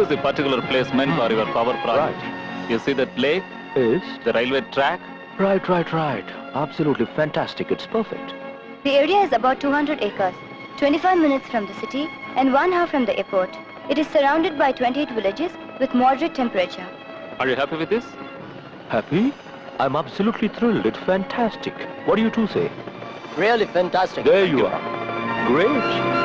is the particular placement for your power project. Right. You see that lake? Is? The railway track? Right. Absolutely fantastic. It's perfect. The area is about 200 acres, 25 minutes from the city and 1 hour from the airport. It is surrounded by 28 villages with moderate temperature. Are you happy with this? Happy? I'm absolutely thrilled. It's fantastic. What do you two say? Really fantastic. There you are. Great.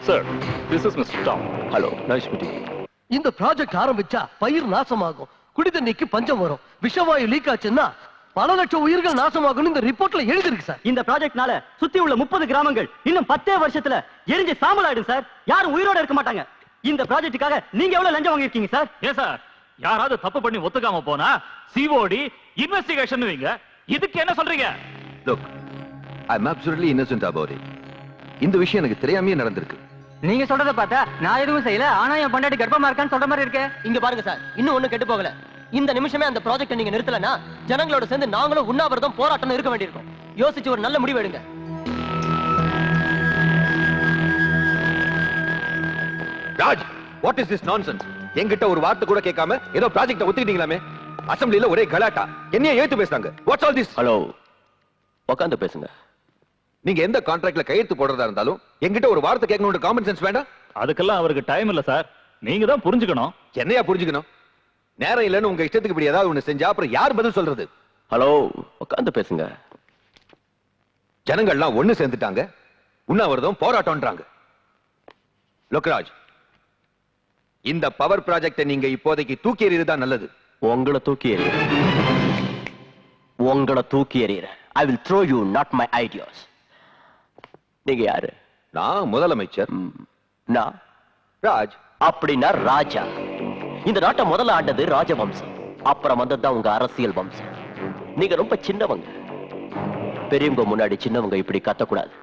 Sir, this is Mr. Tom. Hello. Nice meeting you. இந்த project ஆரம்பிச்சா பயிர் நாசமாகும், குடிதண்ணிக்கு பஞ்சம் வரும், விஷவாயு league ஆச்சுன்னா பல லட்சம் உயிர்கள் நாசமாகும் இந்த ரிப்போர்ட்ல எழுதி இருக்கு சார். இந்த ப்ராஜெக்ட்னால சுத்தி உள்ள 30 கிராமங்கள் இன்னும் 10 வருஷத்துல எரிஞ்சு சாம்பல் ஆயிடும் சார். யாரும் உயிரோட இருக்க மாட்டாங்க. இந்த ப்ராஜெக்ட்டுக்காக நீங்க எவ்வளவு லஞ்சம் வாங்கிருக்கீங்க சார்? ஏன் சார், யாராவது தப்பு பண்ணி ஒத்துக்காம போனா சிஓடி இன்வெஸ்டிகேஷன் வைங்க. இதுக்கு என்ன சொல்றீங்க? Look, I'm absolutely innocent about it. இந்த விஷயம் எனக்கு தெரியாமயே நடந்திருக்கு. நீங்க சொல்றத பார்த்தா நான் எதுவும் செய்யல, ஆனா என் பொண்டாட்டி கர்ப்பமா இருக்கான்னு சொல்ற மாதிரி இருக்கே. இங்க பாருங்க சார், இன்னும் ஒண்ணு கெட்டு போகல. இந்த நிமிஷமே அந்த ப்ராஜெக்ட் நீங்க நிறுத்தலனா ஜனங்களோட சேர்ந்து நாங்களும் உண்ணாவிரதம் போராட்டம் இருக்க வேண்டியிருக்கும். யோசிச்சு ஒரு நல்ல முடிவு எடுங்க. Raj, what is this nonsense? என்கிட்ட ஒரு வார்த்தை கூட கேட்காம ஏதோ ப்ராஜெக்ட்ட ஒத்துக்கிட்டீங்களாமே. அசெம்பிளில ஒரே கலாட்டா. என்னைய ஏத்து பேசுறாங்க. What's all this? ஹலோ. உட்கார்ந்து பேசுங்க. நீங்க எந்த கான்ட்ராக்ட்ல கையெழுத்து போடுறதா இருந்தாலும் என்கிட்ட ஒரு வார்த்தை கேட்கணும்னு காமன் சென்ஸ் வேண்டாம்? அதுக்கெல்லாம் அவருக்கு டைம் இல்ல சார். நீங்க தான் புரிஞ்சுக்கணும். என்னையா புரிஞ்சுக்கணும்? நேரம் இல்லைன்னு உங்க இஷ்டத்துக்கு இப்படி ஏதாவது ஒண்ணு செஞ்சா அப்புறம் யார் பதில் சொல்றது? ஹலோ. உட்கார்ந்து பேசுங்க. ஜனங்கள்லாம் ஒண்ணு சேர்ந்துட்டாங்க. உண்ணாவிரதம் போராட்டம்ன்றாங்க. லோக்ராஜ், இந்த பவர் ப்ராஜெக்ட்டை நீங்க இப்போதைக்கு தூக்கி எறியறது தான் நல்லது. உங்களை தூக்கி எறிகிறேன். உங்களை தூக்கி எறிகிறேன். I will throw you, not my ideas. நீங்க யாரு? நான் முதலமைச்சர். நான் ராஜ். அப்படின்னா ராஜா. இந்த நாட்டை முதல்ல ஆண்டது ராஜவம்சம், அப்புறம் வந்ததுதான் உங்க அரசியல் வம்சம். நீங்க ரொம்ப சின்னவங்க. பெரியவங்க முன்னாடி சின்னவங்க இப்படி கத்தக்கூடாது.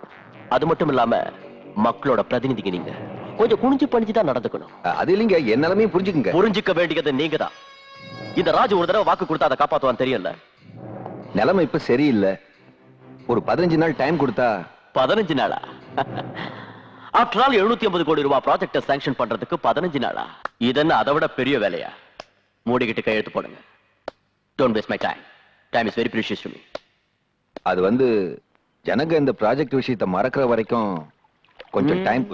அது மட்டும் இல்லாம மக்களோட பிரதிநிதிங்க. நீங்க கொஞ்சம் குனிஞ்சு பணிஞ்சுதான் நடந்துக்கணும். அது இல்லைங்க, என் நிலைமையும் புரிஞ்சுக்குங்க. புரிஞ்சுக்க வேண்டியது நீங்க தான். இந்த ராஜு ஒரு தடவை வாக்கு கொடுத்தா அதை காப்பாத்துவான்னு தெரியல. நிலைமை இப்ப சரியில்லை. ஒரு 15 நாள் டைம் கொடுத்தா. 15 நாளா? ஆஃப்டர் ஆல் 750 கோடி ரூபாய் ப்ராஜெக்ட சாங்ஷன் பண்றதுக்கு 15 நாளா? இதென்ன அதை விட பெரிய வேலையா? மூடிக்கிட்டு கையெழுத்து போடுங்க. Don't waste my time. Time is very precious to me. அது ஜனங்க இந்த ப்ராஜெக்ட் விஷயத்தை மறக்கிற வரைக்கும் கொஞ்சம் டைம்.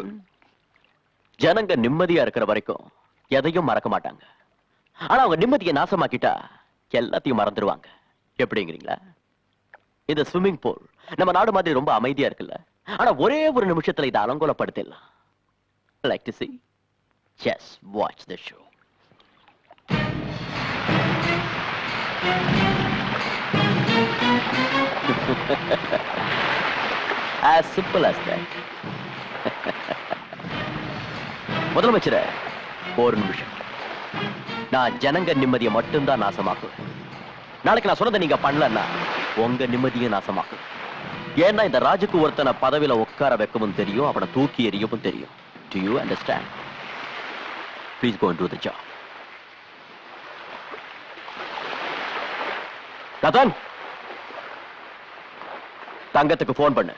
ஜனங்க நிம்மதியா இருக்கிற வரைக்கும் எதையும் மறக்க மாட்டாங்க. ஆனா அவங்க நிம்மதியை நாசமாக்கிட்டா எல்லாத்தையும் மறந்துடுவாங்க. எப்படிங்கிறீங்களா? இந்த ஸ்விம்மிங் பூல் நம்ம நாடு மாதிரி ரொம்ப அமைதியா இருக்குல்ல, ஆனா ஒரே ஒரு நிமிஷத்துல இதை அலங்கோலப்படுத்திடலாம். Like to see? Just watch the show. As simple as that. முதலமைச்சரே, ஒரு நிமிஷம். நான் ஜனங்க நிம்மதியை மட்டும்தான் நாசமாக்குவேன். நாளைக்கு நான் சொன்னதை நீங்க பண்ணலன்னா உங்க நிம்மதியை நாசமாக்கும். ஏன்னா இந்த ராஜுக்கு ஒருத்தனை பதவியில உட்கார வைக்கவும் தெரியும், அவனை தூக்கி எறியவும் தெரியும். Do you understand? Please go and do the job. Ratan, தங்கத்துக்கு போன் பண்ணு.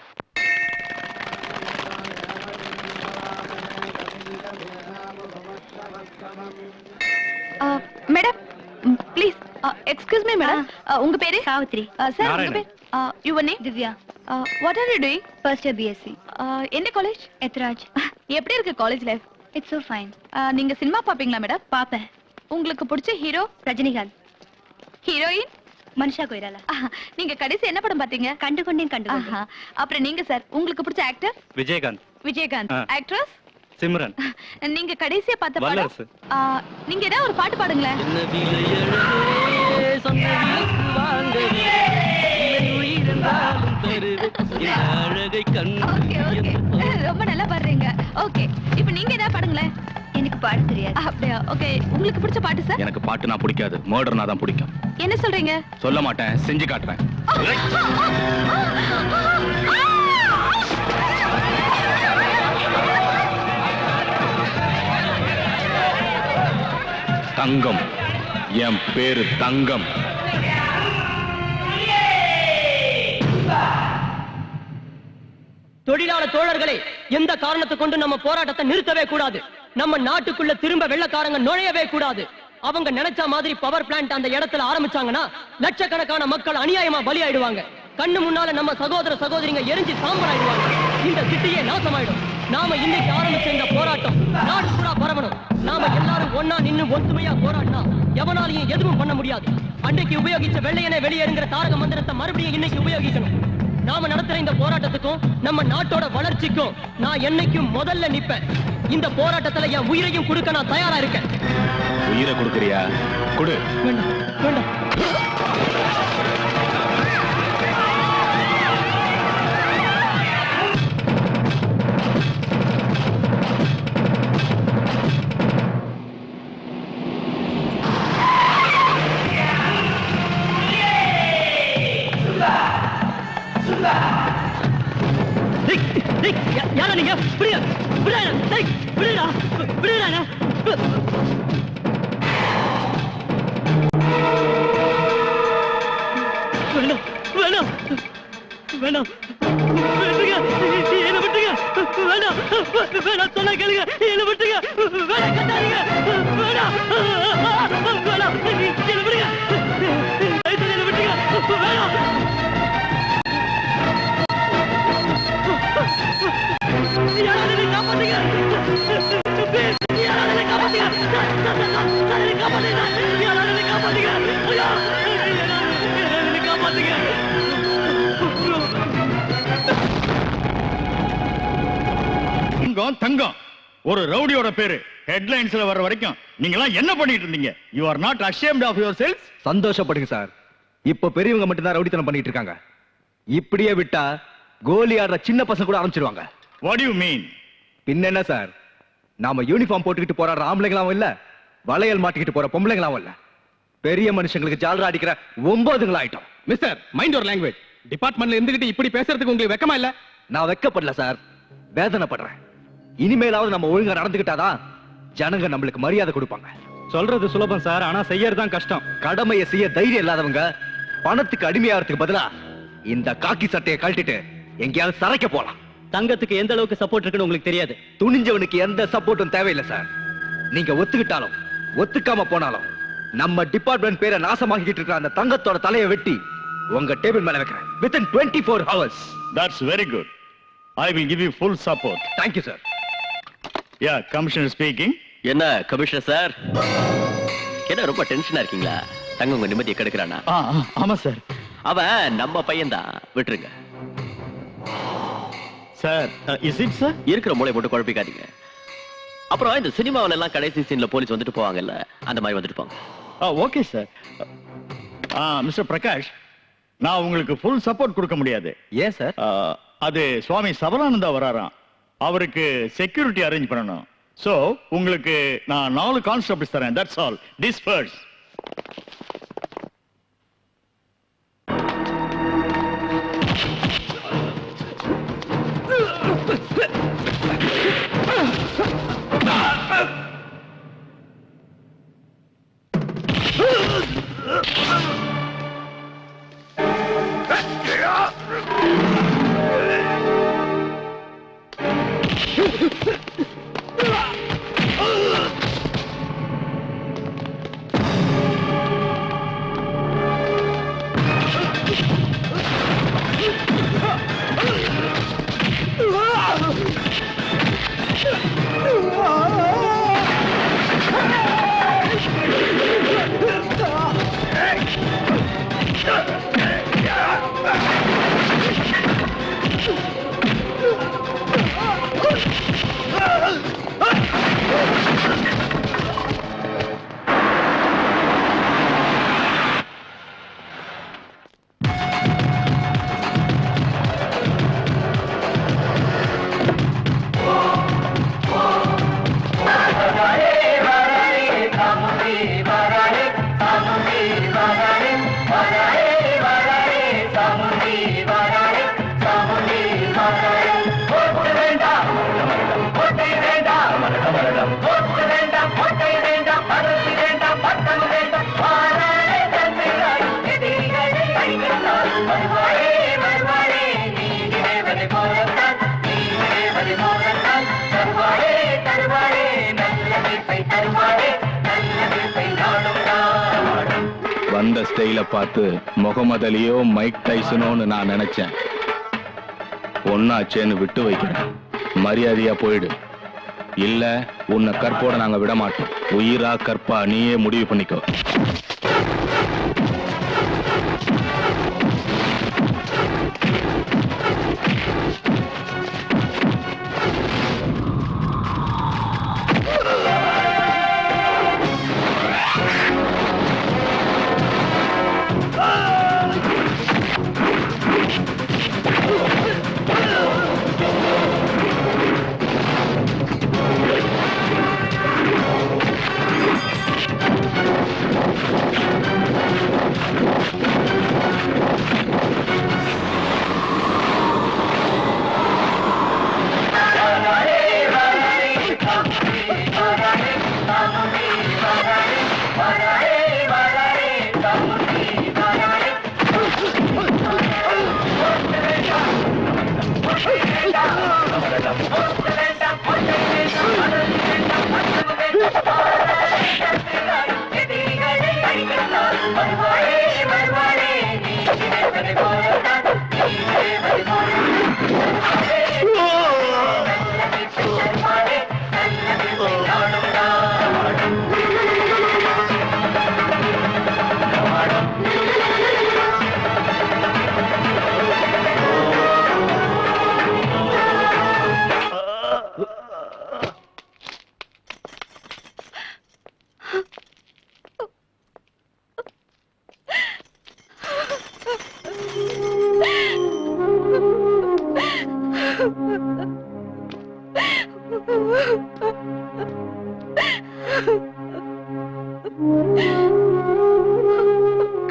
Madam, please excuse me madam. உங்க பேரு? சாவித்ரி. சார், உங்க பேர்? Your name? Divya. What are you doing? First year BSc. என்ன காலேஜ்? எத்ராஜ். எப்படி இருக்கு college life? It's so fine. நீங்க சினிமா பாப்பீங்களா மேடம்? பாப்பேன். உங்களுக்கு பிடிச்ச ஹீரோ? ரஜினிகாந்த். ஹீரோயின்? மனிஷா கொய்ராலா. நீங்க கடைசி என்ன படம் பாத்தீங்க? கண்டுகொண்டேன் கண்டுகொண்டேன். அப்புறம் நீங்க சார், உங்களுக்கு பிடிச்ச ஆக்டர்? விஜயகாந்த். விஜயகாந்த். ஆக்ட்ரஸ்? சிம்ரன். நீங்க கடைசியா பார்த்த வல்லரசு. படம் நீங்க ஏதாவது ஒரு பாட்டு பாடுங்களேன். ஓகே ஓகே ரொம்ப நல்லா பாடுறீங்க. ஓகே இப்போ நீங்க ஏதாவது பாடுங்களேன். எனக்கு பாட தெரியாது. அப்படியா? ஓகே உங்களுக்கு பிடிச்ச பாட்டு சார்? எனக்கு பாட்டுனா பிடிக்காது, மர்டர்னா தான் பிடிக்கும். என்ன சொல்றீங்க? சொல்ல மாட்டேன், செஞ்சு காட்டுறேன். தங்கம், என் பேரு தங்கம். தொழிலாளர் தோழர்களே, எந்த காரணத்தை கொண்டு நம்ம போராட்டத்தை நிறுத்தவே கூடாது. நம்ம நாட்டுக்குள்ள திரும்ப வெள்ளக்காரங்க நுழையவே கூடாது. அவங்க நினைச்ச மாதிரி பவர் பிளான்ட் அந்த இடத்துல ஆரம்பிச்சாங்கன்னா லட்சக்கணக்கான மக்கள் அநியாயமா பலியாயிடுவாங்க. கண்ணு முன்னால நம்ம சகோதர சகோதரிங்க எரிஞ்சு சாம்பலாயிடுவாங்க. இந்த சிட்டியே நாசமாயிடும். நாம இன்னைக்கு ஆரம்பிச்ச இந்த போராட்டம் நாடு பூரா பரவணும். நாம எல்லாரும் ஒன்னா நின்னு ஒத்துமையா போராடினா எவனாலையும் எதுவும் பண்ண முடியாது. அன்னைக்கு உபயோகிச்ச வெள்ளையனே வெளியேறுங்கிற தாரக மந்திரத்தை மறுபடியும் இன்னைக்கு உபயோகிக்கணும். நாம நடத்துற இந்த போராட்டத்துக்கும் நம்ம நாட்டோட வளர்ச்சிக்கும் நான் என்னைக்கும் முதல்ல நிப்பேன். இந்த போராட்டத்துல என் உயிரையும் கொடுக்க நான் தயாரா இருக்கேன். உயிரை கொடுக்கறியா? கொடு. வேண்டாம் வேண்டாம். யாரா நீங்க? விடுங்க, விடுங்க, விடுடா, விடுடா. வேணாம், வேணாம், வேணாம், விட்டுங்க, என்ன விட்டுங்க, வேணாம், வேணாம், சொன்னா கேளுங்க, என்ன விட்டுங்க, வேணாம், கட்டாதீங்க, வேணாம், வேணாம், என்ன விடுங்க, என்ன விட்டுங்க, வேணாம். யாராவது என்னை காப்பாத்துங்க. யாராவது என்னை காப்பாத்துங்க. யாராவது என்னை காப்பாத்துங்க. யாராவது என்னை காப்பாத்துங்க. யாராவது என்னை காப்பாத்துங்க. தங்கம், தங்கம். ஒரு ரவுடியோட பேரு ஹெட்லைன்ஸ்ல வர்ற வரைக்கும் நீங்க எல்லாம் என்ன பண்ணிட்டு இருந்தீங்க? You are not ashamed of yourselves? சந்தோஷப்படுங்க சார். இப்ப பெரியவங்க மட்டும் தான் ரவுடித்தனம் பண்ணிட்டு இருக்காங்க. இப்படியே விட்டா கோலி ஆடுற சின்ன பசங்க கூட ஆரம்பிச்சிருவாங்க. What do you mean? பின்ன என்ன சார், நாம யூனிஃபார்ம் போட்டுக்கிட்டு போற ஆம்பளைங்களாவும் இல்ல, வளையல் மாட்டிக்கிட்டு போற பொம்பளைங்களாவும் இல்ல, பெரிய மனுஷங்களுக்கு ஜாலரா அடிக்கிற 9 ஆயிட்டோம். Mister, mind your language. டிபார்ட்மெண்ட்ல இருந்துகிட்டு இப்படி பேசுறதுக்கு உங்களுக்கு வெக்கமா இல்ல? நான் வெக்கப்படல சார், வேதனைப்படுறேன். இனிமேலாவது நம்ம ஒழுங்கா நடந்துக்கிட்டாதான் ஜனங்க நம்மளுக்கு மரியாதை கொடுப்பாங்க. சொல்றது சுலபம் சார், ஆனா செய்யறதுதான் கஷ்டம். கடமையை செய்ய தைரியம் இல்லாதவங்க பணத்துக்கு அடிமையாகிறதுக்கு பதிலா இந்த காக்கி சட்டையை கழட்டிட்டு எங்கேயாவது சரைக்க போலாம். தங்கத்துக்கு எந்த அளவுக்கு சப்போர்ட் இருக்குன்னு உங்களுக்கு தெரியாது. துணிஞ்சவனுக்கு எந்த சப்போர்ட்டும் தேவையில்லை சார். நீங்க ஒத்துக்கிட்டாலும் ஒத்துக்காம போனாலும் நம்ம டிபார்ட்மெண்ட் பேரை நாசமாக்கிட்டு இருக்கிற அந்த தங்கத்தோட தலையை வெட்டி உங்க டேபிள் மேல வைக்கிறேன். within 24 hours. That's very good. I will give you full support. Thank you sir. Yeah, Commissioner speaking. என்ன கமிஷனர் சார், என்ன ரொம்ப டென்ஷனா இருக்கீங்களா? தங்க உங்க நிம்மதியை கெடுக்கிறானா? ஆமா சார். அவன் நம்ம பையன்தான், விட்டுருங்க சார். Is it sir? இருக்கிற மூளை போட்டு குழப்பிக்காதீங்க. அப்புறம் இந்த சினிமாவில எல்லாம் கடைசி சீன்ல போலீஸ் வந்துட்டு போவாங்கல்ல, அந்த மாதிரி வந்துட்டு போங்க. Okay sir. மிஸ்டர் பிரகாஷ், நான் உங்களுக்கு ஃபுல் சப்போர்ட் கொடுக்க முடியாது. ஏன் சார்? அது சுவாமி சபரானந்தா வராராம், அவருக்கு செக்யூரிட்டி அரேஞ்ச் பண்ணணும். சோ உங்களுக்கு நான் 4 கான்ஸ்டபிள்ஸ் தரேன். That's all. டிஸ்பர்ஸ். வந்த ஸ்டைல பார்த்து முகமது அலியோ மைக் டைசனோன்னு நான் நினைச்சேன். ஒன்னாச்சேன்னு விட்டு வைக்கிறேன். மரியாதையா போயிடு. இல்ல உன்னை கற்போட நாங்க விட மாட்டோம். உயிரா கற்பா நீயே முடிவு பண்ணிக்கோ.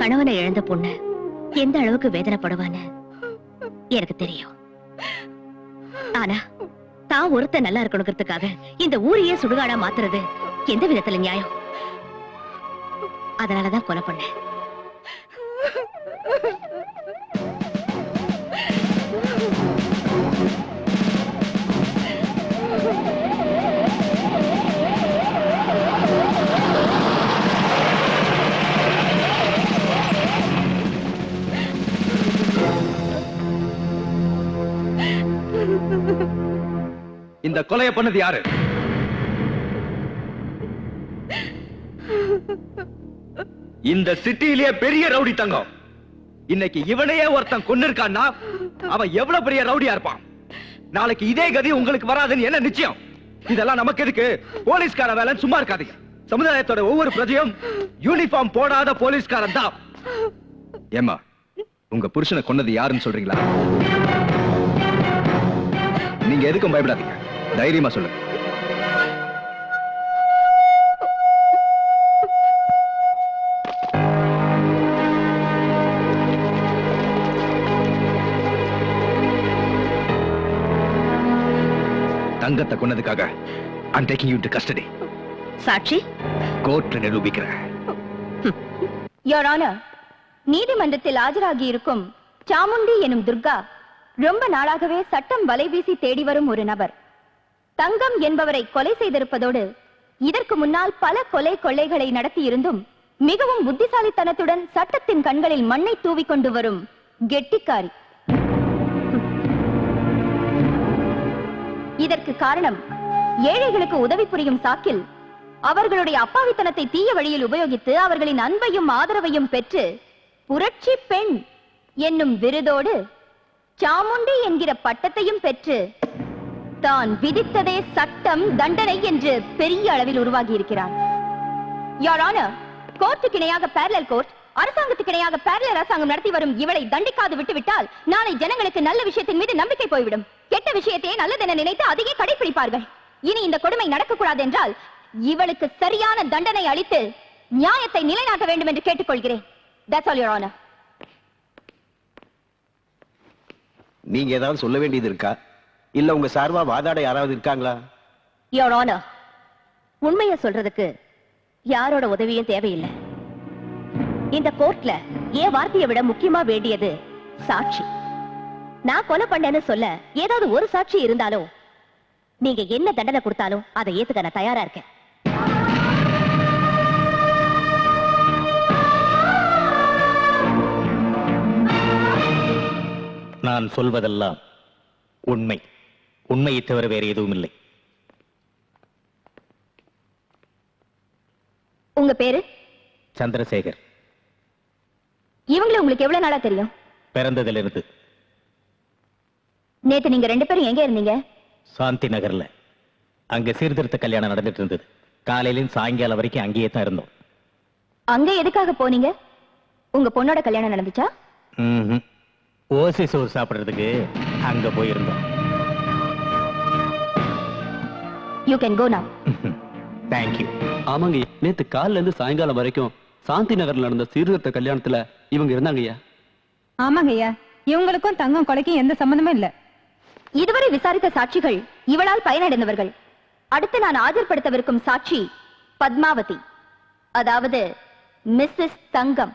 கணவனை இழந்த பொண்ணு எந்த அளவுக்கு வேதனைப்படுவான்னு எனக்கு தெரியும். ஆனா தான் ஒருத்த நல்லா இருக்கணுங்கிறதுக்காக இந்த ஊரையே சுடுகாடா மாத்துறது எந்த விதத்துல நியாயம்? அதனாலதான் கொலை பண்ணேன். இந்த கொலையை பண்ணது யாரு? இந்த சிட்டியிலேயே பெரிய ரவுடி தங்கம். இன்னைக்கு இவனையே ஒருத்தன் கொன்னு இருக்கான்னா அவன் எவ்வளவு பெரிய ரவுடியா இருப்பான். நாளைக்கு இதே கதி உங்களுக்கு வராதுன்னு என்ன நிச்சயம்? இதெல்லாம் நமக்கு எதுக்கு? போலீஸ்கார வேலை சும்மா இருக்காதீங்க. சமுதாயத்தோட ஒவ்வொரு பிரஜையும் யூனிஃபார்ம் போடாத போலீஸ்காரன் தான். ஏமா உங்க புருஷனை கொன்னது யாருன்னு சொல்றீங்களா? நீங்க எதுக்கும் பயப்படாதீங்க, தைரியமா சொல்லுங்க. தங்கத்தை கொன்னதுக்காக I'm taking you to custody. சாட்சி கோர்ட்ல நிரூபிக்கிறேன். யோர் ஆனர், நீதிமன்றத்தில் ஆஜராகி இருக்கும் சாமுண்டி எனும் துர்கா ரொம்ப நாளாகவே சட்டம் வலை வீசி தேடி வரும் ஒரு நபர். தங்கம் என்பவரை கொலை செய்திருப்பதோடு இதற்கு முன்னால் பல கொலை கொள்ளைகளை நடத்தியிருந்தும் மிகவும் புத்திசாலித்தனத்துடன் சட்டத்தின் கண்களில் மண்ணை தூவிக்கொண்டு வரும் கெட்டிக்காரி. இதற்கு காரணம் ஏழைகளுக்கு உதவி புரியும் சாக்கில் அவர்களுடைய அப்பாவித்தனத்தை தீய வழியில் உபயோகித்து அவர்களின் அன்பையும் ஆதரவையும் பெற்று புரட்சி பெண் என்னும் விருதோடு சாமுண்டி என்கிற பட்டத்தையும் பெற்று தான் விதித்ததே சட்டம் தண்டனை என்று பெரிய அளவில் உருவாகி இருக்கிறார். யோர் ஆனர், கோர்ட்டுக்கு இணையாக பேரலல் கோர்ட், அரசாங்கத்துக்கு இணையாக பேரலல் அரசாங்கம் நடத்தி வரும் இவளை தண்டிக்காது விட்டுவிட்டால் நாளை ஜனங்களுக்கு நல்ல விஷயத்தின் மீது நம்பிக்கை போய்விடும். கெட்ட விஷயத்தையே நல்லதென நினைத்து அதையே கடைபிடிப்பார்கள். இனி இந்த கொடுமை நடக்கக்கூடாது என்றால் இவளுக்கு சரியான தண்டனை அளித்து நியாயத்தை நிலைநாட்ட வேண்டும் என்று கேட்டுக்கொள்கிறேன். That's all, Your Honor. நீங்க ஏதாவது சொல்ல வேண்டியது இருக்கா? இல்ல உங்க சார்பா வாதாட யாராவது இருக்காங்களா? Your Honor, உண்மையை சொல்றதுக்கு யாரோட உதவியும் தேவையில்லை. இந்த கோர்ட்ல என் வார்த்தையை விட முக்கியமா வேண்டியது சாட்சி. நான் கொலை பண்ணேன்னு சொல்ல ஏதாவது ஒரு சாட்சி இருந்தாலும் நீங்க என்ன தண்டனை கொடுத்தாலும் அதை ஏத்துக்க நான் தயாரா இருக்கேன். நான் சொல்வதெல்லாம் உண்மை. உண்மையை தவிர வேறு எதுவும் இல்லை. உங்க பேரு? சந்திரசேகர். இவங்களை உங்களுக்கு எவ்வளவு நாளா தெரியும்? பிறந்ததிலிருந்து. நேத்து நீங்க 2 பேரும் எங்க இருந்தீங்க? சாந்தி நகர்ல. அங்க சீர்திருத்த கல்யாணம் நடந்துட்டு இருந்தது. காலையிலும் சாயங்காலம் வரைக்கும் அங்கேயே தான் இருந்தோம். அங்க எதுக்காக போனீங்க? உங்க பொண்ணோட கல்யாணம் நடந்துச்சா? ஓசி சோறு சாப்பிடுறதுக்கு அங்க போயிருந்தோம். யூ கேன் கோ நவ. தேங்க்யூ. ஆமாங்க, நேத்து காலைல இருந்து சாயங்காலம் வரைக்கும் சாந்தி நகர்ல நடந்த சீர்திருத்த கல்யாணத்துல இவங்க இருந்தாங்கய்யா. ஆமாங்கய்யா, இவங்களுக்கும் தங்கம் கொலைக்கும் எந்த சம்பந்தமும் இல்ல. இதுவரை விசாரித்த சாட்சிகள் இவளால் பயனடைந்தவர்கள். அடுத்து நான் ஆஜர்படுத்தவிருக்கும் சாட்சி பத்மாவதி, அதாவது மிஸ்ஸஸ் தங்கம்.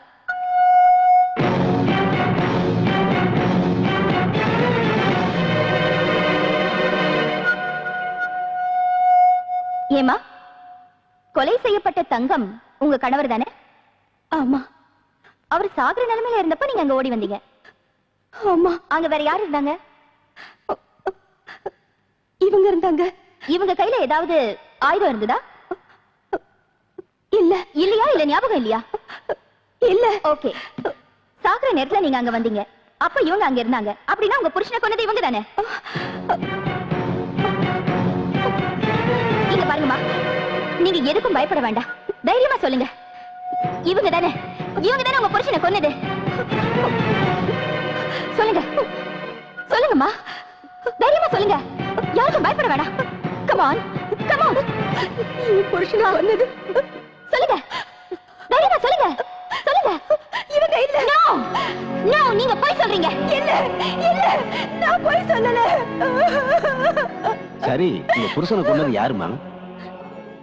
ஏமா, கொலை செய்யப்பட்ட தங்கம் உங்க கணவர் தானே? ஆமா. அவர் சாகுற நிலைமையில இருந்தப்ப நீங்க அங்க ஓடி வந்தீங்க. ஆமா. அங்க வேற யார் இருந்தாங்க? இவங்க இருந்தாங்க. இவங்க கையில ஏதாவது ஆயுதம் இருந்ததா? இல்ல. இல்லையா? இல்ல ஞாபகம் இல்லையா? இல்ல. ஓகே. சாகுற நேரத்துல நீங்க அங்க வந்தீங்க. அப்ப இவங்க அங்க இருந்தாங்க. அப்படின்னா உங்க புருஷனை கொன்னது இவங்க தானே? இங்க பாருங்கம்மா, நீங்க எதுக்கும் பயப்பட வேண்டாம். தைரியமா சொல்லுங்க. இவங்க தானே உங்க புருஷனை கொன்னது? சொல்லுங்க, சொல்லுங்கம்மா, தைரியமா சொல்லுங்க. யாருக்கும் பயப்பட வேண்டாம். Come on, come on. புருஷனா கொன்னது சொல்லுங்க, தைரியமா சொல்லுங்க, சொல்லுங்க. இவங்க இல்ல. நோ நோ, நீங்க போய் சொல்றீங்க. இல்ல இல்ல, நான் போய் சொல்லல. சரி, உங்க புருஷனை கொன்னது யாருமா?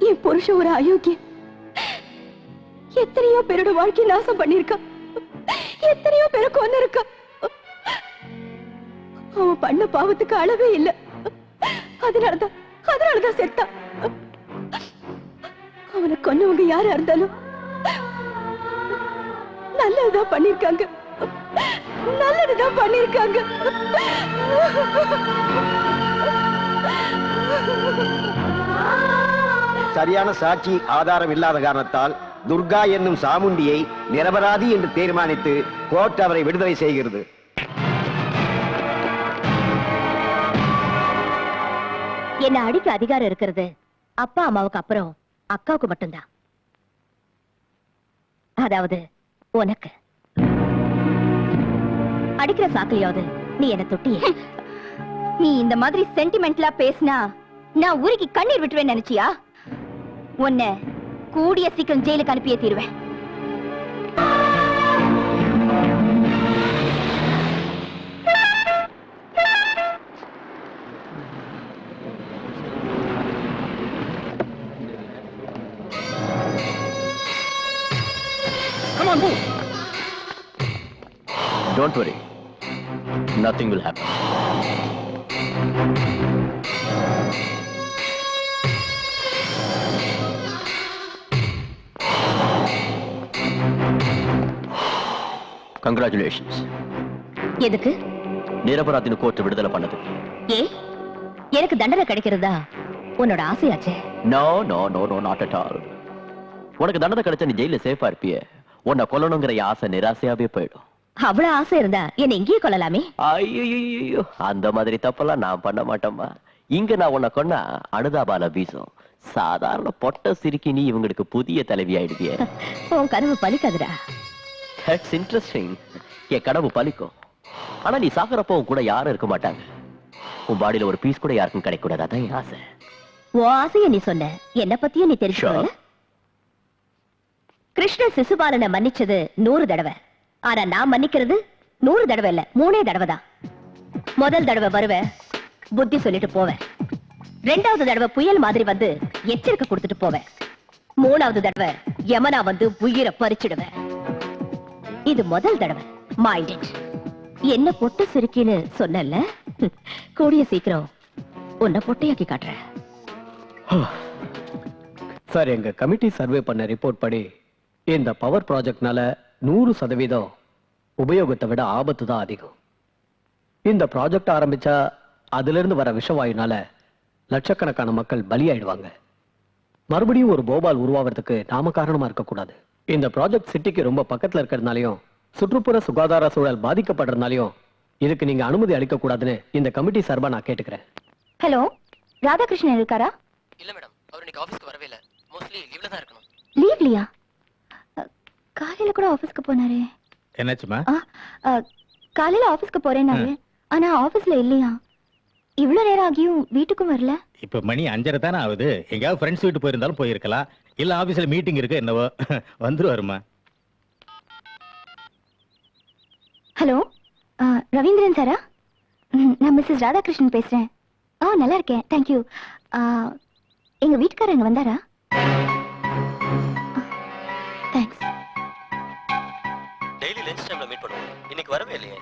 என் புருஷன் ஒரு அயோக்கியன். எத்தனையோ பேரோட வாழ்க்கை நாசம் பண்ணிருக்கான். எத்தனையோ பேரை கொண்டு இருக்கா. அவன் பண்ண பாவத்துக்கு அளவே இல்ல. அதனாலதான் செத்தான். அவனை கொன்னவங்க யாரா இருந்தாலும் நல்லதுதான் பண்ணிருக்காங்க, நல்லதுதான் பண்ணிருக்காங்க. சரியான சாட்சி ஆதாரம் இல்லாத காரணத்தால் துர்கா என்னும் சாமுண்டியை நிரபராதி என்று தீர்மானித்து கோர்ட் அவரை விடுதலை செய்கிறது. என்ன அடிக்க அதிகாரம் இருக்கிறது அப்பா அம்மாவுக்கு அப்புறம் அக்காவுக்கு மட்டும்தான். அதாவது உனக்கு. அடிக்கிற சாக்கிலையாவது நீ என்ன தொட்டிய? நீ இந்த மாதிரி சென்டிமெண்ட்லா பேசினா நான் ஊருக்கு கண்ணீர் விட்டுவேன் நினைச்சியா? உன்னை கூடிய சீக்கிரம் ஜெயிலுக்கு அனுப்பியே தீருவேன். Come on, move. Don't worry. Nothing will happen. Congratulations. எதுக்கு? நிரபராதின்னு கோர்ட் விடுதலை பண்ணது. ஏ, எனக்கு தண்டனை கிடைக்கிறதா உன்னோட ஆசையாச்சே? No, no, no, no, not at all. உனக்கு தண்டனை கிடைச்சா நீ ஜெயில சேஃபா இருப்பிய. உன்னை கொல்லணுங்கிற ஆசை நிராசையாவே போயிடும். அவ்வளவு ஆசை இருந்தா என்ன இங்கேயே கொள்ளலாமே? ஐயோ, அந்த மாதிரி தப்பெல்லாம் நான் பண்ண மாட்டேம்மா. இங்க நான் உன்னை கொன்னா அனுதாபால வீசும். சாதாரண பொட்ட சிரிக்கி நீ இவங்களுக்கு புதிய தலைவி ஆயிடுவிய. உன் கனவு பலிக்காதுடா. That's interesting. என் கனவு பலிக்கும். ஆனா நீ சாகுறப்போ உன் கூட யாரும் இருக்க மாட்டாங்க. உன் பாடியில ஒரு பீஸ் கூட யாருக்கும் கிடைக்க கூடாது. அதான் என் ஆசை. உன் ஆசைய நீ சொன்ன, என்ன பத்தியும் நீ தெரிஞ்சுக்கல. கிருஷ்ண சிசுபாலனை மன்னிச்சது 100 தடவை. ஆனா நான் மன்னிக்கிறது 100 தடவை இல்ல, 3 தடவை தான். முதல் தடவை வருவேன், புத்தி சொல்லிட்டு போவேன். 2வது தடவை புயல் மாதிரி வந்து எச்சரிக்கை கொடுத்துட்டு போவேன். 3வது தடவை யமனா வந்து உயிரை பறிச்சிடுவேன். இது முதல் தடவை. Mind it. என்ன பொட்டு சிரிக்கின்னு சொன்னல, கூடிய சீக்கிரம் உன்னை பொட்டையாக்கி காட்டுறேன். சார், எங்க கமிட்டி சர்வே பண்ண ரிப்போர்ட் படி இந்த பவர் ப்ராஜெக்ட்னால 100% உபயோகத்தை விட ஆபத்து தான் அதிகம். இந்த ப்ராஜெக்ட் ஆரம்பிச்சா அதுல இருந்து வர விஷவாயுனால லட்சக்கணக்கான மக்கள் பலியாயிடுவாங்க. மறுபடியும் ஒரு போபால் உருவாவதுக்கு நாம காரணமா இருக்கக்கூடாது. இந்த ப்ராஜெக்ட் சிட்டிக்கு ரொம்ப பக்கத்துல இருக்கிறதுனாலயும் சுற்றுப்புற சுகாதார சூழல் பாதிக்கப்படுறதுனாலயும் இதுக்கு நீங்க அனுமதி அளிக்க கூடாதுன்னு இந்த கமிட்டி சார்பா நான் கேட்டுக்கிறேன். ஹலோ, ராதாகிருஷ்ணன் இருக்காரா? இல்ல மேடம், அவர் இன்னைக்கு ஆபீஸ்க்கு வரவே இல்ல. மோஸ்ட்லி லீவ்ல தான் இருக்கணும். லீவ்லியா? காலையில கூட ஆபீஸ்க்கு போனாரே. என்னாச்சுமா? காலையில ஆபீஸ்க்கு போறேன்னாரு, ஆனா ஆபீஸ்ல இல்லையா. இவ்வளவு நேரம் ஆகியும் வீட்டுக்கும் வரல. இப்ப மணி 5:30 தானே ஆகுது. எங்கயாவது ஃப்ரெண்ட்ஸ் வீட்டு போயிருந்தாலும் போயிருக்கலாம். இல்ல ஆபீஸ்ல மீட்டிங் இருக்கு என்னவோ. வந்துருவாருமா. ஹலோ, ரவீந்திரன் சாரா? நான் மிஸ்ஸஸ் ராதாகிருஷ்ணன் பேசுறேன். நல்லா இருக்கேன், தேங்க்யூ. எங்க வீட்டுக்காரங்க வந்தாரா? தேங்க்ஸ். டெய்லி லஞ்ச் டைம்ல மீட் பண்ணுவோம். இன்னைக்கு வரவே இல்லையே.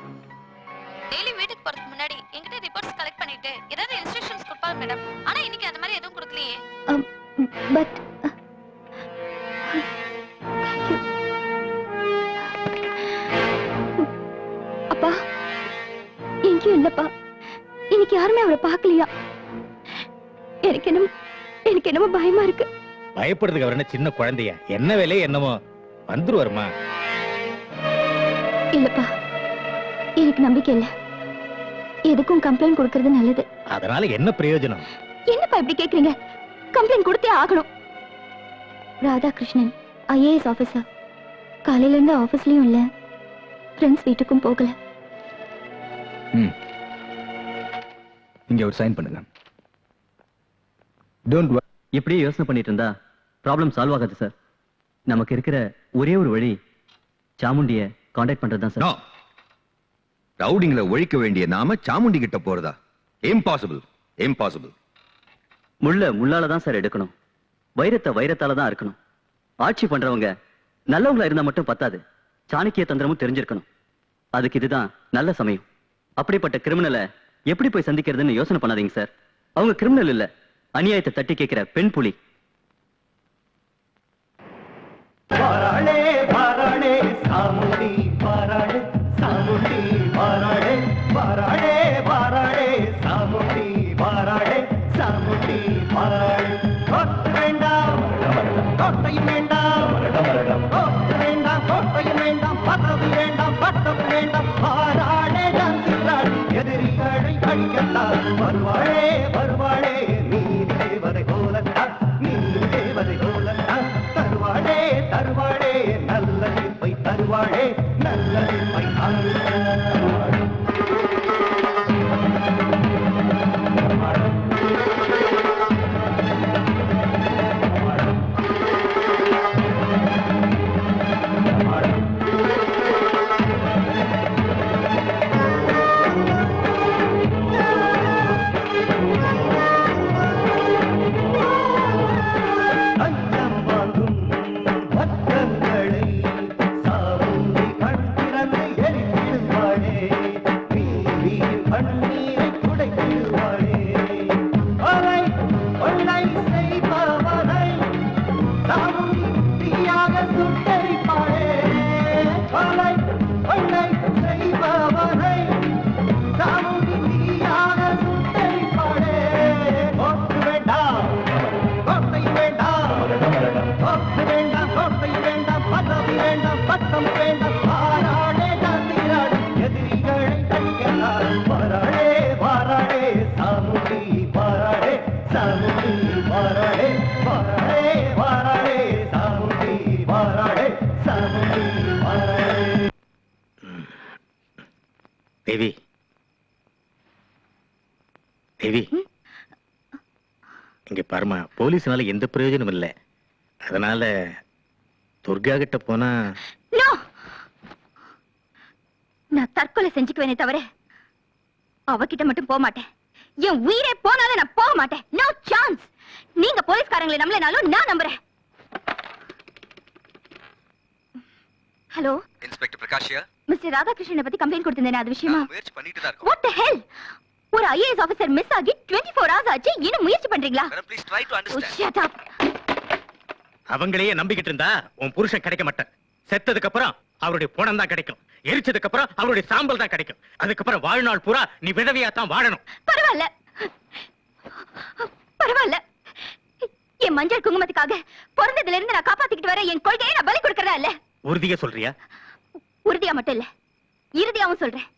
டெய்லி வீட்டுக்கு போறதுக்கு முன்னாடி என்கிட்ட ரிப்போர்ட்ஸ் கலெக்ட் பண்ணிட்டு ஏதாவது இன்ஸ்ட்ரக்ஷன்ஸ் கொடுப்பாங்க மேடம். ஆனா இன்னைக்கு அந்த மாதிரி எதுவும் கொடுக்கலையே. பட் அப்பா எங்கேயும் இல்லப்பா. இன்னைக்கு யாருமே அவரை பார்க்கலையா? எனக்கு என்னமோ பயமா இருக்கு. பயப்படுறதுக்கு அவர் என்ன சின்ன குழந்தையா? என்ன வேலையே என்னமோ. வந்துருவாருமா. இல்லப்பா, எனக்கு நம்பிக்கை இல்ல. எதுக்கும் கம்ப்ளைண்ட் கொடுக்கறது நல்லது. அதனால என்ன பிரயோஜனம்? என்னப்பா இப்படி கேக்குறீங்க? கம்ப்ளைண்ட் கொடுத்தே ஆகணும். Radhakrishnan IAS officer. காலையில இருந்து ஆபீஸ்லயும் இல்ல, ஃப்ரெண்ட்ஸ் வீட்டுக்கும் போகல. இங்க ஒரு சைன் பண்ணுங்க. Don't worry. இப்படியே யோசனை பண்ணிட்டு இருந்தா ப்ராப்ளம் சால்வ் ஆகாது சார். நமக்கு இருக்கிற ஒரே ஒரு வழி சாமுண்டிய கான்டாக்ட் பண்றதுதான் சார். நோ. ரவுடிங்களை ஒழிக்க வேண்டிய நாம சாமுண்டி கிட்ட போறதா? Impossible, impossible. முள்ள முள்ளால தான் சார் எடுக்கணும். வைரத்தை வைரத்தால தான் இருக்கணும். ஆட்சி பண்றவங்க நல்லவங்களா இருந்தா மட்டும் பத்தாது, சாணக்கிய தந்திரமும் தெரிஞ்சிருக்கணும். அதுக்கு இதுதான் நல்ல சமயம். அப்படிப்பட்ட கிரிமினலை எப்படி போய் சந்திக்கிறதுன்னு யோசனை பண்ணாதீங்க சார். அவங்க கிரிமினல் இல்ல, அநியாயத்தை தட்டி கேட்கிற பெண் புலி. பாராளே பாராளே சாமுண்டி பாராளே சாமுண்டி பாராளே பாராளே பாராளே சாமுண்டி பாராளே சாமுண்டி பாராளே. கோட்டை வேண்டாம், கோட்டையும் வேண்டாம், கோட்டை வேண்டாம், கோட்டையும் வேண்டாம், பதவி வேண்டாம், பட்டம் வேண்டாம். பாராளே ஜான்சிராள் எதிரிகளை அழிக்கத்தான் வருவாளே வருவாளே. நீ தேவதை போலத்தான், நீ தேவதை போலத்தான். தருவாளே தருவாளே நல்ல தீர்ப்பை தருவாளே, நல்ல தீர்ப்பை தருவாளே. அஞ்சம் வாங்கும் பக்தர்களை சாவுண்டி கண் திறந்து எரித்திடுவாளே, வீதியில் கண்ணீரை துடைத்திடுவாளே. கொலை கொள்ளை செய்பவனை சாவுண்டி தீயாக சுட்டரிப்பாளே. கொலை கொள்ளை செய்பவனை சாவுண்டி தீயாக சுட்டரிப்பாளே. கோட்டு வேண்டாம், கோட்டை வேண்டாம், கோட்டு வேண்டாம், கோட்டை வேண்டாம், பதவி வேண்டாம், பட்டம் வேண்டாம். பாராளே ஜான்சிராள் எதிரிகளை அழிக்கத்தான் பாராளே பாராளே சாமுண்டி பாராளே சாமுண்டி பாராளே பாராளே பாராளே சாமுண்டி பாராளே சாமுண்டி பாராளே. தேவி, தேவி, இங்க பாருமா, போலீஸ்னால எந்த பிரயோஜனம் இல்லை. அதனால துர்கா கிட்ட போனா நோ, நான் தற்கொலை செஞ்சுக்குவேனே தவிர அவகிட்ட மட்டும் போக மாட்டேன். என் உயிரே போனாலும் நான் போக மாட்டேன். No chance. நீங்க போலீஸ்காரங்களை நம்பலனாலும் நான் நம்புறேன். ஹலோ, இன்ஸ்பெக்டர் பிரகாஷ்யா, மிஸ்டர் ராதாகிருஷ்ணனை பத்தி கம்ப்ளைண்ட் கொடுத்திருந்தேன், அது விஷயமா? முயற்சி பண்ணிட்டு தான் இருக்கோம். What the hell? ஒரு ஐஏஎஸ் ஆபீசர் மிஸ் ஆகி 24 hours ஆச்சு, இன்னும் முயற்சி பண்றீங்களா? Madam please try to Oh, understand. shut up. அவங்களையே நம்பிக்கிட்டு இருந்தா உன் புருஷன் கிடைக்க மாட்டான். செத்ததுக்கு அப்புறம் அவருடைய பணம் தான் கிடைக்கும். எரிச்சதுக்கு அப்புறம் அவளுடைய சாம்பல் தான் கிடைக்கும். அதுக்கப்புறம் வாழ்நாள் பூரா நீ விதவையா தான் வாழணும். பரவாயில்ல பரவாயில்ல, என் மஞ்சள் குங்குமத்துக்காக பிறந்ததுல இருந்து நான் காப்பாத்திக்கிட்டு வர என் கொள்கையை நான் பலி கொடுக்கறதா இல்ல. உறுதியா சொல்றியா? உறுதியா மட்டும் இல்ல, இறுதியாவும் சொல்றேன்.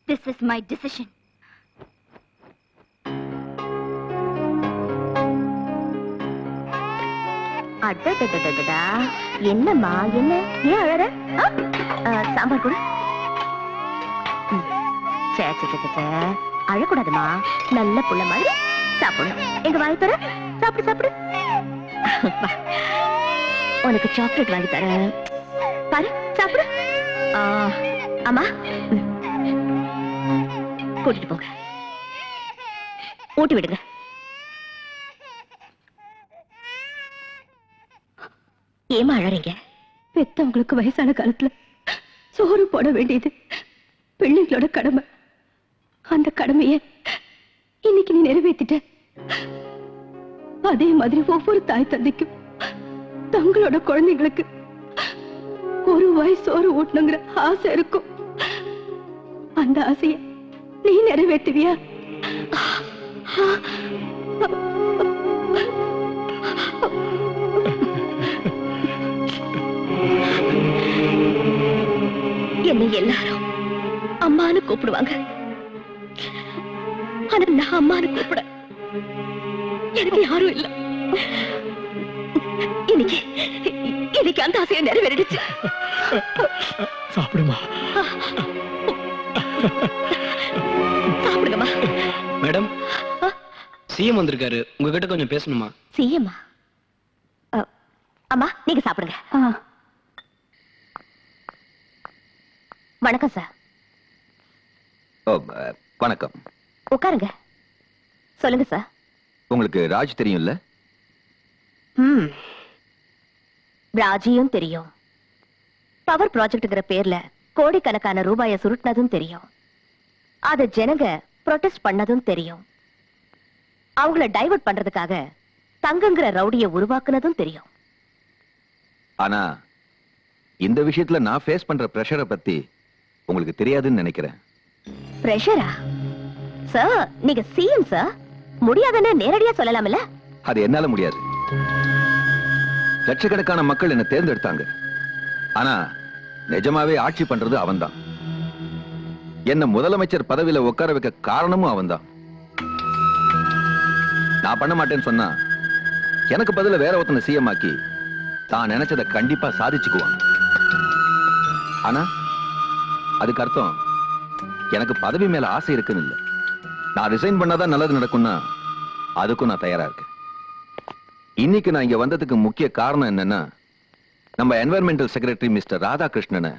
This is my decision. அடடடடடா, என்னம்மா என்ன, ஏன் அழற? சாம்பார் கூட அழக்கூடாதுமா, நல்ல புள்ள மாதிரி சாப்பிடணும். எங்க வாங்கி தர, சாப்பிடு சாப்பிடு. உனக்கு சாக்லேட் வாங்கி தரேன், பாரு சாப்பிடு. அம்மா கூட்டிட்டு போங்க, ஊட்டி விடுங்க. ஏமா அழறீங்க? பெத்தவங்களுக்கு வயசான காலத்துல சோறு போட வேண்டியது பிள்ளைங்களோட கடமை. அந்த கடமையை இன்னைக்கு நீ நிறைவேற்றிட்ட. அதே மாதிரி ஒவ்வொரு தாய் தந்தைக்கும் தங்களோட குழந்தைங்களுக்கு ஒரு வாய் சோறு ஊட்டணுங்கிற ஆசை இருக்கும். அந்த ஆசையை நீ நிறைவேற்றுவியா? என்னை எல்லாரும் அம்மான்னு கூப்பிடுவாங்க. ஆனா நான் அம்மான்னு கூப்பிட எனக்கு யாரும் இல்ல. இன்னைக்கு இன்னைக்கு அந்த ஆசையை நிறைவேறிடுச்சு. சாப்பிடுமா. சாப்பிடுங்கம்மா. மேடம், சிஎம் வந்திருக்காரு, உங்ககிட்ட கொஞ்சம் பேசணுமா? சிஎம்மா? அம்மா நீங்க சாப்பிடுங்க. வணக்கம் சார். வணக்கம். உட்காருங்க. சொல்லுங்க சார். உங்களுக்கு ராஜ் தெரியும்ல? ராஜியும் தெரியும். பவர் ப்ராஜெக்ட்ங்கிற பேர்ல கோடிக்கணக்கான ரூபாயை சுருட்டினதும் தெரியும். அத ஜனங்க ப்ரொடெஸ்ட் பண்ணதும் தெரியும். அவங்கள டைவர்ட் பண்றதுக்காக தங்கங்கிற ரவுடியை உருவாக்குனதும் தெரியும். ஆனா இந்த விஷயத்துல நான் ஃபேஸ் பண்ற பிரஷரை பத்தி உங்களுக்கு தெரியாதுன்னு நினைக்கிறேன். பிரஷரா? சார் நீங்க சிஎம் சார், முடியாதுன்னு நேரடியா சொல்லலாம்ல. அது என்னால முடியாது. லட்சக்கணக்கான மக்கள் என்ன தேர்ந்தெடுத்தாங்க. ஆனா நிஜமாவே ஆட்சி பண்றது அவன்தான். என்ன முதலமைச்சர் பதவியில உட்கார வைக்க காரணமும் அவன்தான். நான் பண்ண மாட்டேன்னு சொன்னா எனக்கு பதில வேற ஒருத்தனை சிஎம் ஆக்கி தான் நினைச்சதை கண்டிப்பா சாதிச்சுக்குவான். ஆனா அதுக்கு அர்த்தம் எனக்கு பதவி மேல ஆசை இருக்குன்னு இல்ல. நான் ரிசைன் பண்ணாதான் நல்லது நடக்கும்னா அதுக்கும் நான் தயாரா இருக்கேன். இன்னைக்கு நான் இங்க வந்ததுக்கு முக்கிய காரணம் என்னன்னா, நம்ம என்வைரன்மெண்டல் செக்ரட்டரி மிஸ்டர் ராதாகிருஷ்ணனை,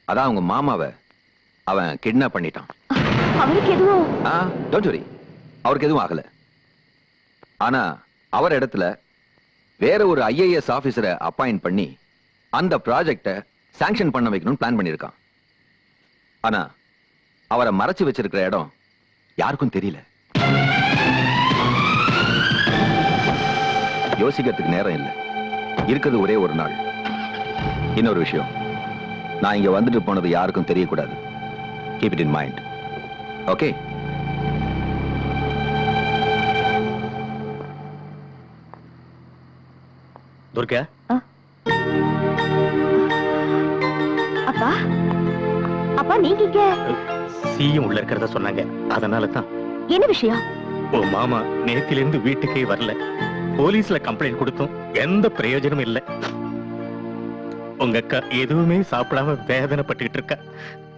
அதான் அவங்க மாமாவை அவன் கிட்னாப் பண்ணிட்டான். அவருக்கு எதுவும்? டோன்ட் வரி, அவருக்கு எதுவும் ஆகல. ஆனா அவர் இடத்துல வேற ஒரு ஐஏஎஸ் ஆபீசரை அப்பாயிண்ட் பண்ணி அந்த ப்ராஜெக்ட சாங்ஷன் பண்ண வைக்கணும்னு பிளான் பண்ணிருக்கான். ஆனா அவரை மறைச்சு வச்சிருக்கிற இடம் யாருக்கும் தெரியல. யோசிக்கிறதுக்கு நேரம் இல்லை. இருக்குது ஒரே ஒரு நாள். இன்னொரு விஷயம், நான் இங்க வந்துட்டு போனது யாருக்கும் தெரியக்கூடாது. Keep it in mind. Okay? Durga, அப்பா அப்பா நீங்க இங்க? சிஎம் உள்ள இருக்கிறத சொன்னாங்க, அதனால தான். என்ன விஷயம்? உன் மாமா நேத்திலிருந்து வீட்டுக்கே வரல. போலீஸ்ல கம்ப்ளைண்ட் கொடுத்தும் எந்த பிரயோஜனமும் இல்ல. உங்க அக்கா எதுவுமே சாப்பிடாம வேதனைப்பட்டுக்கிட்டு இருக்கா.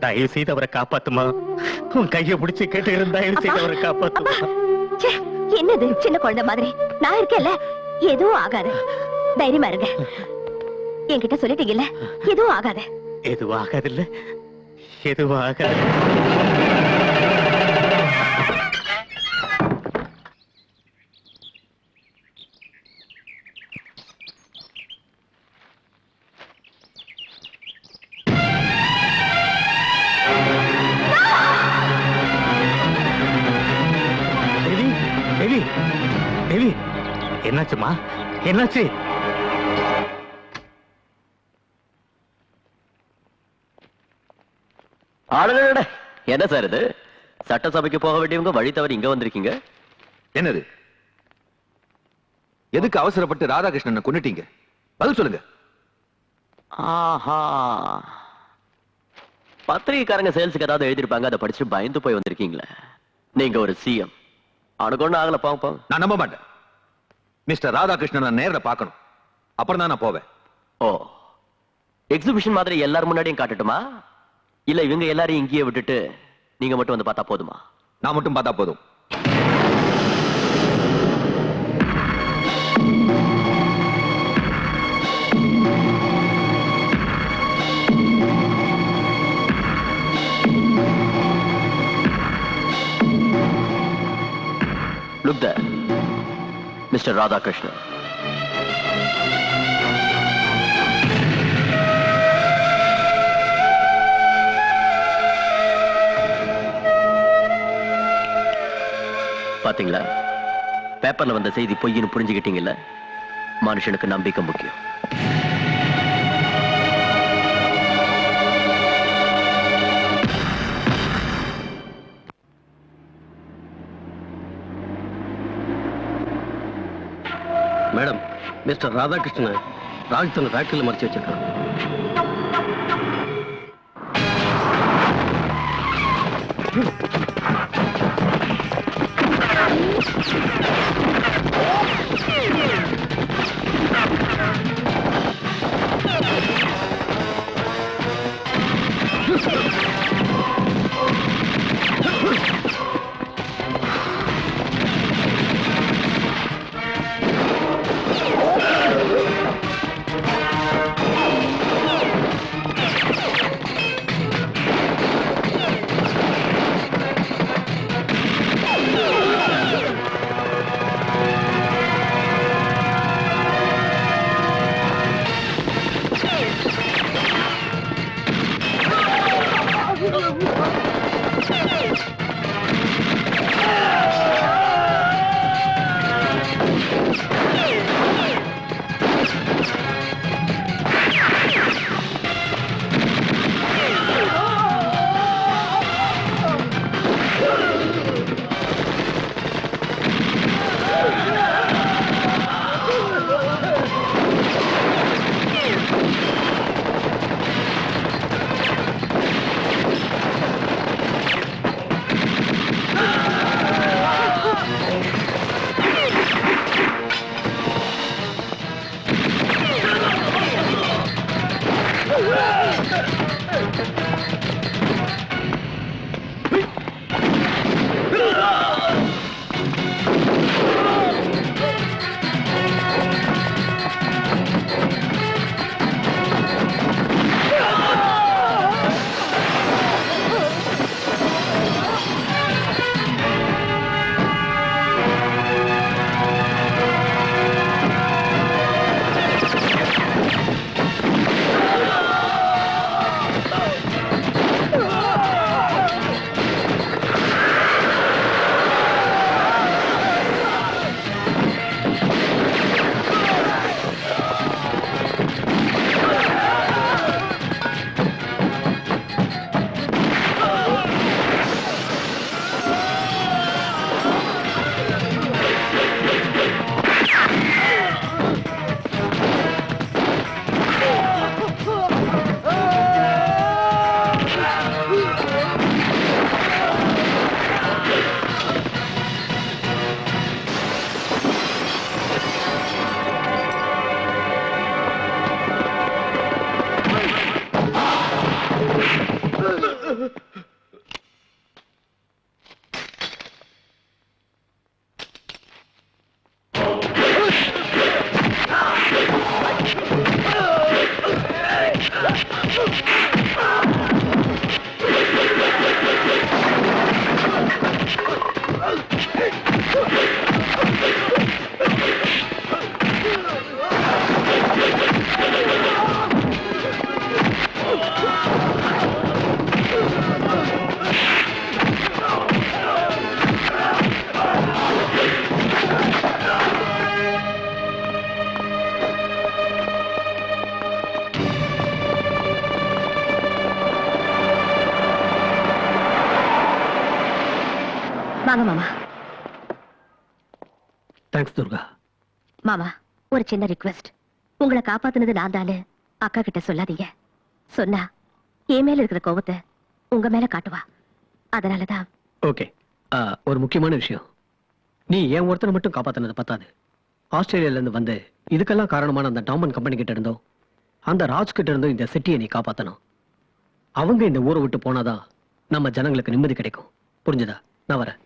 தயவு செய்து அவரை காப்பாத்துமா. உன் கையை பிடிச்சு கேட்டு தயவு செய்து அவரை காப்பாத்துமா. என்னது சின்ன குழந்தை மாதிரி? நான் இருக்கேன்ல, எதுவும் ஆகாது. தைரியமா இருங்க. என்கிட்ட சொல்லிட்டீங்கல்ல, எதுவும் ஆகாது. எதுவும் ஆகாது இல்ல, எதுவும் ஆகாது. என்னாச்சுமா? என்னாச்சு? ஆளுநட என்ன சார் இது? சட்டசபைக்கு போக வேண்டியவங்க வழி தவறி இங்க வந்திருக்கீங்க. என்னது? எதுக்கு அவசரப்பட்டு ராதாகிருஷ்ணனை கொன்னுட்டீங்க? பதில் சொல்லுங்க. ஆஹா, பத்திரிகைக்காரங்க சேல்ஸுக்கு ஏதாவது எழுதிருப்பாங்க, அதை படிச்சு பயந்து போய் வந்திருக்கீங்களே. நீங்க ஒரு சிஎம். அவனுக்கு ஒண்ணு ஆகல. போங்க போங்க. நான் நம்ப மாட்டேன். மிஸ்டர் ராதாகிருஷ்ணன் நான் நேர்ல பார்க்கணும், அப்புறம் தான் நான் போவேன். ஓ, எக்ஸிபிஷன் மாதிரி எல்லாரும் முன்னாடியும் காட்டட்டுமா, இல்ல இவங்க எல்லாரையும் இங்கேயே விட்டுட்டு நீங்க மட்டும் வந்து பார்த்தா போதுமா? நான் மட்டும் பார்த்தா போதும். Look there, Mr. Radhakrishnan. பாத்தீங்களா, பேப்பர்ல வந்த செய்தி பொய்ன்னு புரிஞ்சுக்கிட்டீங்கல்ல? மனுஷனுக்கு நம்பிக்கை முக்கியம். மேடம், மிஸ்டர் ராதாகிருஷ்ணன் ராஜ்தன் ஃபேக்டரியில் மறைச்சு வச்சிருக்காங்க. வாங்க மாமா. தேங்க்ஸ் துர்கா. மாமா, ஒரு சின்ன ரிக்வெஸ்ட். உங்களை காப்பாத்துனது நான் தானு அக்கா கிட்ட சொல்லாதீங்க. சொன்னா என் மேல இருக்கிற கோபத்தை உங்க மேல காட்டுவா. அதனாலதான். ஓகே, ஒரு முக்கியமான விஷயம். நீ என் ஒருத்தனை மட்டும் காப்பாத்தினது பத்தாது. ஆஸ்திரேலியால இருந்து வந்து இதுக்கெல்லாம் காரணமான அந்த டாமன் கம்பெனி கிட்ட இருந்தோ அந்த ராஜ் கிட்ட இருந்தோ இந்த சிட்டியை நீ காப்பாத்தணும். அவங்க இந்த ஊரை விட்டு போனாதான் நம்ம ஜனங்களுக்கு நிம்மதி கிடைக்கும். புரிஞ்சுதா? நான் வரேன்.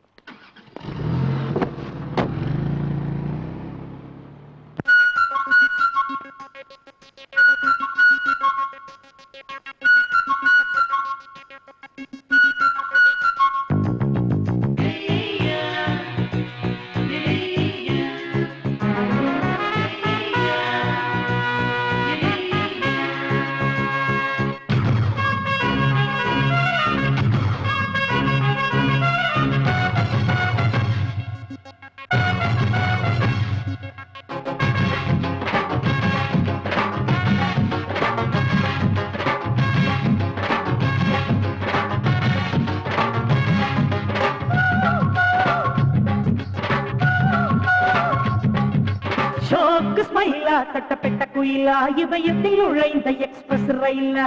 ஷோக்கு ஸ்மைலா தட்டப்பட்ட குயிலா இதயத்தில் நுழைந்த எக்ஸ்பிரஸ் ரயிலா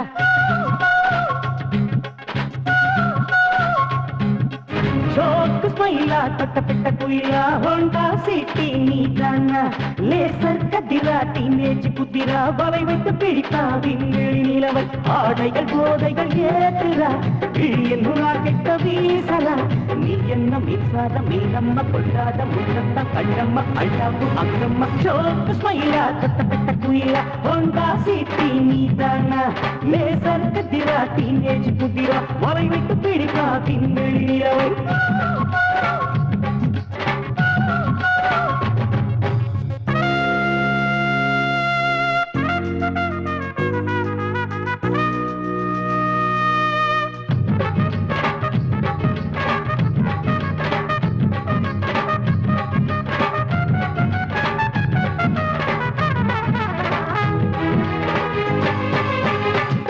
ஷோக்கு ஸ்மைலா தட்டப்பட்ட குயிலா ஹோண்டா சிட்டி நீதானா லேசர் கதிரா டீனேஜ் புத்திரா வலை வைத்து பிடித்தா விண்வெளி நிலவை ஆடைகள் போதைகள் ஏற்றுறா கிழியன் கெட்ட வீசலா நீ என்ன மீசாத மீனம்ம கொண்டாத முன்னத்த கண்ணம்ம அழகு அங்கம்ம ஷோக்கு ஸ்மைலா தட்டப்பட்ட குயிலா ஹோண்டா சிட்டி நீதானா லேசர் கதிரா டீனேஜ் புத்திரா வலை வைத்து பிடித்தா விண்வெளி நிலவை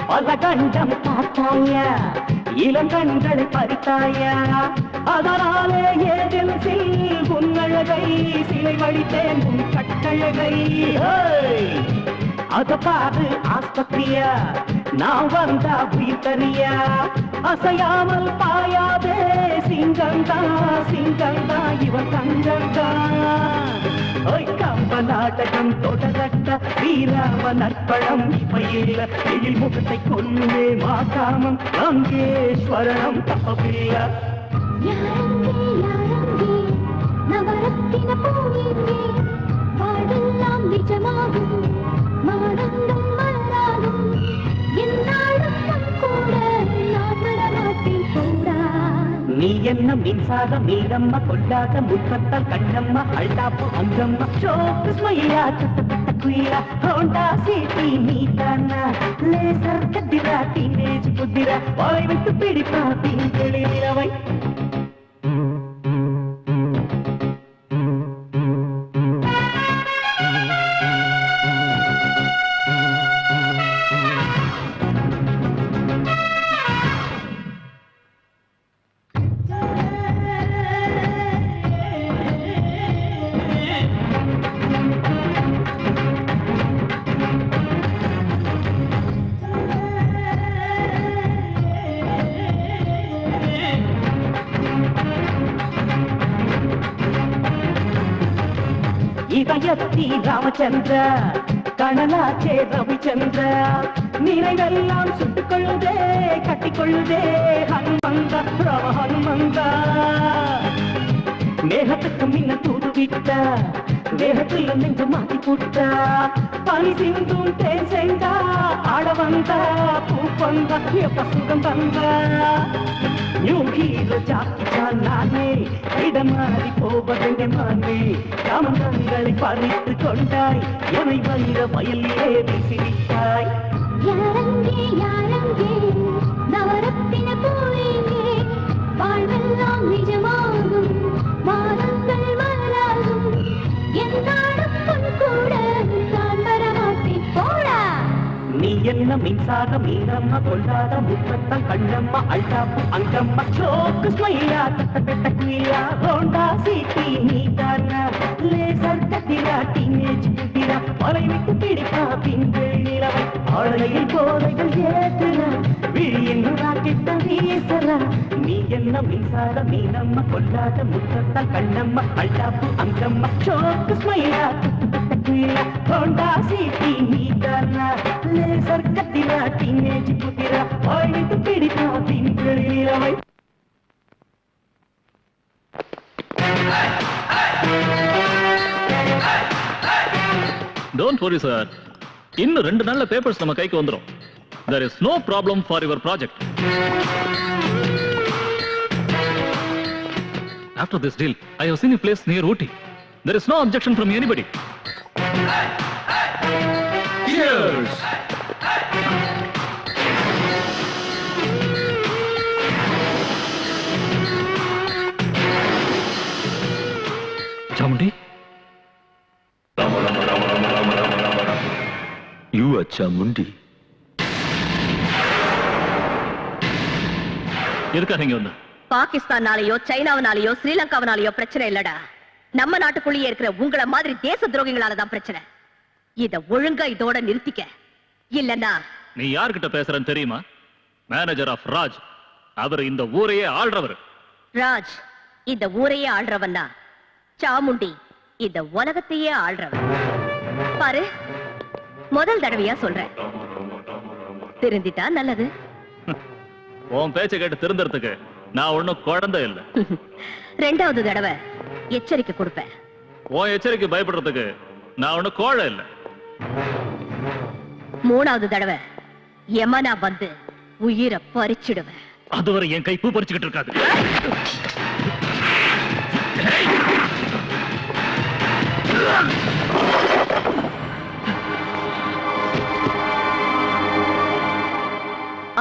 பல கண்டம் பார்த்தாயா இளங்கண்களை பறித்தாயா அதனாலே ஏதென்சில் உன்னழகை சிலை வடித்தேன் உன் கட்டழகை அத பாரு ஆஸ்பத்திரியா நான் வந்தா உயிர் தரியா அசையாமல் பாயாதே சிங்கந்தா சிங்கந்தா இவன் தங்கந்தா கம்ப நாடகம் தொடரட்ட ஸ்ரீராம நற்பழம் இவையில எழில் முகத்தை கொல்லுமே மாகாமம் கங்கேஸ்வரணம் தப்பவில்ல நவரத்தின பூவிலே பாடெல்லாம் நிஜமாகும் மாடங்கள் மலராகும் என்னாலும் கூட நான் வரமாட்டேன் போடா நீ என்ன மின்சார மீனம்ம கொண்டாத முற்றத்தால் கண்ணம்மா அழ்தாப்பு அங்கம்மா ஷோக்கு ஸ்மைலா தட்டப்பட்ட குயிலா ஹோண்டா சிட்டி நீதானா லேசர் கதிரா டீனேஜ் புத்திரா வாய் விட்டு பிடிப்பா திங்களி நிலவை இதயத்தி ராமச்சந்திர கணலாச்சே ரவிச்சந்திர நினைவெல்லாம் சுட்டுக்கொள்ளுதே கட்டிக்கொள்ளுதே ஹனுமந்த ராம ஹனுமந்த மேகத்துக்கு மின்ன தூது விட்ட வேகத்தில் நெஞ்சு மாத்தி போட்ட பனி சிந்தும் தேன் செங்கா ஆட வந்த பூ வந்த எப்ப சுகம் தந்த நியூ ஹீரோ ஜாக்கிச்சான் நானே இடமாறி போவதெங்க மானே காமங்களை பறித்து கொண்டாய் எமை வைர வயலிலே வீசிவிட்டாய் யாரங்கே யாரங்கே நவரத்தின பூவிலே வாழ்வெல்லாம் நிஜமாகும் வானங்கள் மலராகும் என்னாலும் கூட நான் வரமாட்டேன் போடா நீ என்ன மின்சார மின்சார மீனம்மா கொண்டாத முத்தத்தம் கண்ணம்மா அழ்காப்பு அங்கம்மா சோக்கு ஸ்மைலா தட்ட குயிலா ஹோண்டா சிட்டி நீதானா லேசர் கத்திரா டீனேஜ் குதிரா மலை விட்டு பிடிப்பா பின்கள் நிலவை ஆளையில் போதைகள் ஏற்றுறா விழியின் ராக்கெட்ட வீசறா நீ என்ன மின்சார மீனம்மா கொண்டாத முத்தத்தம் கண்ணம்மா அழ்காப்பு அங்கம்மா சோக்கு ஸ்மைலா தட்ட குயிலா ஹோண்டா சிட்டி நீதானா லேசர் கத்திரா டீனேஜ் குதிரா மலை விட்டு பிடிப்பா பின்கள் நிலவை டோன்ட் வரி சார், இன்னும் 2 நாள்ல பேப்பர்ஸ் நம்ம கைக்கு வந்துரும். There is no problem for your project. After this deal, I have seen a place near Ooty. There is no objection from anybody. Cheers! Chamundi? You are Chamundi. எதுக்காக நீங்க வந்து? பாகிஸ்தானாலேயோ சைனாவினாலேயோ ஸ்ரீலங்காவினாலேயோ பிரச்சனை இல்லடா. நம்ம நாட்டுக்குள்ளேயே இருக்கிற உங்கள மாதிரி தேச துரோகிகளாலதான் பிரச்சனை. இத ஒழுங்கா இதோட நிறுத்திக்க. இல்லன்னா நீ யார்கிட்ட பேசுறன்னு தெரியுமா? Manager of Raj. அவர் இந்த ஊரையே ஆள்றவர். ராஜ் இந்த ஊரையே ஆள்றவன்னா சாமுண்டி இந்த உலகத்தையே ஆள்றவன். பாரு, முதல் தடவையா சொல்றேன், திருந்திட்டா நல்லது. உன் பேச்ச கேட்டு திருந்தறதுக்கு நான் ஒண்ணும் குழந்தை இல்ல. 2வது தடவை எச்சரிக்கை கொடுப்பேன். உன் எச்சரிக்கை பயப்படுறதுக்கு நான் ஒண்ணும் கோழை இல்ல. 3வது தடவை யமனா வந்து உயிரை பறிச்சிடுவேன். அதுவரை என் கை பூ பறிச்சுக்கிட்டு இருக்காது.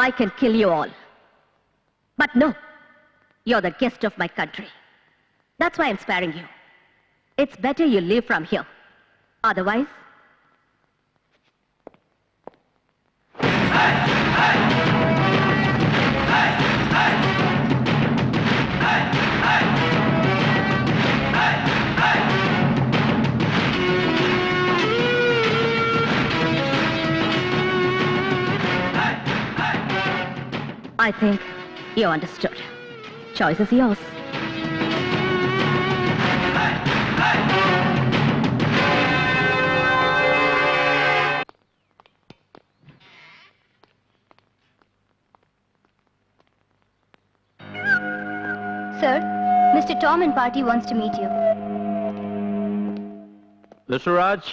I can kill you all. But no, you're the guest of my country. That's why I'm sparing you. It's better you leave from here. Otherwise, I think you understood. Choice is yours. Sir, Mr. Tom and party wants to meet you. Mr. Raj,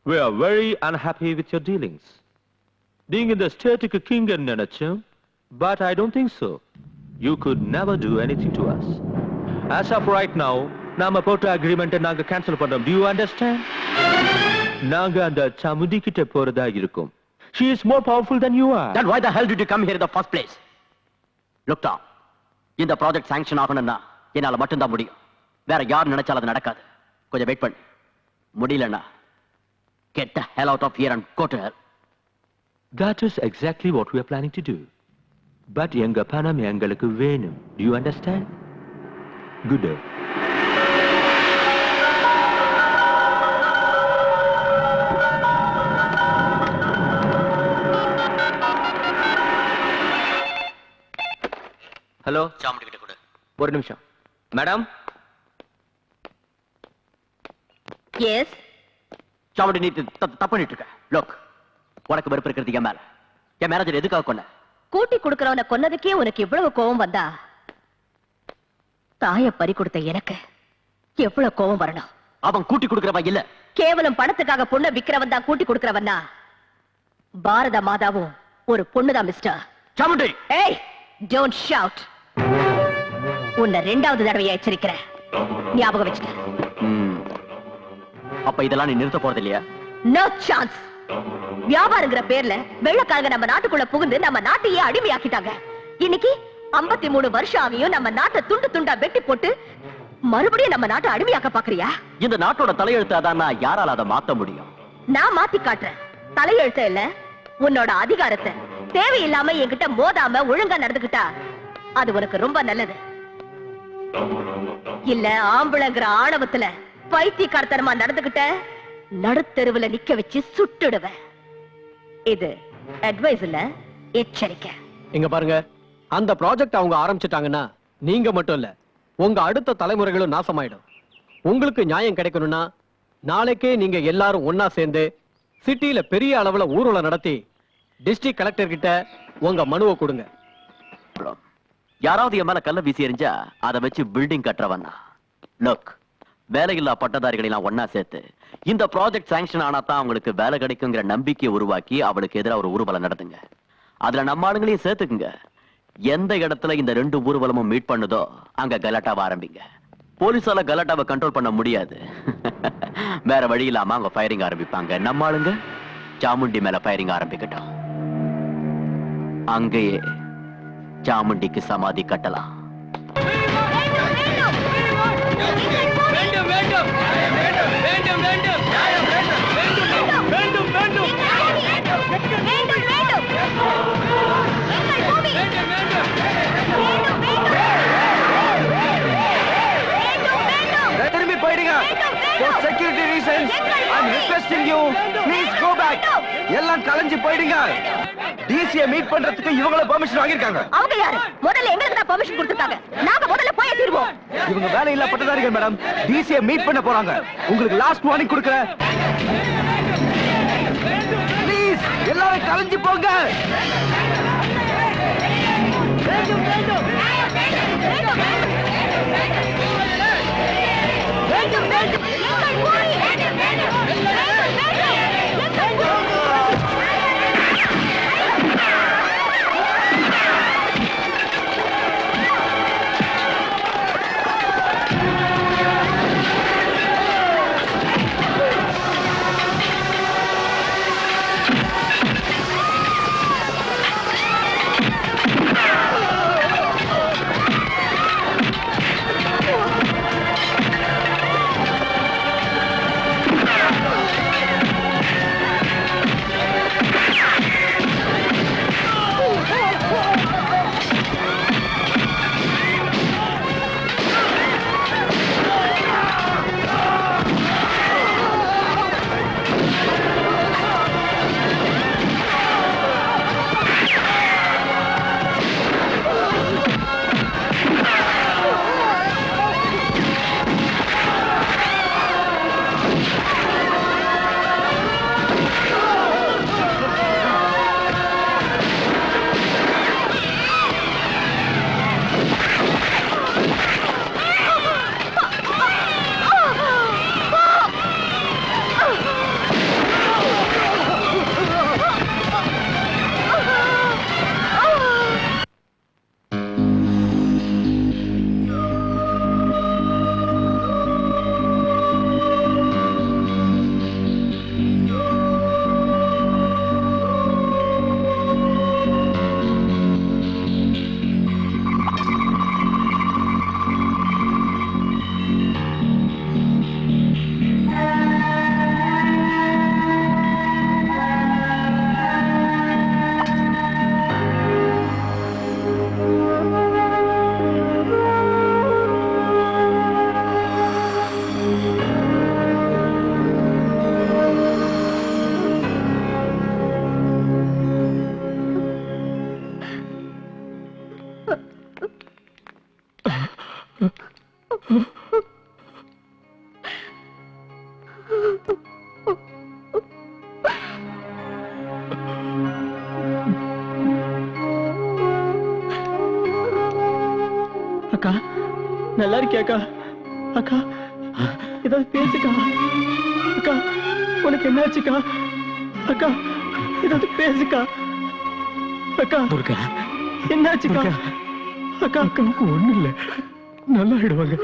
we are very unhappy with your dealings. Being in the static king and Nenachum, but I don't think so. You could never do anything to us. As of right now, Nama Pota agreement and Naga cancel for them. Do you understand? Naga and the Chamundi kitte porada irukum. She is more powerful than you are. Then why the hell did you come here in the first place? Look down. இந்த project sanction ஆகணும்னா என்னால மட்டும்தான் முடியும். வேற யார் நினைச்சாலும் அது நடக்காது. கொஞ்சம் வெயிட் பண்ணு. முடியலன்னா get the hell out of here and go to hell. That is exactly what we are planning to do. But எங்க பணம் எங்களுக்கு வேணும். Do you understand? Good day. Hello, Chamundi கிட்ட கொடு. ஒரு நிமிஷம். மேடம். எஸ். சாமுண்டி, நீ தப்பு பண்ணிட்டு இருக்க. லோக், உனக்கு வெறுப்பு இருக்கிறது என் மேல. என் மேனேஜர் எதுக்காக கொன்ன? கூட்டி கொடுக்கறவனை கொன்னதுக்கே உனக்கு இவ்வளவு கோபம் வந்தா தாய பறி கொடுத்த எனக்கு எவ்வளவு கோபம் வரணும்? அவன் கூட்டி கொடுக்கறவன் இல்ல. கேவலம் பணத்துக்காக பொண்ணை விக்கிறவன் தான் கூட்டி கொடுக்கறவன்னா பாரத மாதாவும் ஒரு பொண்ணுதான் மிஸ்டர். சாமுண்டி. ஏய், டோன்ட் ஷவுட். உன்னை 2வது தடவையா எச்சரிக்கிறேன். ஞாபகம் வச்சுக்க. அப்ப இதெல்லாம் நீ நிறுத்த போறது இல்லையா? No chance. வியாபாரங்கிற பேர்ல வெள்ளக்காரங்க நம்ம நாட்டுக்குள்ள புகுந்து நம்ம நாட்டையே அடிமையாக்கிட்டாங்க. இன்னைக்கு 53 வருஷம் ஆகியும் நம்ம நாட்டை துண்டு துண்டா வெட்டி போட்டு மறுபடியும் நம்ம நாட்டை அடிமையாக்க பாக்குறியா? இந்த நாட்டோட தலையெழுத்து அதான். யாரால அதை மாத்த முடியும்? நான் மாத்தி காட்டுறேன். தலையெழுத்த இல்ல, உன்னோட அதிகாரத்தை தேவையில்லாம என்கிட்ட மோதாம ஒழுங்கா நடந்துக்கிட்டா அது உனக்கு ரொம்ப நல்லது. இல்ல ஆம்பளைங்கிற ஆணவத்துல பைத்தியக்காரத்தனமா நடந்துகிட்ட நடுத்தெருவுல நிக்க வச்சு சுட்டுடுவேன். இது அட்வைஸ் இல்ல, எச்சரிக்கை. இங்க பாருங்க, அந்த ப்ராஜெக்ட் அவங்க ஆரம்பிச்சிட்டாங்கன்னா நீங்க மட்டும் இல்ல, உங்க அடுத்த தலைமுறைகளும் நாசமாயிடும். உங்களுக்கு நியாயம் கிடைக்கணும்னா நாளைக்கே நீங்க எல்லாரும் ஒன்னா சேர்ந்து சிட்டில பெரிய அளவுல ஊர்வலம் நடத்தி டிஸ்ட்ரிக்ட் கலெக்டர் கிட்ட உங்க மனுவை கொடுங்க. யாராவது என் மேல கல்ல வீசி எறிஞ்சா அதை வச்சு பில்டிங் கட்டுறவன் லுக், வேலையில்லா பட்டதாரிகளை எல்லாம் ஒன்னா சேர்த்து இந்த ப்ராஜெக்ட் சாங்ஷன் ஆனா தான் அவங்களுக்கு வேலை கிடைக்குங்கிற நம்பிக்கையை உருவாக்கி அவளுக்கு எதிராக ஒரு ஊர்வலம் நடத்துங்க. அதுல நம்ம ஆளுங்களையும் சேர்த்துக்குங்க. எந்த இடத்துல இந்த 2 ஊர்வலமும் மீட் பண்ணுதோ அங்க கலாட்டாவை ஆரம்பிங்க. போலீஸால கலாட்டாவை கண்ட்ரோல் பண்ண முடியாது. வேற வழி இல்லாம அவங்க ஃபயரிங் ஆரம்பிப்பாங்க. நம்ம ஆளுங்க சாமுண்டி மேல ஃபயரிங் ஆரம்பிக்கட்டும். அங்கேயே சாமுண்டிக்கு சமாதி கட்டலாம். திரும்பி போயிடுங்க. For security reasons, I'm requesting you, please go back. எல்லாம் கலைஞ்சு போயிடுங்க. டிசியை மீட் பண்றதுக்கு இவங்கள பெர்மிஷன் வாங்கிருக்காங்க. அவங்க யாரு? முதல்ல எங்களுக்கு தான் பெர்மிஷன் கொடுத்திருக்காங்க. நாங்க முதல்ல போய் தீர்வோம். இவங்க வேலையில்லா பட்டதாரிகள் மேடம். டிசியை மீட் பண்ண போறாங்க. உங்களுக்கு லாஸ்ட் வார்னிங் கொடுக்கிறேன். ப்ளீஸ் எல்லாரும் கலைஞ்சு போங்க. அக்கா நல்லா இருக்கியா அக்கா? அக்கா ஏதாவது பேசுக்கா. அக்கா உனக்கு என்னாச்சுக்கா? அக்கா ஏதாவது பேசுக்கா. அக்கா துர்கா, என்னாச்சுக்கா? அக்கா அக்காவுக்கு ஒண்ணும் இல்ல, நல்லா ஆயிடுவாங்க.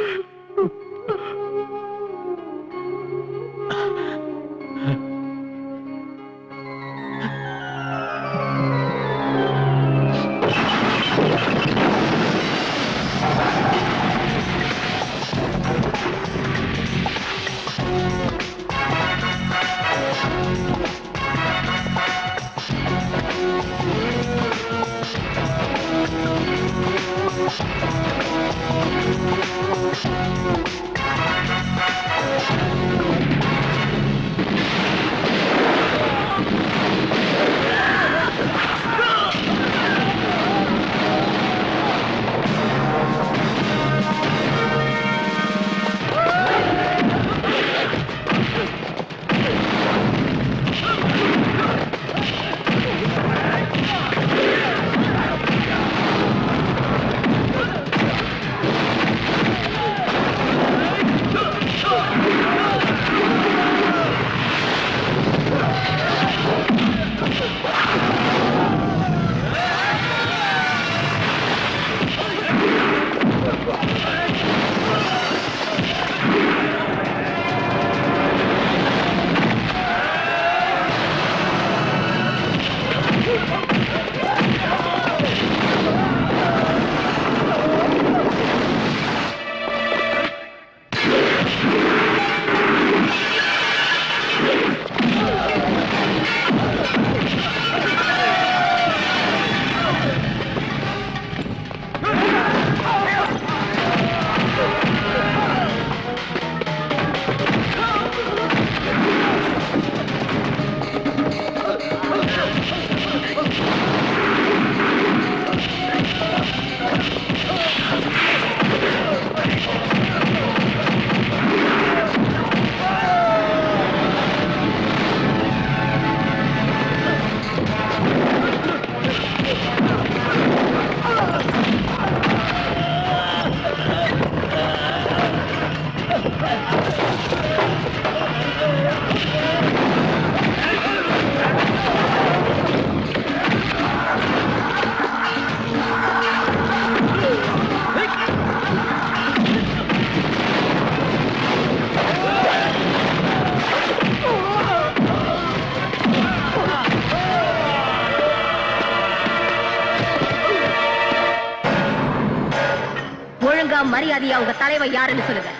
மரியாதையா உங்க தலைவர் யாருன்னு சொல்லுங்க.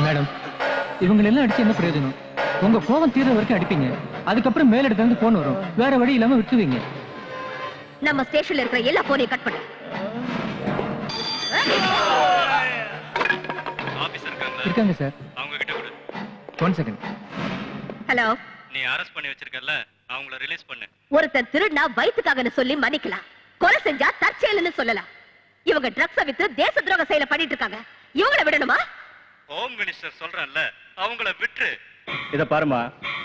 மேடம், இவங்க எல்லாம் அடிச்சு என்ன பிரயோஜனம்? உங்க கோபம் தீர வரைக்கும் அடிப்பீங்க, அதுக்கப்புறம் மேலிடத்துல இருந்து போன் வரும், வேற வழி இல்லாம விட்டுவீங்க. நம்ம ஸ்டேஷன்ல இருக்கிற எல்லா போனையும் கட் பண்ணு. இருக்காங்க சார். அவங்க கிட்ட கொடு. 1 செகண்ட். ஹலோ. நீ அரெஸ்ட் பண்ணி வச்சிருக்கல, அவங்கள ரிலீஸ் பண்ணு. ஒருத்தன் திருடுனா வயித்துக்காகன்னு சொல்லி மன்னிக்கலாம், கொலை செஞ்சா தற்செயல்னு சொல்லலாம். இவங்க ட்ரக்ஸ வித்து தேச துரோக செயலை பண்ணிட்டு இருக்காங்க. இவங்களை விடணுமா? ஹோம் மினிஸ்டர் சொல்றேன்ல, அவங்கள விட்டுரு. இத பாருமா,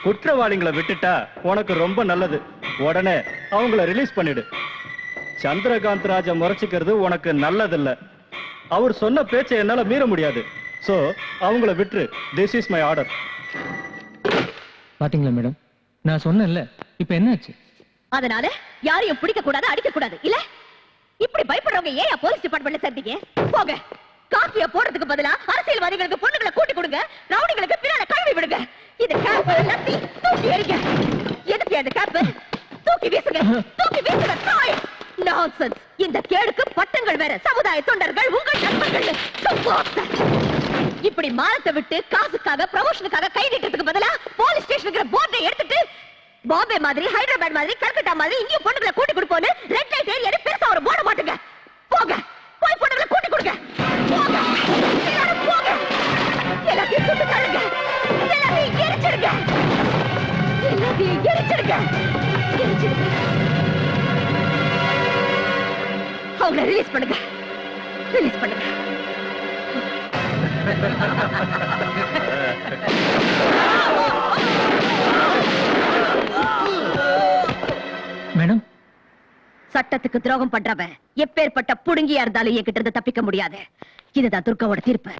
குற்றவாளிகளை விட்டுட்டா உனக்கு ரொம்ப நல்லது. உடனே அவங்கள ரிலீஸ் பண்ணிடு. சந்திரகாந்த் ராஜா முறைச்சிக்கிறது உனக்கு நல்லதில்ல. அவர் சொன்ன பேச்சை என்னால மீற முடியாது. சோ அவங்கள விட்டுரு. This is my order. பாத்தீங்களா மேடம், நான் சொன்னேன்ல, இப்ப என்னாச்சு? அதனால யாரையும் பிடிக்க கூடாது, அடிக்க கூடாது இல்ல? இப்படி பயப்படுறவங்க ஏன் போலீஸ் டிபார்ட்மெண்ட்ல சேர்த்தீங்க? போங்க. காப்பிய போடுறதுக்கு பதிலா அரசியல்வாதிகளுக்கு பொண்ணுங்களை கூட்டி கொடுங்க, ரவுடிகளுக்கு பின்னால கழுவி விடுங்க. இந்த கேப் லத்தி தூக்கி எறிங்க. எதுக்கு அந்த கேப்? தூக்கி வீசுங்க, தூக்கி வீசுங்க. தாய் நான்சென்ஸ். இந்த கேடுக்கு பட்டங்கள் வேற, சமுதாய தொண்டர்கள் உங்கள் நண்பர்கள். இப்படி மானத்தை விட்டு காசுக்காக ப்ரமோஷனுக்காக கை நீட்டத்துக்கு பதிலா போலீஸ் ஸ்டேஷனுக்கு போர்டை எடுத்துட்டு பாம்பே மாதிரி, ஹைதராபாத் மாதிரி, கல்கட்டா மாதிரி இங்கேயும் பொண்ணுங்களை கூட்டி கொடுப்போன்னு ரெட் லைட் ஏரியா பெருசா ஒரு போட மாட்டுங்க. போங்க, போய் பொண்ணுங்களை கூட்டி கொடுங்க. போங்க, எல்லாரும் போங்க. எல்லாத்தையும் சுட்டு தள்ளுங்க, எல்லாத்தையும் எரிச்சிடுங்க, எல்லாத்தையும் எரிச்சிடுங்க, எரிச்சிடுங்க. அவங்களை ரிலீஸ் பண்ணுங்க, ரிலீஸ் பண்ணுங்க. மேடம், சட்டத்துக்கு துரோகம் பண்றவன் எப்பேற்பட்ட புடுங்கியா இருந்தாலும் என்கிட்ட இருந்து தப்பிக்க முடியாது. இதுதான் துர்காவோட தீர்ப்பு.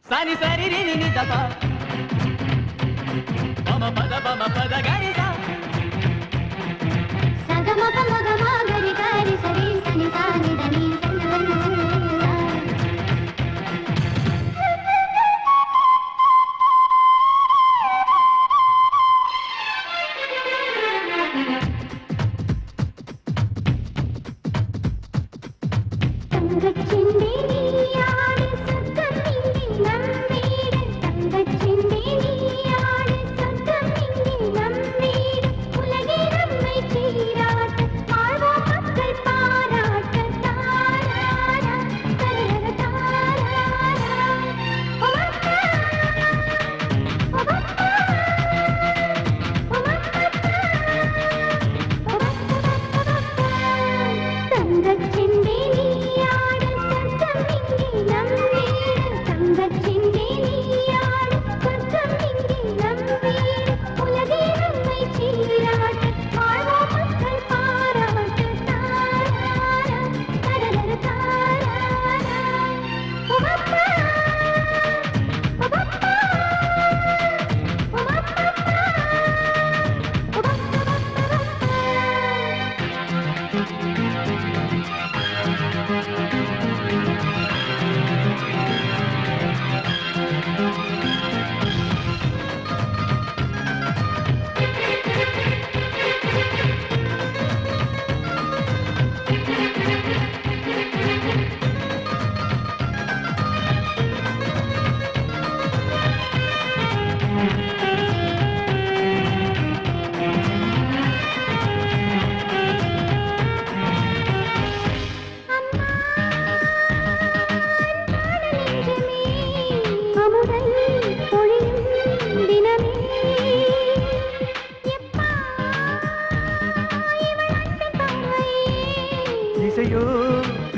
சாரி சாரி ரி ரி ரி தபா பம பத பம பத கரி சா சகம பம கம கரி கரி சரி சனி சானி தனி சனி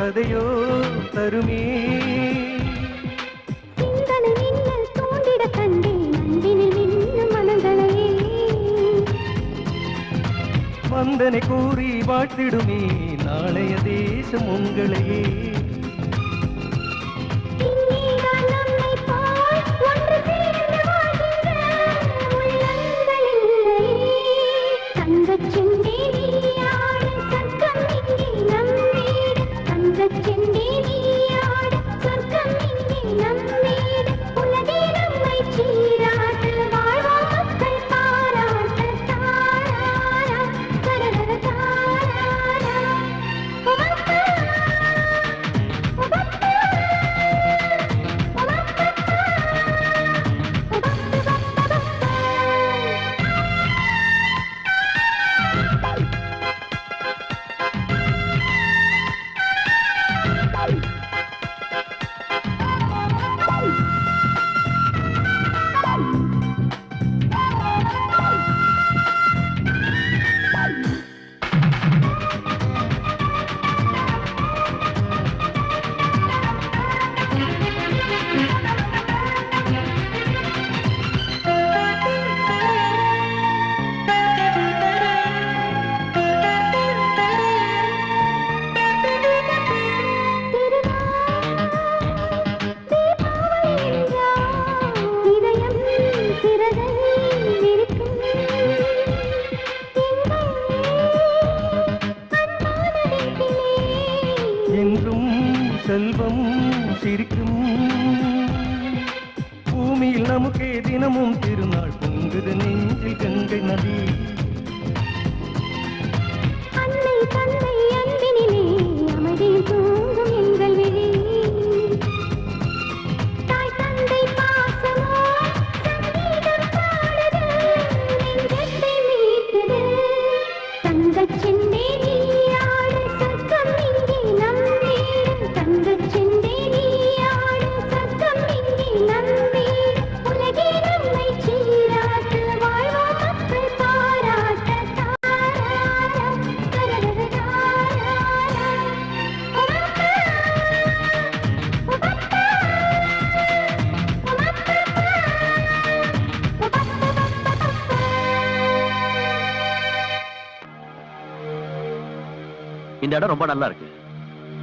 கதையோ தருமே சிந்தனை மின்னல் தூண்டிட கண்டேன் அன்பினில் மின்னும் மனங்களையே வந்தனை கூறி வாழ்த்திடுமே நாளைய தேசம் உங்களையே இங்கேதான் நம்மை போல் ஒன்று சேர்ந்து வாழ்கின்ற உள்ளங்களில்லையே தங்கச் செண்டே நீயாடும் சொர்க்கம் இங்கே நம் வீடு தங்கச் செண்டே நீயாடும் சொர்க்கம் இங்கே நம் வீடு உலகே நம்மை சீராட்டு வாழ்வோம் மக்கள் பாராட்ட தாராரா தரரர தாராரா உமக்கா இதயம் சிறகை விரிக்கும் என்றும் செல்வம் சிரிக்கும் பூமியில் நமக்கே தினமும் திருநாள் பொங்குது நெஞ்சில் கங்கை நதி அன்னை தன்னை அன்பினிலே அமைதியில் தூங்கும் எங்கள் விழி தாய் தந்தை பாசமோ சங்கீதம் பாடுது நெஞ்சத்தை மீட்டது தங்கச் செண்டே நீயாடும் சொர்க்கம் இங்கே நம் வீடு தங்கச் செண்டே நீயாடும் சொர்க்கம் இங்கே நம் வீடு உலகே நம்மை சீராட்டு வாழ்வோம் மக்கள் பாராட்ட தாராரா தரரர தாராரா உமக்கா இந்த இடம் ரொம்ப நல்லா இருக்கு.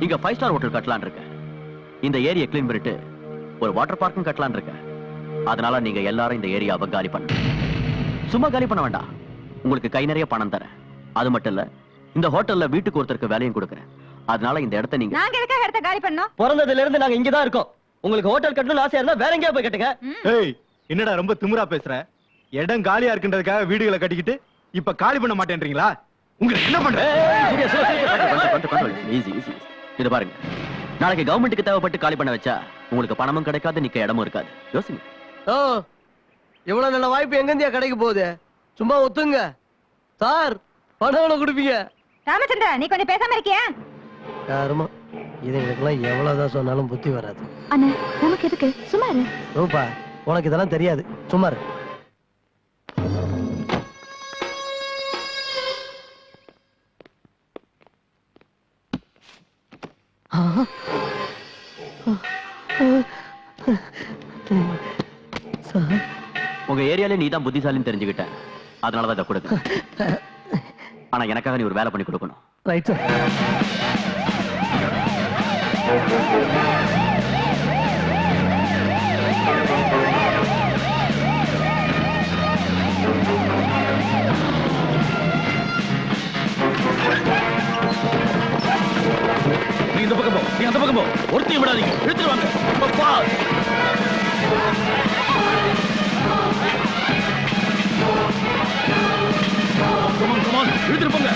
இங்க 5 ஸ்டார் ஹோட்டல் கட்டலாம்னு இருக்கேன். இந்த ஏரியா க்ளீன் பண்ணிட்டு ஒரு வாட்டர் பார்க்கும் கட்டலாம்னு இருக்கேன். அதனால நீங்க எல்லாரும் இந்த ஏரியாவை காலி பண்ணுங்க. சும்மா காலி பண்ண வேண்டாம். உங்களுக்கு கை நிறைய பணம் தரேன். அது மட்டும் இல்ல, இந்த ஹோட்டல்ல வீட்டுக்கு ஒருத்தருக்கு வேலையும் கொடுக்கறேன். அதனால இந்த இடத்தை நீங்க நாங்க எதுக்காக இடத்த காலி பண்ணோம்? பிறந்ததுல இருந்து நாங்க இங்கதான் இருக்கோம். உங்களுக்கு ஹோட்டல் கட்டணும்னு ஆசையா இருந்தா வேற எங்கேயா போய் கட்டுங்க. ஏய் என்னடா ரொம்ப திமிரா பேசுற இடம் காலியா இருக்குன்றதுக்காக வீடுகளை கட்டிக்கிட்டு இப்ப காலி பண்ண மாட்டேன்றீங்களா உங்களுக்கு என்ன பண்ற ஈஸி ஈஸி. இது பாருங்க, நாளைக்கு கவர்மெண்ட்டுக்கு தேவைப்பட்டு காலி பண்ண வச்சா உங்களுக்கு பணமும் கிடைக்காது, நிக்க இடமும் இருக்காது. யோசிங்க. ஓ, இவ்வளவு நல்ல வாய்ப்பு எங்கந்தியா கிடைக்க போகுது? சும்மா ஒத்துங்க சார், பணம் எவ்வளவு கொடுப்பீங்க? ராமச்சந்திரா, நீ கொஞ்சம் பேசாம இருக்கியா? யாருமா இதுங்களுக்கெல்லாம் எவ்வளவுதான் சொன்னாலும் புத்தி வராது. அண்ணா, நமக்கு எதுக்கு? சும்மா இரு. ரூபா, உனக்கு இதெல்லாம் தெரியாது, சும்மா இரு. உங்க ஏரியால நீ தான் புத்திசாலின்னு தெரிஞ்சுக்கிட்டேன். அதனாலதான் இதை கொடுக்க. ஆனா எனக்காக நீ ஒரு வேலை பண்ணி கொடுக்கணும். Right sir. நீ இந்த பக்கம் போ, நீ அந்த பக்கம் போ. ஒருத்தையும் விடாதீங்க, இழுத்துருவாங்க. அப்பா. Come on, come on, இழுத்துட்டு போங்க.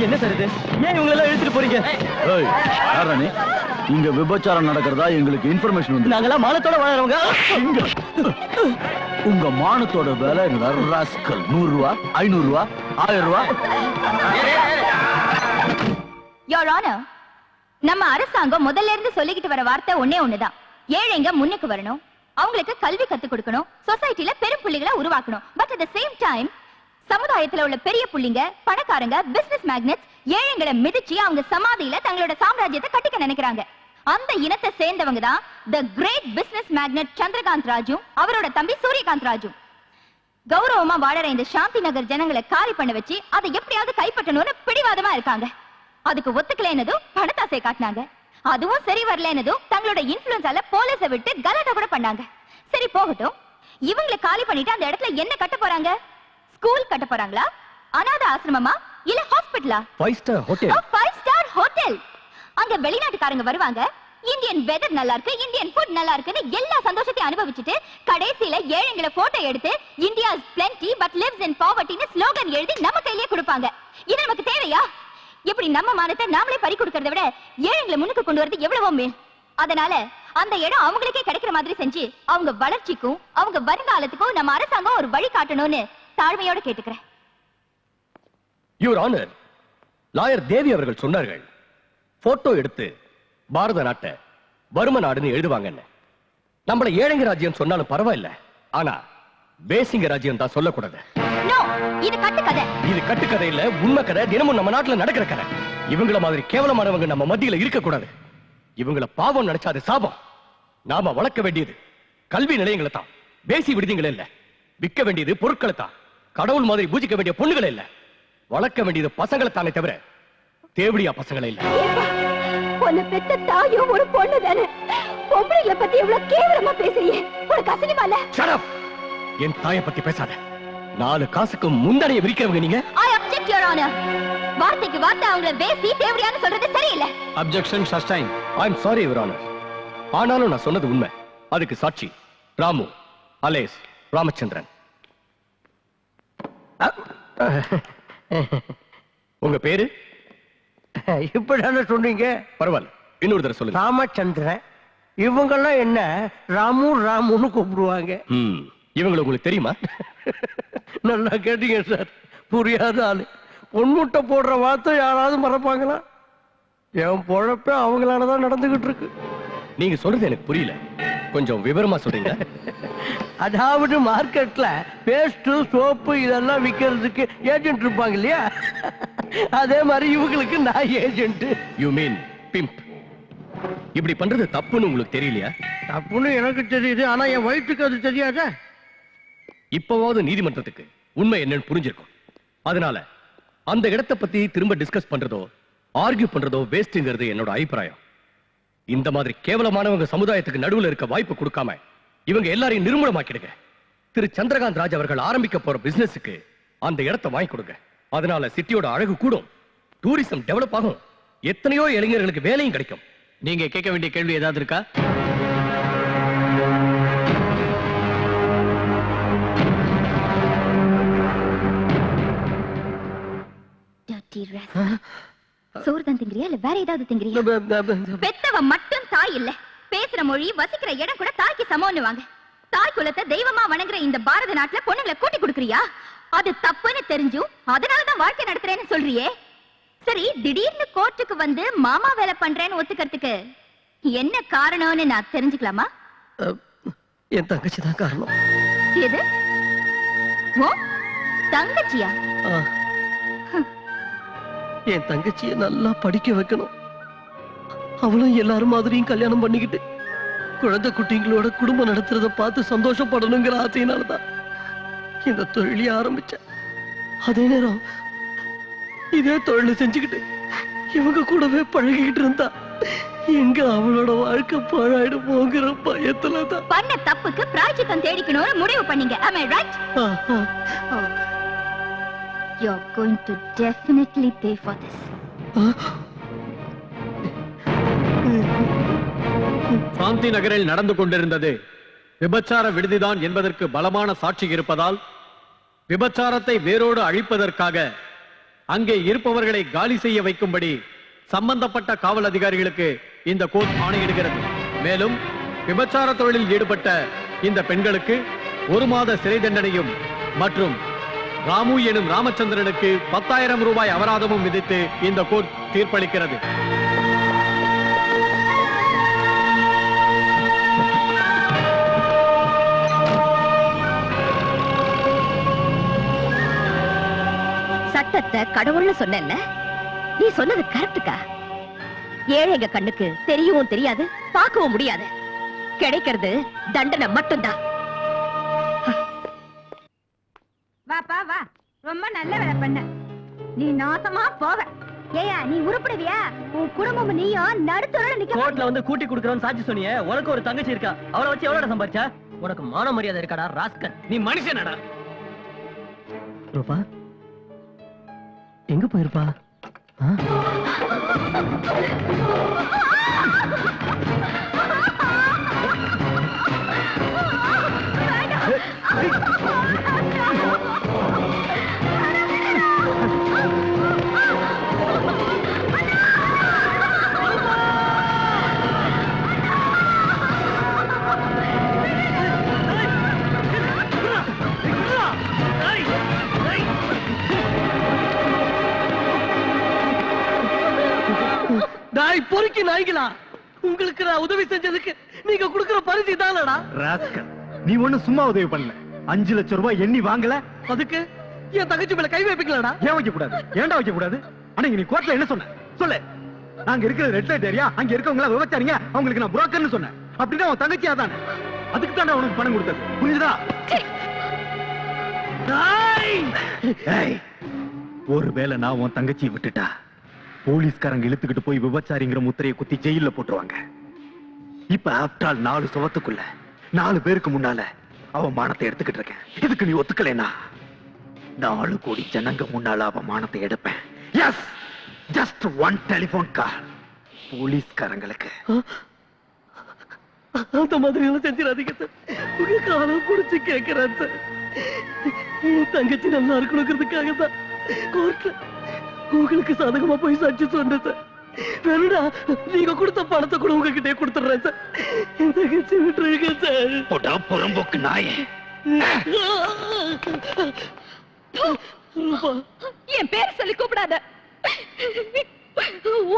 என்ன சார் இது? ஏன் இவங்க எல்லாம் இழுத்துட்டு போறீங்க? ஏய், யாரா நீ? இங்க விபச்சாரம் நடக்கிறதா எங்களுக்கு இன்ஃபர்மேஷன் வந்து. நாங்கெல்லாம் மானத்தோட வாழறவங்க. உங்க மானத்தோட விலை ராஸ்கல் 100 ரூபா, 500 ரூபா, 1000 ரூபா. யோர் ஆனர், நம்ம அரசாங்கம் முதல்ல இருந்து சொல்லிக்கிட்டு வர வார்த்தை ஒண்ணே ஒண்ணுதான். ஏழைங்க முன்னுக்கு வரணும், அவங்களுக்கு கல்வி கத்துக் கொடுக்கணும், சொசைட்டில பெரும் புள்ளிகளை உருவாக்கணும். But at the same time சமுதாயத்துல உள்ள பெரிய புள்ளிங்க, பணக்காரங்க, பிசினஸ் மேக்னெட்ஸ் ஏழைங்களை மிதிச்சு அவங்க சமாதியில தங்களோட சாம்ராஜ்யத்தை கட்டிக்க நினைக்கிறாங்க. அந்த இனத்தை சேர்ந்தவங்க தான் the great business magnate Chandrakanth Raju, அவரோட தம்பி சூரியகாந்த் ராஜு. கௌரவமா வாழற இந்த சாந்தி நகர் ஜனங்களை காலி பண்ண வச்சு அதை எப்படியாவது கைப்பற்றணும்னு பிடிவாதமா இருக்காங்க. அதுக்கு ஒத்துக்கலைனதும் பணத்தாசை காட்டினாங்க. அதுவும் சரி வரலனதும் தங்களோட இன்ஃப்ளூயன்ஸால போலீஸை விட்டு கலாட்டா கூட பண்ணாங்க. சரி போகட்டும், இவங்களை காலி பண்ணிட்டு அந்த இடத்துல என்ன கட்ட போறாங்க? ஸ்கூல் கட்ட போறாங்களா, அநாத ஆசிரமமா, இல்ல ஹாஸ்பிடலா? 5 ஸ்டார் ஹோட்டல். 5 star hotel. அங்க வெளிநாட்டுக்காரங்க வருவாங்க, இந்தியன் வெதர் நல்லா இருக்கு, இந்தியன் ஃபுட் நல்லா இருக்குன்னு எல்லா சந்தோஷத்தையும் அனுபவிச்சுட்டு கடைசியில ஏழைங்களை போட்டோ எடுத்து India is plenty but lives in poverty ன்னு ஸ்லோகன் எழுதி நம்ம கையிலேயே கொடுப்பாங்க. இது நமக்கு தேவையா? இப்படி நம்ம மானத்தை நாமளே பறி கொடுக்கறத விட ஏழைங்களை முன்னுக்கு கொண்டு வரது எவ்வளவோ மேல். அதனால அந்த இடம் அவங்களுக்கே கிடைக்கிற மாதிரி செஞ்சு அவங்க வளர்ச்சிக்கும் அவங்க வருங்காலத்துக்கும் நம்ம அரசாங்கம் ஒரு வழி காட்டணும்னு தாழ்மையோட கேட்டுக்கிறேன். யுவர் ஆனர், லாயர் தேவி அவர்கள் சொன்னார்கள், போட்டோ எடுத்து பாரத நாட்டை வறும நாடுன்னு எழுதுவாங்கன்னு. நம்மள ஏழைங்க ராஜ்யம் சொன்னாலும் பரவாயில்ல, ஆனா பேசிங்க ராஜ்யம் தான் சொல்லக்கூடாது. நோ, இது கட்டுக்கதை. இது கட்டுக்கதை இல்ல, உண்மை கதை. தினமும் நம்ம நாட்டுல நடக்கிற கதை. இவங்கள மாதிரி கேவலமானவங்க நம்ம மத்தியில இருக்க கூடாது. இவங்கள பாவம் நினைச்சா அது சாபம். நாம வளர்க்க வேண்டியது கல்வி நிலையங்களை தான், பேசி விடுதிகளை இல்ல. விற்க வேண்டியது பொருட்களை தான், கடவுள் மாதிரி பூஜிக்க வேண்டிய பொண்ணுகளை இல்ல. வளர்க்க வேண்டியது பசங்களை தானே தவிர தேவடியா பசங்களை இல்ல. உன்னை பெத்த தாயும் ஒரு பொண்ணு தானே. பொம்பளைங்களை பத்தி எவ்வளவு கேவலமா பேசுறியே, உனக்கு அசிங்கமா இல்ல? Shut up! என் தாயை பத்தி பேசாத. 4 காசுக்கு முந்தானைய விரிக்கிறவங்க நீங்க. I object, Your Honor. வார்த்தைக்கு வார்த்தை அவங்கள பேசி தேவடியான்னு சொல்றது சரியில்லை. Objection sustained. I'm sorry, Your Honor. ஆனாலும் நான் சொன்னது உண்மை. அதுக்கு சாட்சி ராமு அலேஸ் ராமச்சந்திரன். உங்க பேரு? இப்படிதானே சொன்னீங்க? பரவாயில்ல, இன்னொரு தடவை சொல்லுங்க. ராமச்சந்திரன். இவங்கெல்லாம் என்ன ராமு ராமுன்னு கூப்பிடுவாங்க. இவங்களை உங்களுக்கு தெரியுமா? நல்லா கேட்டீங்க சார். புரியாத ஆளு. பொன்முட்டை போடுற வார்த்தை யாராவது மறப்பாங்களா? என் பொழப்ப அவங்களாலதான் நடந்துகிட்டு இருக்கு. நீங்க சொல்றது எனக்கு புரியல, கொஞ்சம் விவரமா சொல்றீங்க. அதாவது மார்க்கெட்ல பேஸ்ட் சோப்பு இதெல்லாம் விக்கிறதுக்கு ஏஜென்ட் இருப்பாங்க இல்லையா, அதே மாதிரி இவங்களுக்கு நான் ஏஜென்ட். You mean pimp. இப்படி பண்றது தப்புன்னு உங்களுக்கு தெரியலையா? தப்புன்னு எனக்கு தெரியுது, ஆனா என் வயிற்றுக்கு அது தெரியாதா? இப்பவாவது நீதிமன்றத்துக்கு உண்மை என்னன்னு புரிஞ்சிருக்கும். அதனால அந்த இடத்தை பத்தி திரும்ப டிஸ்கஸ் பண்றதோ ஆர்கியூ பண்றதோ வேஸ்ட்ங்கிறது என்னோட அபிப்பிராயம். இந்த மாதிரி கேவலமானவங்க சமுதாயத்துக்கு நடுவுல இருக்க வாய்ப்பு கொடுக்காம இவங்க எல்லாரையும் நிர்மூலமாக்கிடுங்க. திரு சந்திரகாந்த் ராஜ் அவர்கள் ஆரம்பிக்க போற பிசினஸுக்கு அந்த இடத்தை வாங்கி கொடுங்க. அதனால சிட்டியோட அழகு கூடும், டூரிசம் டெவலப் ஆகும், எத்தனையோ இளைஞர்களுக்கு வேலையும் கிடைக்கும். நீங்க கேட்க வேண்டிய கேள்வி ஏதாவது இருக்கா? சோறு தான் திங்கிறியா இல்ல வேற ஏதாவது திங்கிறியா? பெத்தவ மட்டும் தாய் இல்ல, பேசுற மொழி வசிக்கிற இடம் கூட தாய்க்கு சமம்னு வாங்க. தாய் குலத்தை தெய்வமா வணங்குற இந்த பாரத நாட்டுல பொண்ணுங்களை கூட்டி கொடுக்கறியா? அது தப்புன்னு தெரிஞ்சும் அதனாலதான் வாழ்க்கை நடத்துறேன்னு சொல்றியே. சரி, திடீர்னு கோர்ட்டுக்கு வந்து மாமா வேலை பண்றேன்னு ஒத்துக்கிறதுக்கு என்ன காரணம்னு நான் தெரிஞ்சுக்கலாமா? என் தங்கச்சி தான் காரணம். எது? ஓ தங்கச்சியா? என் தங்கச்சியை நல்லா படிக்க வைக்கணும். அவளும் எல்லாரும் மாதிரியும் கல்யாணம் பண்ணிக்கிட்டு குழந்தை குட்டிங்களோட குடும்பம் நடத்துறத பார்த்து சந்தோஷப்படணுங்கிற ஆசையினாலதான் இந்த தொழிலை ஆரம்பிச்சேன். அதே நேரம் இதே தொழிலை செஞ்சுக்கிட்டு இவங்க கூடவே பழகிக்கிட்டு இருந்தா எங்க அவளோட வாழ்க்கை பாழாயிடு போங்கிற பயத்துலதான் பண்ண தப்புக்கு பிராயச்சித்தம் தேடிக்கணும்னு முடிவு பண்ணீங்க. Am I right? You're going to definitely pay for this. சாந்தி நகரில் நடந்து கொண்டிருந்தது விபச்சார விடுதிதான் என்பதற்கு பலமான சாட்சி இருப்பதால் விபச்சாரத்தை வேரோடு அழிப்பதற்காக அங்கே இருப்பவர்களை காலி செய்ய வைக்கும்படி சம்பந்தப்பட்ட காவல் அதிகாரிகளுக்கு இந்த கோர்ட் ஆணையிடுகிறது. மேலும் விபச்சார தொழிலில் ஈடுபட்ட இந்த பெண்களுக்கு 1 மாத சிறை தண்டனையும் மற்றும் ராமு எனும் ராமச்சந்திரனுக்கு 10,000 ரூபாய் அபராதமும் விதித்து இந்த கோர்ட் தீர்ப்பளிக்கிறது. சட்டத்தை கடவுள்னு சொன்னேன்ல, நீ சொன்னது கரெக்டுக்கா. ஏழைங்க கண்ணுக்கு தெரியவும் தெரியாது, பார்க்கவும் முடியாது. கிடைக்கிறது தண்டனை மட்டும்தான். வாப்பா வா, ரொம்ப நல்ல வேலை பண்ண. நீ நாசமா போவ. ஏயா நீ உருப்படுவியா? உன் குடும்பம் நீயும் நடுத்தர நிக்க. கோர்ட்ல வந்து கூட்டி குடுக்கறோம்னு சாட்சி சொன்னியே. உனக்கு ஒரு தங்கச்சி இருக்கா, அவளை வச்சு எவ்வளவு சம்பாதிச்சா? உனக்கு மான மரியாதை இருக்காடா ராஸ்கல்? நீ மனுஷனடா. ரூபா எங்க போயிருப்பா? நாய் பொறுக்கி நாய்களா, உங்களுக்கு நான் உதவி செஞ்சதுக்கு நீங்க கொடுக்கிற பரிசு தானடா. ராஸ்கல், நீ ஒண்ணு சும்மா உதவி பண்ணல. 5 லட்சம் ரூபாய் எண்ணி வாங்கல. அதுக்கு என் தங்கச்சி மேல கை வைப்பீங்களாடா? ஏன் வைக்க கூடாது? ஏன்டா வைக்க கூடாது? அன்னைக்கு நீ கோர்ட்ல என்ன சொன்ன சொல்லு. நாங்க இருக்கிற ரெட் லைட் ஏரியா, அங்க இருக்கவங்க எல்லாம் விபச்சாரிங்க, அவங்களுக்கு நான் புரோக்கர்னு சொன்னேன். அப்படின்னா உன் தங்கச்சியா தானே? அதுக்கு தானே உனக்கு பணம் கொடுத்தது, புரியுதா? ஒருவேளை நான் உன் தங்கச்சியை விட்டுட்டா போலீஸ்காரங்க இழுத்துக்கிட்டு போய் விபச்சாரிங்கிற முத்திரையை குத்தி ஜெயில போட்டுருவாங்க. இப்ப ஆஃப்டர் ஆல் 4 சுவத்துக்குள்ள 4 பேருக்கு முன்னால அவன் மானத்தை எடுத்துக்கிட்டு இருக்கேன். இதுக்கு நீ ஒத்துக்கலைனா 4 கோடி ஜனங்க முன்னால அவன் மானத்தை எடுப்பேன். எஸ், ஜஸ்ட் 1 டெலிபோன் கால் போலீஸ்காரங்களுக்கு. அந்த மாதிரி எல்லாம் செஞ்சிடாதீங்க சார். உங்க காலம் புடிச்சு கேட்கிறேன் சார். என் தங்கச்சி நல்லா இருக்கணுங்கிறதுக்காக தான் கோர்ட்ல உங்களுக்கு சாதகமா போய் சாட்சி சொன்னேன் சார். வேணுடா, நீங்க கொடுத்த பணத்தை கூட உங்ககிட்டே கொடுத்துடுறேன் சார். என் தங்கச்சி விட்டுருங்க சார். போடா புறம்போக்கு நாயே. என் பேர் சொல்லி கூப்பிடாத.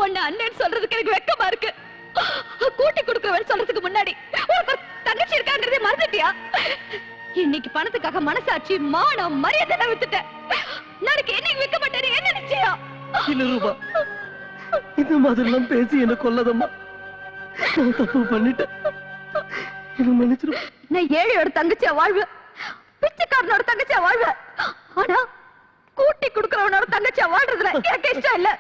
உன்னை அண்ணன் சொல்றதுக்கு எனக்கு வெக்கமா இருக்கு. கூட்டி கொடுக்கறவன் சொல்றதுக்கு முன்னாடி உனக்கு தங்கச்சி இருக்காங்கிறதே மறந்துட்டியா? இன்னைக்கு பணத்துக்காக மனசாட்சி, மானம், மரியாதை விட்டுட்டேன். நாளைக்கு என்னைக்கு வைக்க மாட்டேன்னு என்ன நிச்சயம்? இல்ல ரூபா, இந்த மாதிரி எல்லாம் பேசி என்ன கொல்லதம்மா. நான் தப்பு பண்ணிட்டேன், என்ன மன்னிச்சிரு. நான் ஏழையோட தங்கச்சியா வாழ்வேன், பிச்சைக்காரனோட தங்கச்சியா வாழ்வேன். ஆனா கூட்டி கொடுக்கறவனோட தங்கச்சியா வாழ்றதுல எனக்கு இஷ்டம் இல்ல.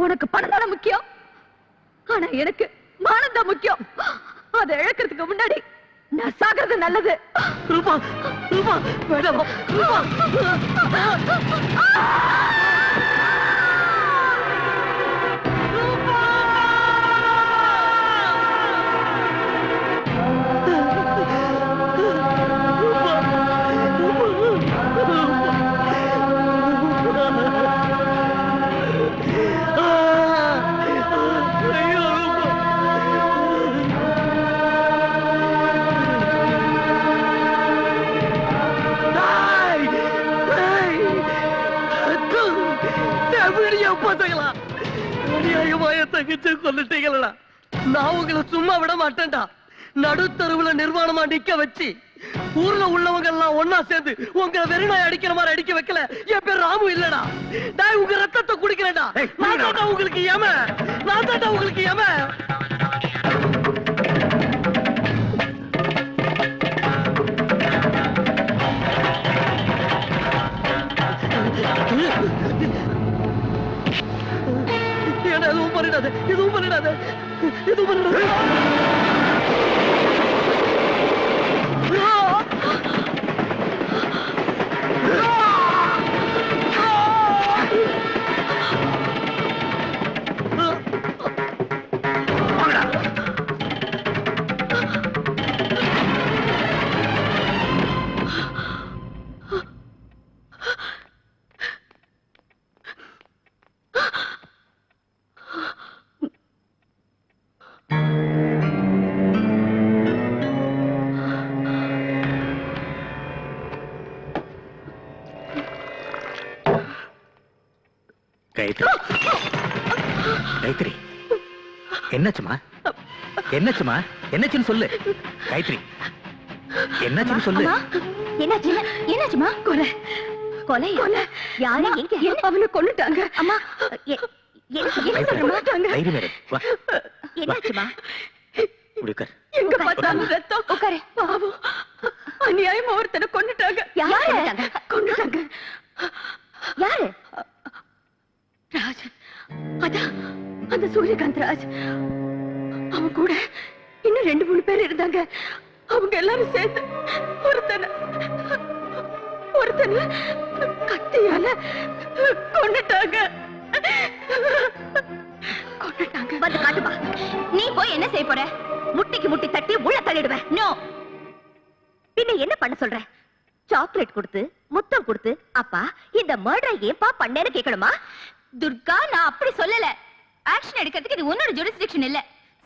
உனக்கு பணம் தானே முக்கியம், ஆனா எனக்கு மானம் தான் முக்கியம். அதை இழக்கிறதுக்கு முன்னாடி நான் சாகிறது நல்லது. ரூபா, ரூபா வேண்டாம் ரூபா. தங்கச்சி கொல்லிட்டீங்களா? நான் உங்களை சும்மா விட மாட்டேன்டா. நடுத்தருவுல நிர்வாணமா நிக்க வச்சு ஊர்ல உள்ளவங்க எல்லாம் ஒன்னா சேர்ந்து உங்களை வெறிநாய் அடிக்கிற மாதிரி அடிக்க வைக்கல. என் பேர் ராமு இல்லடா. நான் உங்க ரத்தத்தை குடிக்கிறேன்டா. நான் தான்டா உங்களுக்கு ஏம, நான் தான்டா உங்களுக்கு ஏம. எதுவும் பண்ணிடாத, எதுவும் பண்ணிடாத, எதுவும் பண்ணிடாத. காயத்ரி, என்னாச்சுமா? என்னாச்சுமா? என்னாச்சுன்னு சொல்லு காயத்ரி, என்னாச்சுன்னு சொல்லு. என்னாச்சு? என்னாச்சுமா? கொலை கொலை யாரு எங்க அவனை கொன்னுட்டாங்க அம்மா என்னாச்சுமா எங்க பார்த்தாலும் ரத்தம் உட்காரு பாவம் அநியாயமா ஒருத்தனை கொன்னுட்டாங்க யாரு கொன்னுட்டாங்க யாரு ராஜ் அதான் அந்த சூரியகாந்த் ராஜ் அவன் கூட இன்னும் 2-3 பேர் இருந்தாங்க அவங்க எல்லாரும் சேர்த்து ஒருத்தனை கத்தியால கொன்னுட்டாங்க வந்து காட்டுப்பா நீ போய் என்ன செய்ய போற முட்டிக்கு முட்டி தட்டி உள்ள தள்ளிடுவேன் நோ பின்ன என்ன பண்ண சொல்ற சாக்லேட் கொடுத்து முத்தம் கொடுத்து அப்பா இந்த மர்டரை ஏன்பா பண்ணேன்னு கேட்கணுமா துர்கா நான் அப்படி சொல்லல ஆக்ஷன் எடுக்கிறதுக்கு இது உன்னோட ஜுரிஸ்டிக்ஷன் இல்ல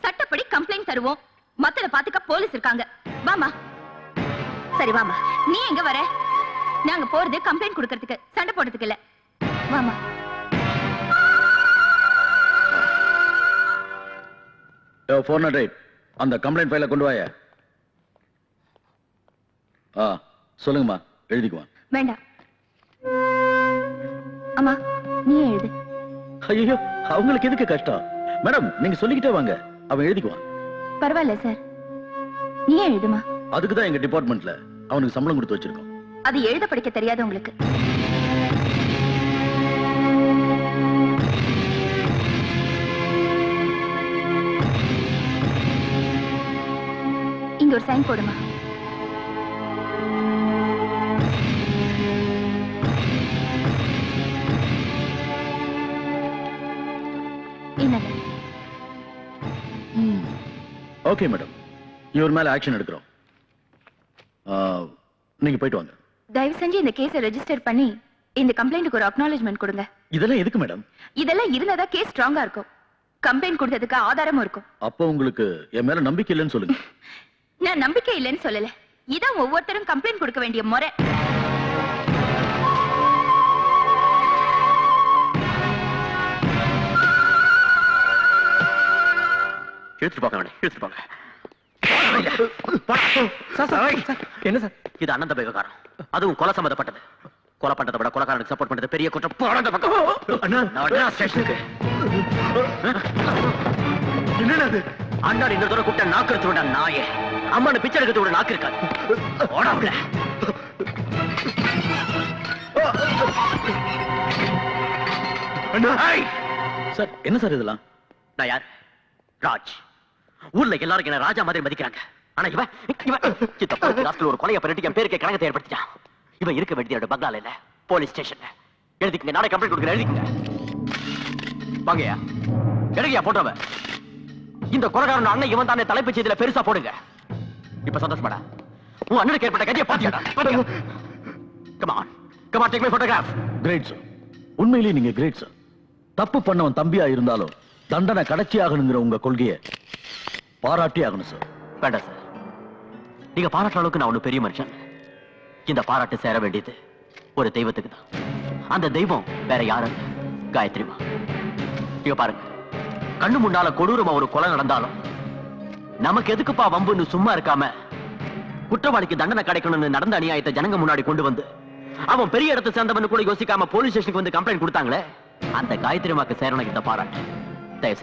சட்டப்படி கம்ப்ளைண்ட் தருவோம் மத்தத பாத்துக்க போலீஸ் இருக்காங்க வாமா சரி வாமா நீ எங்க வர நாங்க போறது கம்ப்ளைண்ட் கொடுக்கிறதுக்கு சண்டை போடுறதுக்கு இல்ல வாமா அந்த கம்ப்ளைண்ட் ஃபைல கொண்டு வாய சொல்லுங்கம்மா எழுதிக்குவான் வேண்டாம் அம்மா நீ எழுது ஐயோ அவங்களுக்கு எதுக்கு கஷ்டம் மேடம் நீங்க சொல்லிக்கிட்டே வாங்க அவன் எழுதிக்குவான் பரவாயில்ல சார் நீ எழுதுமா அதுக்கு தான் எங்க டிபார்ட்மெண்ட்ல அவனுக்கு சம்பளம் கொடுத்து வச்சிருக்கோம் அது எழுத படிக்க தெரியாது உங்களுக்கு இங்க ஒரு சைன் போடுமா என்னது ஓகே மேடம் இவர் மேல ஆக்ஷன் எடுக்கிறோம் நீங்க போயிட்டு வாங்க தயவு செஞ்சு இந்த கேஸை ரெஜிஸ்டர் பண்ணி இந்த கம்ப்ளைண்ட்டுக்கு ஒரு அக்னாலஜ்மெண்ட் கொடுங்க இதெல்லாம் எதுக்கு மேடம் இதெல்லாம் இருந்தா கேஸ் ஸ்ட்ராங்கா இருக்கும் கம்ப்ளைண்ட் கொடுத்ததுக்கு ஆதாரமும் இருக்கும் அப்ப உங்களுக்கு என் மேல நம்பிக்கை இல்லைன்னு சொல்லுங்க நான் நம்பிக்கை இல்லைன்னு சொல்லல இதான் ஒவ்வொருத்தரும் கம்ப்ளைண்ட் கொடுக்க வேண்டிய முறை எடுத்துட்டு போங்க எடுத்துட்டு போங்க என்ன சார் இது அனந்த பேகக்காரன் அதுவும் கொலை சம்பந்தப்பட்டது கொலை பண்றதை விட கொலைக்காரனுக்கு சப்போர்ட் பண்றது பெரிய குற்றம் போறாங்க பக்கம் ஸ்டேஷனுக்கு என்னது அண்ணாடி இந்த தூரம் கூட்ட நாக்கு எடுத்துட நாயே அம்மானு பிச்சை எடுக்கிறது ஒரு நாக்கு இருக்காது ஓடாமல சார் என்ன சார் இதெல்லாம் நான் யார் ராஜ் ஊர்ல எல்லாரும் என்ன ராஜா மாதிரி மதிக்கிறாங்க ஆனா இவன் ஒரு கொலையை பண்ணிட்டு என் பேருக்கு கணக்கத்தை ஏற்படுத்திட்டான் இவன் இருக்க வேண்டிய பங்களால இல்ல போலீஸ் ஸ்டேஷன்ல எழுதிக்கங்க நானே கம்ப்ளைண்ட் கொடுக்குறேன் எழுதிக்கங்க வாங்கயா எடுங்கயா போட்டவ இந்த கொலைகாரன் அண்ணன் இவன் தானே தலைப்பு செய்தியில பெருசா போடுங்க இப்ப சந்தோஷமாடா உன் அண்ணனுக்கு ஏற்பட்ட கதையை பாத்தியாடா come on take my photograph great sir உண்மையிலேயே நீங்க கிரேட் சார் தப்பு பண்ணவன் தம்பியா இருந்தாலும் தண்டனை கடைச்சி ஆகணுங்கிற உங்க கொள்கையை பாராட்டி ஆகணும் சார் வேண்டாம் சார் நீங்க பாராட்டுற அளவுக்கு நான் ஒண்ணு பெரிய மனுஷன் இந்த பாராட்டு சேர வேண்டியது ஒரு தெய்வத்துக்கு தான் அந்த தெய்வம் வேற யாரும் காயத்ரிமா இங்க பாருங்க கண்ணு முன்னால கொடூரமா ஒரு கொலை நடந்தாலும் நமக்கு எதுக்குப்பா வம்புன்னு சும்மா இருக்காம குற்றவாளிக்கு தண்டனை கிடைக்கணும்னு நடந்த அநியாயத்தை ஜனங்க முன்னாடி கொண்டு வந்து அவன் பெரிய இடத்தை சேர்ந்தவன் கூட யோசிக்காம போலீஸ் ஸ்டேஷனுக்கு வந்து கம்ப்ளைண்ட் கொடுத்தாங்களே அந்த காயத்ரிமாக்கு சேரணும் இந்த பாராட்டு தயவு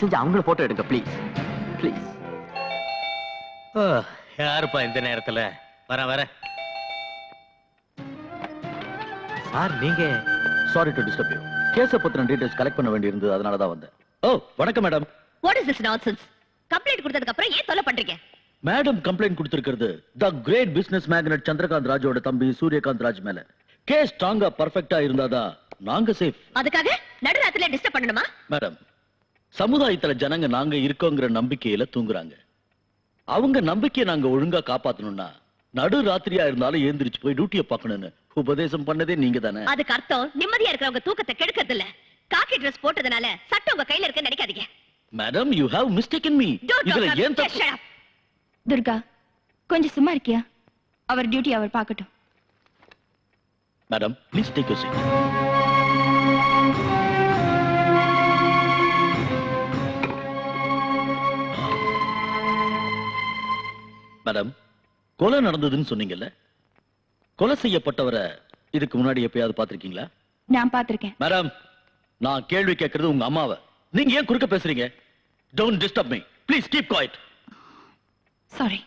செஞ்சு அவங்கள போட்டோ எடுங்க ப்ளீஸ் ப்ளீஸ் யாருப்பா இந்த நேரத்துல வர சார் நீங்க சாரி டு டிஸ்டர்ப் யூ கேஸ பத்தின டீடைல்ஸ் கலெக்ட் பண்ண வேண்டியிருந்தது அதனால தான் வந்தேன் ஓ வணக்கம் madam what is this nonsense complaint கொடுத்ததுக்கு அப்புறம் ஏன் தொல்லை பண்றீங்க மேடம் கம்ப்ளைண்ட் கொடுத்திருக்கிறது தி கிரேட் பிசினஸ் மேக்னட் சந்திரகாந்த் ராஜோட தம்பி சூரியகாந்த் ராஜ் மேல கேஸ் ஸ்ட்ராங்கா பர்ஃபெக்ட்டா இருந்தாதான் நாங்க சேஃப் அதுக்காக நடுராத்திரில டிஸ்டர்ப் பண்ணணுமா மேடம் சமுதாயத்துல ஜனங்க நாங்க இருக்கோங்கிற நம்பிக்கையில தூங்குறாங்க அவங்க நம்பிக்கையை நாங்க ஒழுங்கா காப்பாத்தணும்னா நடு ராத்திரியா இருந்தாலும் ஏந்திரிச்சு போய் டியூட்டியை பார்க்கணும்னு உபதேசம் பண்ணதே நீங்க தானே அதுக்கு அர்த்தம் நிம்மதியா இருக்கிறவங்க தூக்கத்தை கெடுக்கிறது இல்ல காக்கி ட்ரெஸ் போட்டதுனால சட்டம் உங்க கையில இருக்குன்னு நினைக்காதீங்க madam you have mistaken me இதுல ஏன் தப்பு துர்கா கொஞ்சம் சும்மா இருக்கியா அவர் டியூட்டி அவர் பார்க்கட்டும் madam please take your seat madam கொலை நடந்ததுன்னு சொன்னீங்கல்ல கொலை செய்யப்பட்டவரை இதுக்கு முன்னாடி எப்பயாவது பாத்திருக்கீங்களா? நான் பாத்திருக்கேன். மேடம், நான் கேள்வி கேட்கறது உங்க அம்மாவை. நீங்க ஏன் குறுக்க பேசுறீங்க? Don't disturb me. Please keep quiet. Sorry.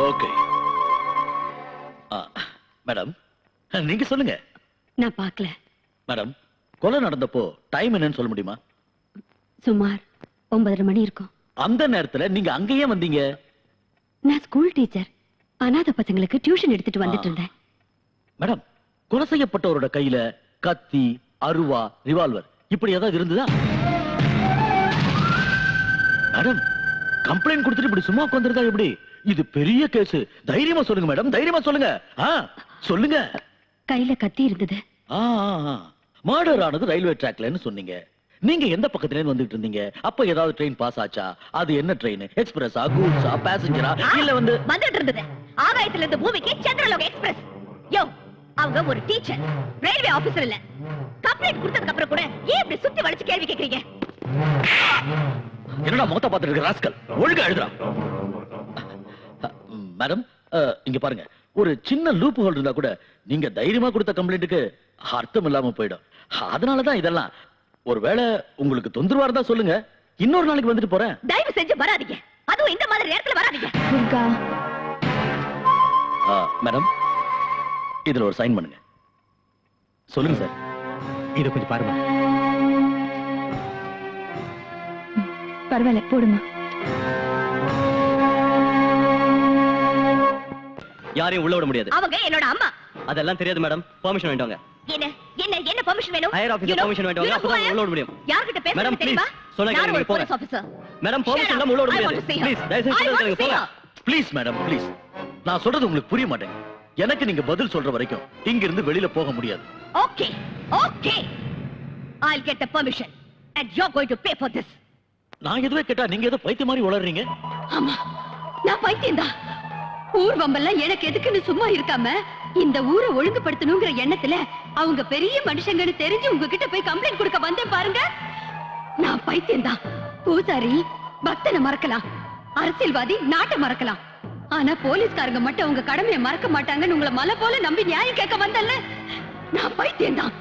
Okay. Madam, நீங்க சொல்லுங்க. நான் பார்க்கல. மேடம், கொலை நடந்தப்போ டைம் என்னன்னு சொல்ல முடியுமா? சுமார் 9:30 மணி இருக்கும். அந்த நேரத்துல நீங்க அங்கேயே வந்தீங்க? நான் ஸ்கூல் டீச்சர். அனாதை பசங்களுக்கு டியூஷன் எடுத்துட்டு வந்துட்டு இருந்தேன். மேடம், கொலை செய்யப்பட்டவரோட கையில கத்தி, அருவா, ரிவால்வர் இப்படி ஏதாவது இருந்ததா? மேடம், கம்ப்ளைண்ட் கொடுத்துட்டு இப்படி சும்மா உட்கார்ந்திருந்தா எப்படி? இது பெரிய கேஸ். தைரியமா சொல்லுங்க மேடம், தைரியமா சொல்லுங்க. சொல்லுங்க. கையில கத்தி இருந்தது. மர்டர் ஆனது ரயில்வே ட்ராக்லன்னு சொன்னீங்க. நீங்க எந்த பக்கத்துல இருந்து வந்துட்டு இருந்தீங்க? அப்ப ஏதாவது ட்ரெயின் பாஸ் ஆச்சா? அது என்ன ட்ரெயின்? எக்ஸ்பிரஸா, கூட்ஸா, பேசஞ்சரா, இல்ல வந்துட்டு இருந்தது ஆகாயத்துல இருந்து பூமிக்கு சந்திரலோக எக்ஸ்பிரஸ். யோ, அவங்க ஒரு டீச்சர், ரயில்வே ஆபீசர் இல்ல. கம்ப்ளைண்ட் கொடுத்ததுக்கு அப்புறம் கூட ஏன் இப்படி சுத்தி வளைச்சு கேள்வி கேக்குறீங்க? என்னடா முகத்தை பார்த்துட்டு இருக்க ராஸ்கல், ஒழுங்கா எழுதுறா. மேடம், இங்க பாருங்க, ஒரு சின்ன லூப் ஹோல் இருந்தா கூட நீங்க தைரியமா கொடுத்த கம்ப்ளைண்ட்டுக்கு அர்த்தம் இல்லாம போயிடும். அதனாலதான் இதெல்லாம். ஒருவேளை உங்களுக்கு தொந்தரவா இருந்தா சொல்லுங்க, இன்னொரு நாளைக்கு வந்துட்டு போறேன். தயவு செஞ்சு வராதீங்க, அதுவும் இந்த மாதிரி நேரத்துல வராதீங்க. மேடம், இதுல ஒரு சைன் பண்ணுங்க. சொல்லுங்க சார். இத கொஞ்சம் பாருங்க. பரவாயில்ல, போடுமா. யாரையும் உள்ள விட முடியாது. அவங்க என்னோட அம்மா. அதெல்லாம் தெரியாது மேடம். பெர்மிஷன் வேண்டுங்க. என்ன என்ன என்ன பெர்மிஷன் வேணும்? ஹையர் ஆபீசர் பெர்மிஷன் வேண்டுங்க. அப்பதான் உள்ள விட முடியும். யார்கிட்ட பேசுறீங்க மேடம் தெரியுமா? சொன்னா கேளுங்க, போங்க. Police officer. மேடம், பெர்மிஷன் இல்லாம உள்ள விட முடியாது. ப்ளீஸ் தயவு செஞ்சு சொல்லுங்க, போங்க. Please madam, please. நான் சொல்றது உங்களுக்கு புரிய மாட்டேங்குது. எனக்கு நீங்க பதில் சொல்ற வரைக்கும் இங்க இருந்து வெளியில போக முடியாது. Okay okay, I'll get the permission and you're going to pay for this. நான் எதுவே கேட்டா நீங்க ஏதோ பைத்திய மாதிரி உளறீங்க. ஆமா, நான் பைத்தியம்தான். ஊர் வம்பெல்லாம் எனக்கு எதுக்குன்னு சும்மா இருக்காம இந்த ஊரை ஒழுங்குபடுத்தணுங்கிற எண்ணத்துல அவங்க பெரிய மனுஷங்கன்னு தெரிஞ்சு உங்ககிட்ட போய் கம்ப்ளைண்ட் கொடுக்க வந்தேன் பாருங்க. நான் பைத்தியம்தான். பூசாரி பக்தனை மறக்கலாம், அரசியல்வாதி நாட்டை மறக்கலாம், ஆனா போலீஸ்காரங்க மட்டும் அவங்க கடமையை மறக்க மாட்டாங்கன்னு உங்களை மலை போல நம்பி நியாயம் கேட்க வந்தல்ல. நான் பைத்தியம்தான்.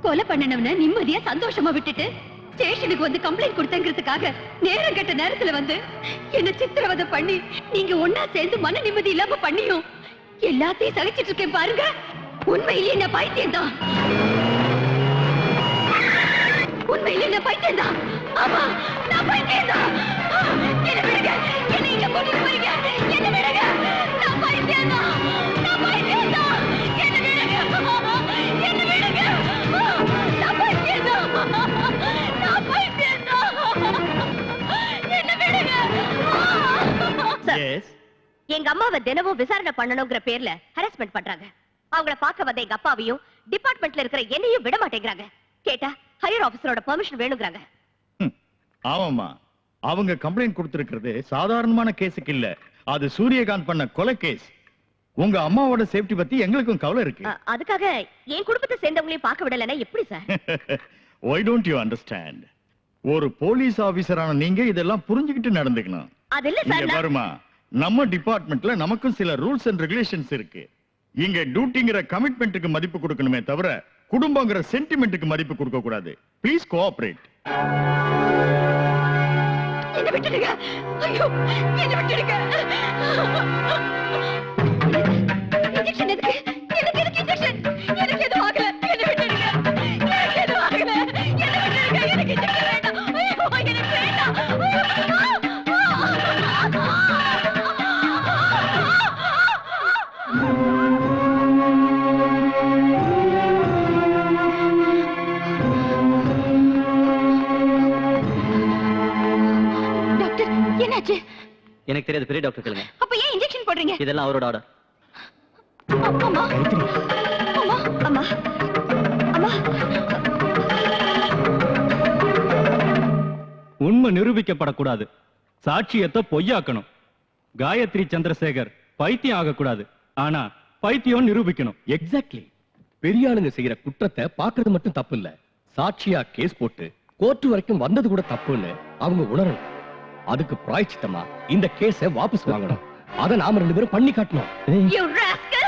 கொலை பண்ணனவன நிம்மதியா சந்தோஷமா விட்டுட்டு ஸ்டேஷனுக்கு வந்து கம்ப்ளைண்ட் கொடுத்தங்கிறதுக்காக நேரம் கெட்ட நேரத்துல வந்து என்ன சித்திரவதை பண்ணி நீங்க ஒன்னா சேர்ந்து மன நிம்மதி இல்லாம பண்ணியும் எல்லாத்தையும் சகிச்சிட்டு இருக்கேன் பாருங்க. உண்மையிலேயே என்ன பைத்தியம்தான். உண்மையிலேயே என்ன பைத்தியம்தான். ஆமா, நான் பைத்தியம்தான். என்ன விடுங்க, என்ன இங்க கூட்டிட்டு போறீங்க? என்ன விடுங்க, நான் பைத்தியம்தான். நான் பைத்தியம்தான். என்ன விடுங்க, என்ன விடுங்க, நான் பைத்தியம்தான். நான் பைத்தியம்தான். என்ன விடுங்க. எஸ். எங்க அம்மாவை தினமும் விசாரணை பண்ணணுங்கிற பேர்ல ஹராஸ்மெண்ட் பண்றாங்க. அவங்கள பார்க்க வந்த எங்க அப்பாவையும் டிபார்ட்மெண்ட்ல இருக்கிற என்னையும் விட மாட்டேங்கிறாங்க. கேட்டா ஹையர் ஆபீசரோட பெர்மிஷன் வேணும்ங்கறாங்க. ஆமாமா, அவங்க கம்ப்ளைண்ட் கொடுத்திருக்கிறது சாதாரணமான கேஸுக்கு இல்ல, அது சூரியகாந்த் பண்ண கொலை கேஸ். உங்க அம்மாவோட சேஃப்டி பத்தி எங்களுக்கும் கவலை இருக்கு. அதுக்காக என் குடும்பத்தை சேர்ந்தவங்களையும் பார்க்க விடலன்னா எப்படி sir? Why don't you understand? ஒரு போலீஸ் ஆபீசரான நீங்க இதெல்லாம் புரிஞ்சுக்கிட்டு நடந்துக்கணும். அது இல்ல சார். இங்க பாருமா, நம்ம டிபார்ட்மெண்ட்ல நமக்கும் சில ரூல்ஸ் அண்ட் ரெகுலேஷன்ஸ் இருக்கு. இங்க டியூட்டிங்கிற கமிட்மெண்ட்டுக்கு மதிப்பு கொடுக்கணுமே தவிர குடும்பங்கிற சென்டிமெண்ட்டுக்கு மதிப்பு கொடுக்க கூடாது. Please cooperate. என்ன விட்டுடுங்க. ஐயோ, என்ன விட்டுடுங்க. இன்ஜெக்ஷன் எதுக்கு? எனக்கு எதுக்கு இன்ஜெக்ஷன்? எனக்கு எதுவும் ஆகல. என்ன விட்டுடுங்க. எனக்கு எதுவும் ஆகல. என்ன விட்டுடுங்க. எனக்கு இன்ஜெக்ஷன் வேண்டாம். ஐயோ, எனக்கு வேண்டாம். டாக்டர், என்னாச்சு? எனக்கு தெரியாது, பெரிய டாக்டர் கேளுங்க. அப்ப ஏன் இன்ஜெக்ஷன் போடுறீங்க? இதெல்லாம் அவரோட ஆர்டர். அம்மா, அம்மா, அம்மா, அம்மா. உண்மை நிரூபிக்கப்படக்கூடாது. சாட்சியத்தை பொய்யாக்கணும். காயத்ரி சந்திரசேகர் பைத்தியம் ஆகக்கூடாது, ஆனா பைத்தியம் நிரூபிக்கணும். எக்ஸாக்ட்லி. பெரிய ஆளுங்க செய்யற குற்றத்தை பாக்குறது மட்டும் தப்பு இல்ல, சாட்சியா கேஸ் போட்டு கோர்ட் வரைக்கும் வந்தது கூட தப்புன்னு அவங்க உணரணும். அதுக்கு பிராயச்சித்தமா இந்த கேஸை வாபஸ் வாங்கணும். அதை நாம 2 பேரும் பண்ணி காட்டணும். You rascal!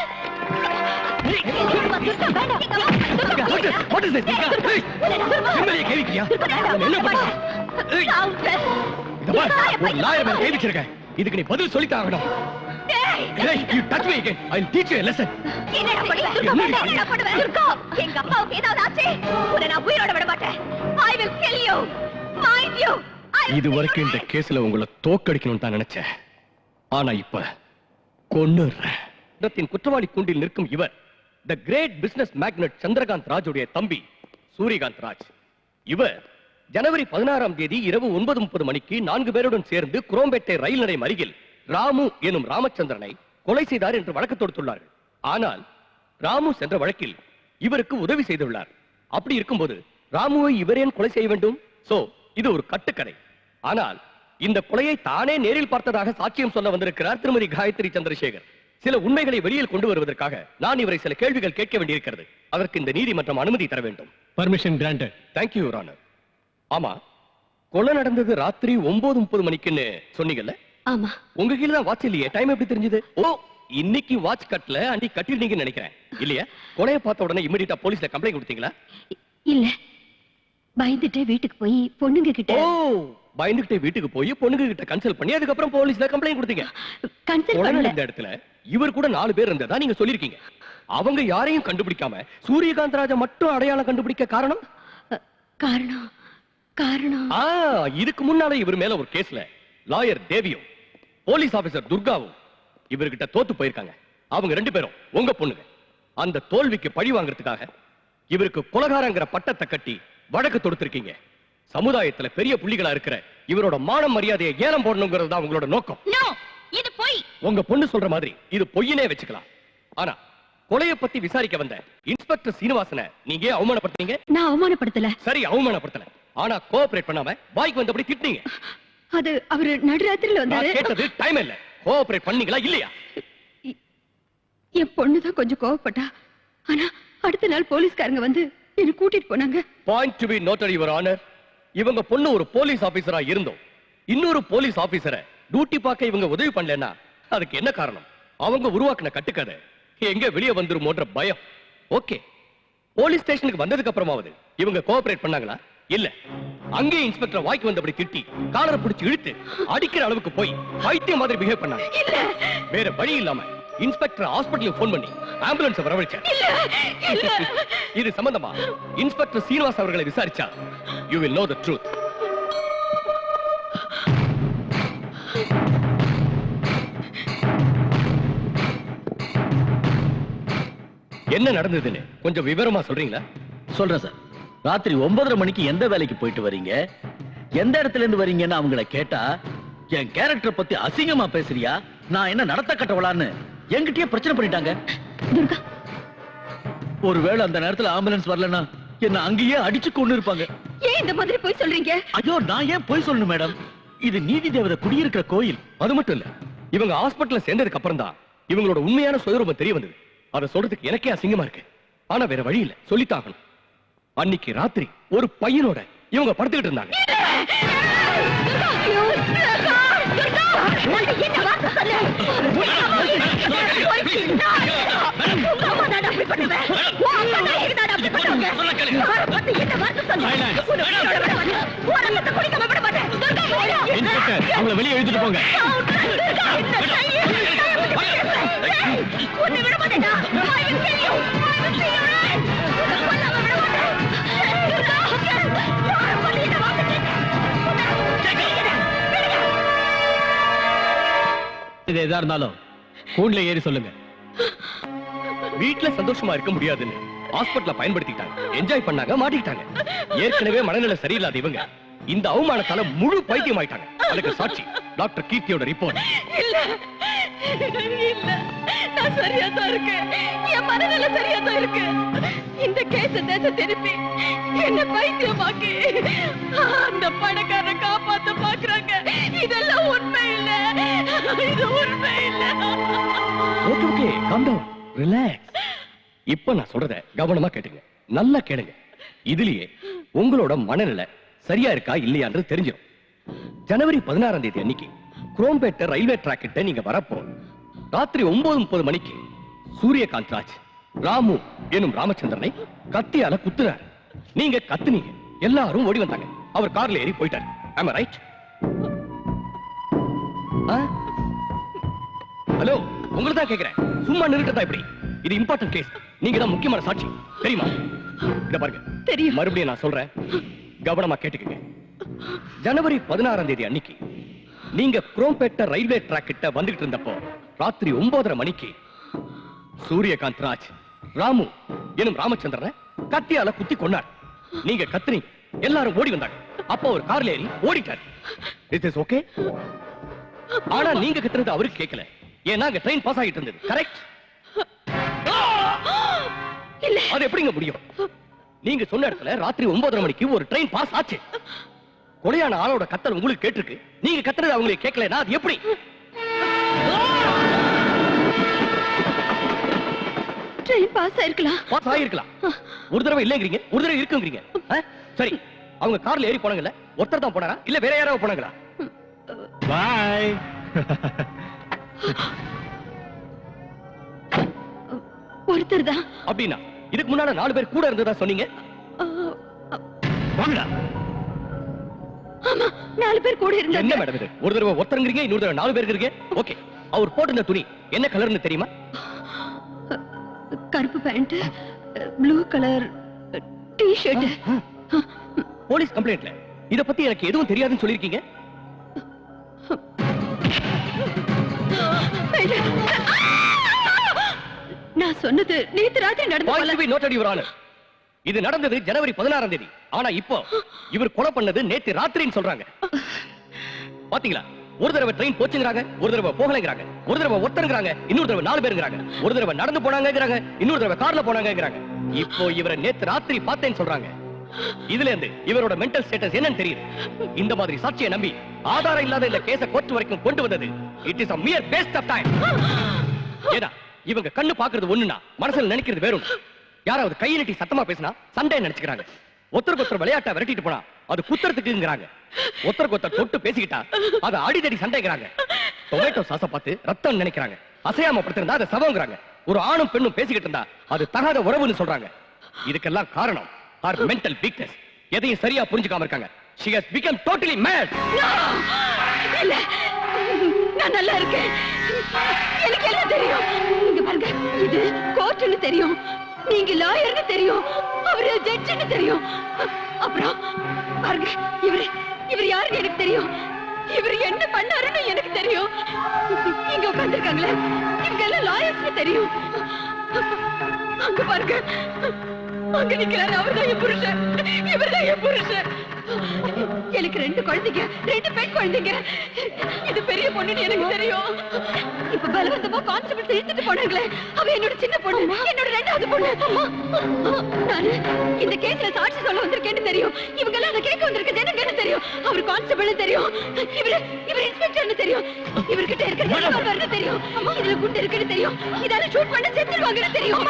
இதுக்கு நீ பதில் சொல்லித்தாகணும். You touch me again, I'll teach you a lesson. என்னடா பண்ணுவ? என்னடா பண்ணுவ? துர்கா, எங்க அப்பாவுக்கு ஏதாவது ஆச்சு உன்னை நான் உயிரோட விட மாட்டேன். I will kill you. Mind you. இது வரைக்கும் இந்த கேஸ்ல உங்களை தோக்கடிக்கணும்னு தான் நினைச்சேன். ஆனா இப்ப கொன்னுறேன். இடத்தின் குற்றவாளி கூண்டில் நிற்கும் இவர் தி கிரேட் பிசினஸ் மேக்னட் சந்திரகாந்த் ராஜுடைய தம்பி சூரியகாந்த் ராஜ். இவர் ஜனவரி 16ஆம் தேதி இரவு 9:30 மணிக்கு 4 பேருடன் சேர்ந்து குரோம்பேட்டை ரயில் நிலையம் அருகில் ராமு எனும் ராமச்சந்திரனை கொலை செய்தார் என்று வழக்கு தொடுத்துள்ளார்கள். ஆனால் ராமு சென்ற வழக்கில் இவருக்கு உதவி செய்துள்ளார். அப்படி இருக்கும்போது ராமுவை இவர் ஏன் கொலை செய்ய வேண்டும்? சோ இது ஒரு கட்டுக்கதை. ஆனால் இந்த கொலையை தானே நேரில் பார்த்ததாக சாட்சியம் சொல்ல வந்திருக்கிறார் திருமதி காயத்ரி சந்திரசேகர். சில உண்மைகளை வெளியில் கொண்டு வருவதற்காக நான் இவரை சில கேள்விகள் கேட்க வேண்டியிருக்கிறது. அதற்கு இந்த நீதிமன்றம் அனுமதி தர வேண்டும். Permission granted. Thank you your honour. ஆமா, கொலை நடந்தது ராத்திரி 9:30 மணிக்குன்னு சொன்னீங்கல்ல? ஆமா. உங்க கீழ தான் வாட்ச் இல்லையே, டைம் எப்படி தெரிஞ்சது? ஓ, இன்னைக்கு வாட்ச் கட்டல, அன்னைக்கு கட்டிருந்தீங்கன்னு நினைக்கிறேன். இல்லையா? கொலையை பார்த்த உடனே இமிடியேட்டா போலீஸ்ல கம்ப்ளைண்ட் கொடுத்தீங்களா? இல்ல, பயந்துட்டே வீட்டுக்கு போய் பொண்ணுங்க கிட்ட. ஓ, பயந்துகிட்டே வீட்டுக்கு போய் பொண்ணுங்க கிட்ட கன்சல்ட் பண்ணி அதுக்கப்புறம் போலீஸ்ல கம்ப்ளைண்ட் கொடுத்தீங்க. கன்சல்ட் பண்ணல. இந்த இடத்துல இவர் கூட 4 பேர் இருந்ததா நீங்க சொல்லிருக்கீங்க. அவங்க யாரையும் கண்டுபிடிக்காம சூரியகாந்த் ராஜா மட்டும் அடையாளம் கண்டுபிடிக்க காரணம்? காரணம் இதுக்கு முன்னால இவர் மேல ஒரு கேஸ்ல லாயர் தேவியும் போலீஸ் ஆபீசர் துர்காவும் இவர்கிட்ட தோத்து போயிருக்காங்க. அவங்க 2 பேரும் உங்க பொண்ணுங்க. அந்த தோல்விக்கு பழி வாங்குறதுக்காக இவருக்கு கொலைகாரங்கிற பட்டத்தை கட்டி வழக்கு தொடுத்திருக்கீங்க. சமுதாயத்துல பெரிய புள்ளிகளா இருக்கிற இவரோட மான மரியாதையை ஏலம் போடணுங்கிறது தான் உங்களோட நோக்கம். இது பொய். உங்க பொண்ணு சொல்ற மாதிரி இது பொய்யனே வச்சுக்கலாம். ஆனா கொலையை பத்தி விசாரிக்க வந்த இன்ஸ்பெக்டர் சீனிவாசனை நீங்க அவமானப்படுத்தீங்க. நான் அவமானப்படுத்தல. சரி, அவமானப்படுத்தல. ஆனா கோஆபரேட் பண்ணாம பாய்க்கு வந்தபடி திட்டினீங்க. அது அவரு நடுராத்திரில வந்தாரு. நான் கேட்டது டைம் இல்ல. கோஆபரேட் பண்ணீங்களா இல்லையா? என் பொண்ணு தான் கொஞ்சம் கோவப்பட்டா. ஆனா அடுத்த நாள் போலீஸ்காரங்க வந்து என்ன கூட்டிட்டு போனாங்க. Point to be noted your honour. இவங்க பொண்ணு ஒரு போலீஸ் ஆபீசரா இருந்தோம் இன்னொரு போலீஸ் ஆபீசரை டியூட்டி பார்க்க இவங்க உதவி பண்ணலன்னா அதுக்கு என்ன காரணம்? அவங்க உருவாக்கின கட்டுக்கதை எங்க வெளியே வந்துருமோன்ற பயம். ஓகே, போலீஸ் ஸ்டேஷனுக்கு வந்ததுக்கு அப்புறமாவது இவங்க கோஆபரேட் பண்ணாங்களா? இல்ல. அங்கே இன்ஸ்பெக்டர் வாய்க்கு வந்தபடி திட்டி காலரை பிடிச்சு இழுத்து அடிக்கிற அளவுக்கு போய் பைத்தியம் மாதிரி பிஹேவ் பண்ணாங்க. வேற வழி இல்லாம இன்ஸ்பெக்டர் ஹாஸ்பிடலுக்கு போன் பண்ணி ஆம்புலன்ஸ் வரவழைச்சார். இது சம்பந்தமா இன்ஸ்பெக்டர் சீனிவாஸ் அவர்களை விசாரிச்சா you will know the truth. என்ன நடந்ததுன்னு கொஞ்சம் விவரமா சொல்றீங்களா? சொல்றேன் சார். ராத்திரி 9:30 மணிக்கு எந்த வேலைக்கு போயிட்டு வரீங்க, எந்த இடத்துல இருந்து வரீங்கன்னு அவங்கள கேட்டா, என் கேரக்டர் பத்தி அசிங்கமா பேசுறியா, நான் என்ன நடத்த கட்டவளான்னு என்கிட்டயே பிரச்சனை பண்ணிட்டாங்க. துர்கா, ஒருவேளை அந்த நேரத்துல ஆம்புலன்ஸ் வரலன்னா என்ன அங்கேயே அடிச்சு கொண்டு இருப்பாங்க. ஏன் இந்த மாதிரி போய் சொல்றீங்க? ஐயோ, நான் ஏன் போய் சொல்லணும் மேடம்? இது நீதி தேவதை குடியிருக்கிற கோயில். அது மட்டும் இல்ல, இவங்க ஹாஸ்பிடல்ல சேர்ந்ததுக்கு அப்புறம் தான் இவங்களோட உண்மையான சுயரூபம் தெரிய வந்தது. அதை சொல்றதுக்கு எனக்கே அசிங்கமா இருக்கு. ஆனா வேற வழி இல்ல, சொல்லித்தாகணும். அன்னைக்கு ராத்திரி ஒரு பையனோட இவங்க படுத்துக்கிட்டு இருந்தாங்க. அவங்கள வெளியே எழுதிட்டு போங்க. இது எதா இருந்தாலும் கூண்டுல ஏறி சொல்லுங்க. வீட்டுல சந்தோஷமா இருக்க முடியாதுன்னு ஹாஸ்பிடல்ல பயன்படுத்திட்டாங்க, என்ஜாய் பண்ணாங்க, மாட்டிக்கிட்டாங்க. ஏற்கனவே மனநிலை சரியில்லாத இவங்க இந்த அவமானத்தால முழு பைத்தியம் ஆயிட்டாங்க. அதுக்கு சாட்சி டாக்டர் கீர்த்தியோட ரிப்போர்ட். இல்ல, நான் சரியா தான் இருக்கேன். என் மனநிலை சரியா தான் இருக்கு. இந்த கேஸ தேச திருப்பி என்ன பைத்தியமாக்கி அந்த பணக்காரரை காப்பாத்த பாக்குறாங்க. இதெல்லாம் உண்மை இல்ல, இது உண்மை இல்ல. Okay okay, calm down, relax. இப்ப நான் சொல்றத கவனமா கேட்டுங்க, நல்லா கேளுங்க. இதுலயே உங்களோட மனநிலை சரியா இருக்கா இல்லையான்றது தெரிஞ்சிடும். ஜனவரி 16ஆம் தேதி அன்னைக்கு குரோம்பேட்டை ரயில்வே டிராக் கிட்ட நீங்க வரப்போ ராத்திரி 9:30 மணிக்கு சூரியகாந்த் ராஜ் ராமு எனும் ராமச்சந்திரனை கத்தியால குத்துறார். நீங்க கத்துனீங்க, எல்லாரும் ஓடி வந்தாங்க. அவர் கார்ல ஏறி போயிட்டார். Am I right? ஹலோ, உங்களை தான் கேக்குறேன். சும்மா நிறுத்ததா இப்படி? இது இம்பார்ட்டன்ட் கேஸ். நீங்க தான் முக்கியமான சாட்சி, தெரியுமா? இத பாருங்க, தெரியும். மறுபடியும் நான் சொல்றேன், கவனமா கேட்டுக்கங்க. ஜனவரி 16ஆம் தேதி அன்னைக்கு நீங்க குரோம்பேட்டை ரயில்வே ட்ராக் கிட்ட வந்துகிட்டு இருந்தப்போ ராத்திரி 9:30 மணிக்கு சூரியகாந்த் ராஜ் ராமு எனும் ராமச்சந்திரனை கத்தியால குத்தி கொண்டார். நீங்க கத்துனீங்க, எல்லாரும் ஓடி வந்தாங்க. அப்போ ஒரு கார்ல ஏறி ஓடிட்டார். It is okay. ஆனா நீங்க கத்துறது அவருக்கு கேட்கல, ஏன்னா அங்க ட்ரெயின் பாஸ் ஆகிட்டு இருந்தது. கரெக்ட்? இல்ல, அது எப்படிங்க முடியும்? நீங்க சொன்ன இடத்துல ராத்திரி 9:30 மணிக்கு ஒரு ட்ரெயின் பாஸ் ஆச்சு. கொலையான ஆளோட கத்தல் உங்களுக்கு கேட்டிருக்கு, நீங்க கத்துறது அவங்களுக்கு கேட்கலனா அது எப்படி? ட்ரெயின் பாஸ் ஆயிருக்கலாம். பாஸ் ஆயிருக்கலாம். ஒரு தடவை இல்லங்கறீங்க, ஒரு தடவை இருக்குங்கறீங்க. சரி, அவங்க கார்ல ஏறி போனாங்கல்ல, ஒருத்தர் தான் போனாரா இல்ல வேற யாராவது போனாங்களா? பாய். ஒருத்தர் தான். அப்படின்னா இதுக்கு முன்னால 4 பேர் கூட இருந்ததா சொன்னீங்க. வாங்கடா. ஆமா, 4 பேர் கூட இருந்தாங்க. என்ன மேடம் இது? ஒரு தடவை ஒருத்தருங்கறீங்க, இன்னொரு தடவை 4 பேர் இருக்கீங்க. ஓகே, அவர் போட்டிருந்த துணி என்ன கலர்னு தெரியுமா? கருப்பு pant, blue colour T-shirt. Police கம்ப்ளைண்ட்ல இத பத்தி எனக்கு எதுவும் தெரியாதுன்னு சொல்லிருக்கீங்க. நான் சொன்னது நேத்து ராத்திரி நடந்தது. இது நடந்தது ஜனவரி 16ஆம் தேதி. ஆனா இப்போ இவர் கொலை பண்ணது நேத்து ராத்திரின்னு சொல்றாங்க. பாத்தீங்களா? ஒரு தடவை ட்ரெயின் போச்சுங்கறாங்க, ஒரு தடவை போகலங்கறாங்க, ஒரு தடவை ஒருத்தருங்கறாங்க, இன்னொரு தடவை 4 பேருங்கறாங்க, ஒரு தடவை நடந்து போனாங்கங்கறாங்க, இன்னொரு தடவை கார்ல போனாங்கங்கறாங்க. இப்போ இவரை நேத்து ராத்திரி பார்த்தேன்னு சொல்றாங்க. இதுல இருந்து இவரோட மென்டல் ஸ்டேட்டஸ் என்னன்னு தெரியுது. இந்த மாதிரி சாட்சியை நம்பி ஆதாரம் இல்லாத இந்த கேஸ கோர்ட் வரைக்கும் கொண்டு வந்தது it is a mere waste of time. ஏடா, இவங்க கண்ணு பாக்குறது ஒண்ணுனா மனசுல நினைக்கிறது வேற ஒண்ணு. யாராவது கை நீட்டி சத்தமா பேசினா சண்டை நினைச்சுக்கிறாங்க. ஒருத்தருக்கு ஒருத்தர் விளையாட்டை விரட்டிட்டு போனா அது குத்துறதுக்குங்கிறாங்க. ஒருத்தருக்கு ஒருத்தர் தொட்டு பேசிக்கிட்டா அது அடிதடி சண்டைங்கிறாங்க. டொமேட்டோ சாஸ பார்த்து ரத்தம் நினைக்கிறாங்க. அசையாம படுத்திருந்தா அதை சவங்கிறாங்க. ஒரு ஆணும் பெண்ணும் பேசிக்கிட்டு இருந்தா அது தகாத உறவுன்னு சொல்றாங்க. இதுக்கெல்லாம் காரணம் our mental weakness. எதையும் சரியா புரிஞ்சுக்காம இருக்காங்க. She has become totally mad. இல்ல, நான் நல்லா இருக்கேன். எனக்கு எல்லாம் தெரியும். இங்க பாருங்க, இது கோர்ட்னு தெரியும், நீங்க லாயர்னு தெரியும், அவரு ஜட்ஜ்னு தெரியும். அப்புறம் பாருங்க, இவர் யாருன்னு எனக்கு தெரியும், இவர் என்ன பண்ணாருன்னு எனக்கு தெரியும். இங்க உட்கார்ந்திருக்காங்களே, இவங்க எல்லாம் லாயர்ஸ்னு தெரியும். அங்க பாருங்க, அங்க நிக்கிறாரு, அவர்தான் என் புருஷன், இவர்தான் என் புருஷன். எனக்கு 2 குழந்தைங்க, 2 பெண் குழந்தைங்க. இது பெரிய பொண்ணுன்னு எனக்கு தெரியும். இப்ப பலவந்தமா கான்ஸ்டபிள்ஸ் இழுத்துட்டு போனாங்களே, அவ என்னோட சின்ன பொண்ணு, என்னோட 2வது பொண்ணு. நானு இந்த கேஸ்ல சாட்சி சொல்ல வந்திருக்கேன்னு தெரியும். இவங்க எல்லாம் அதை கேட்க வந்திருக்க ஜனங்கன்னு தெரியும். அவர் கான்ஸ்டபிள்னு தெரியும், இவர் இன்ஸ்பெக்டர்னு தெரியும், இவர்கிட்ட இருக்கிற ரிவால்வர்னு தெரியும், இதுல குண்டு இருக்குன்னு தெரியும், இதால ஷூட் பண்ண செத்துருவாங்கன்னு தெரியும்.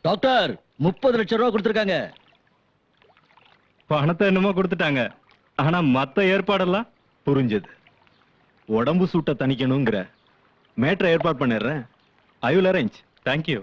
டாக்டர் 30 லட்சம் ரூபாய் கொடுத்திருக்காங்க. பணத்தை என்னமோ கொடுத்துட்டாங்க, ஆனா மத்த ஏற்பாடெல்லாம் புரிஞ்சது. உடம்பு சூட்டை தணிக்கணுங்கிற மேட்டரை ஏற்பாடு பண்ணிடுறேன். I will arrange. தேங்க்யூ.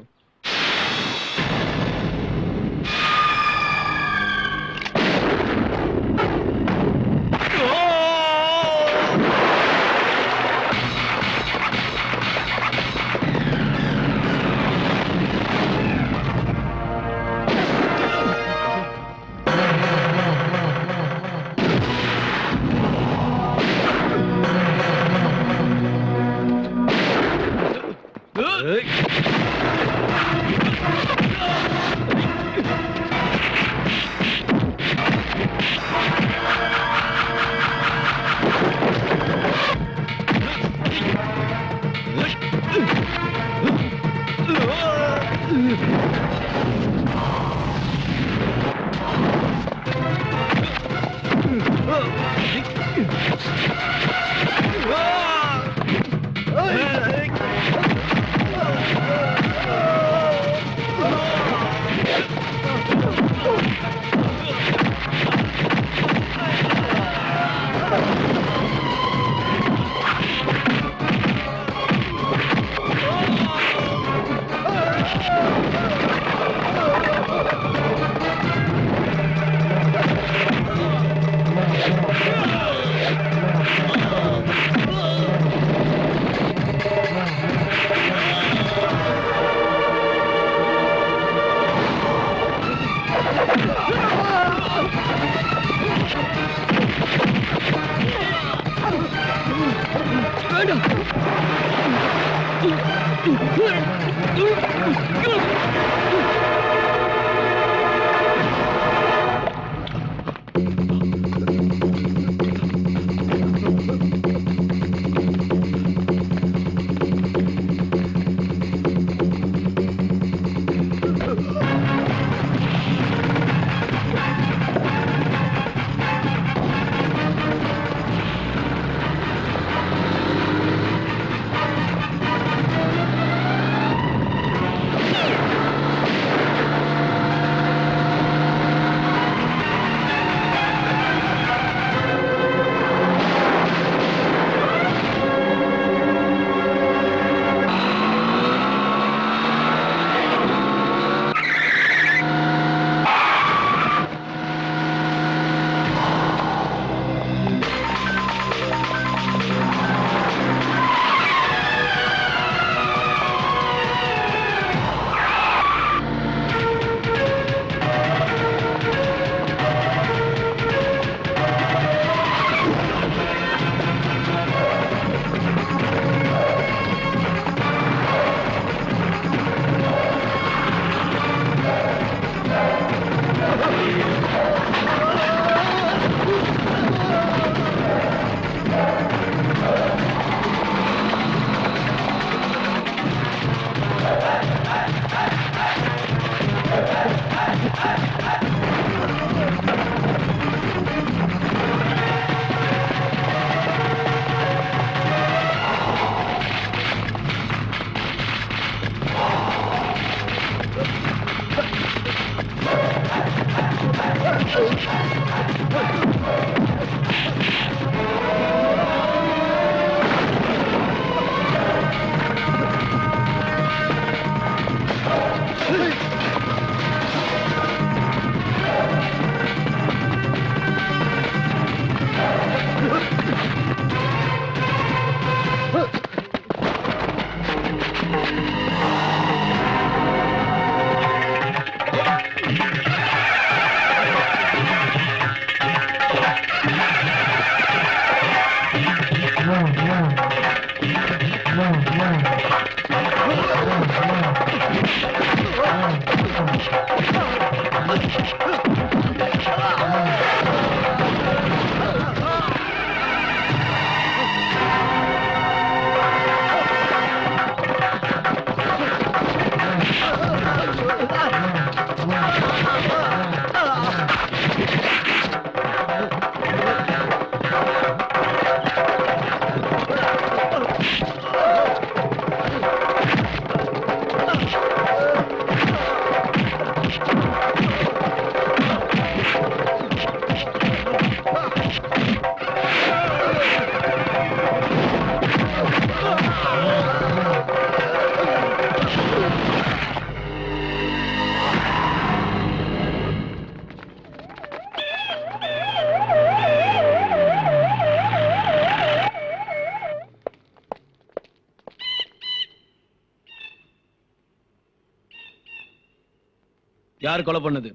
யார் கொலை பண்ணது?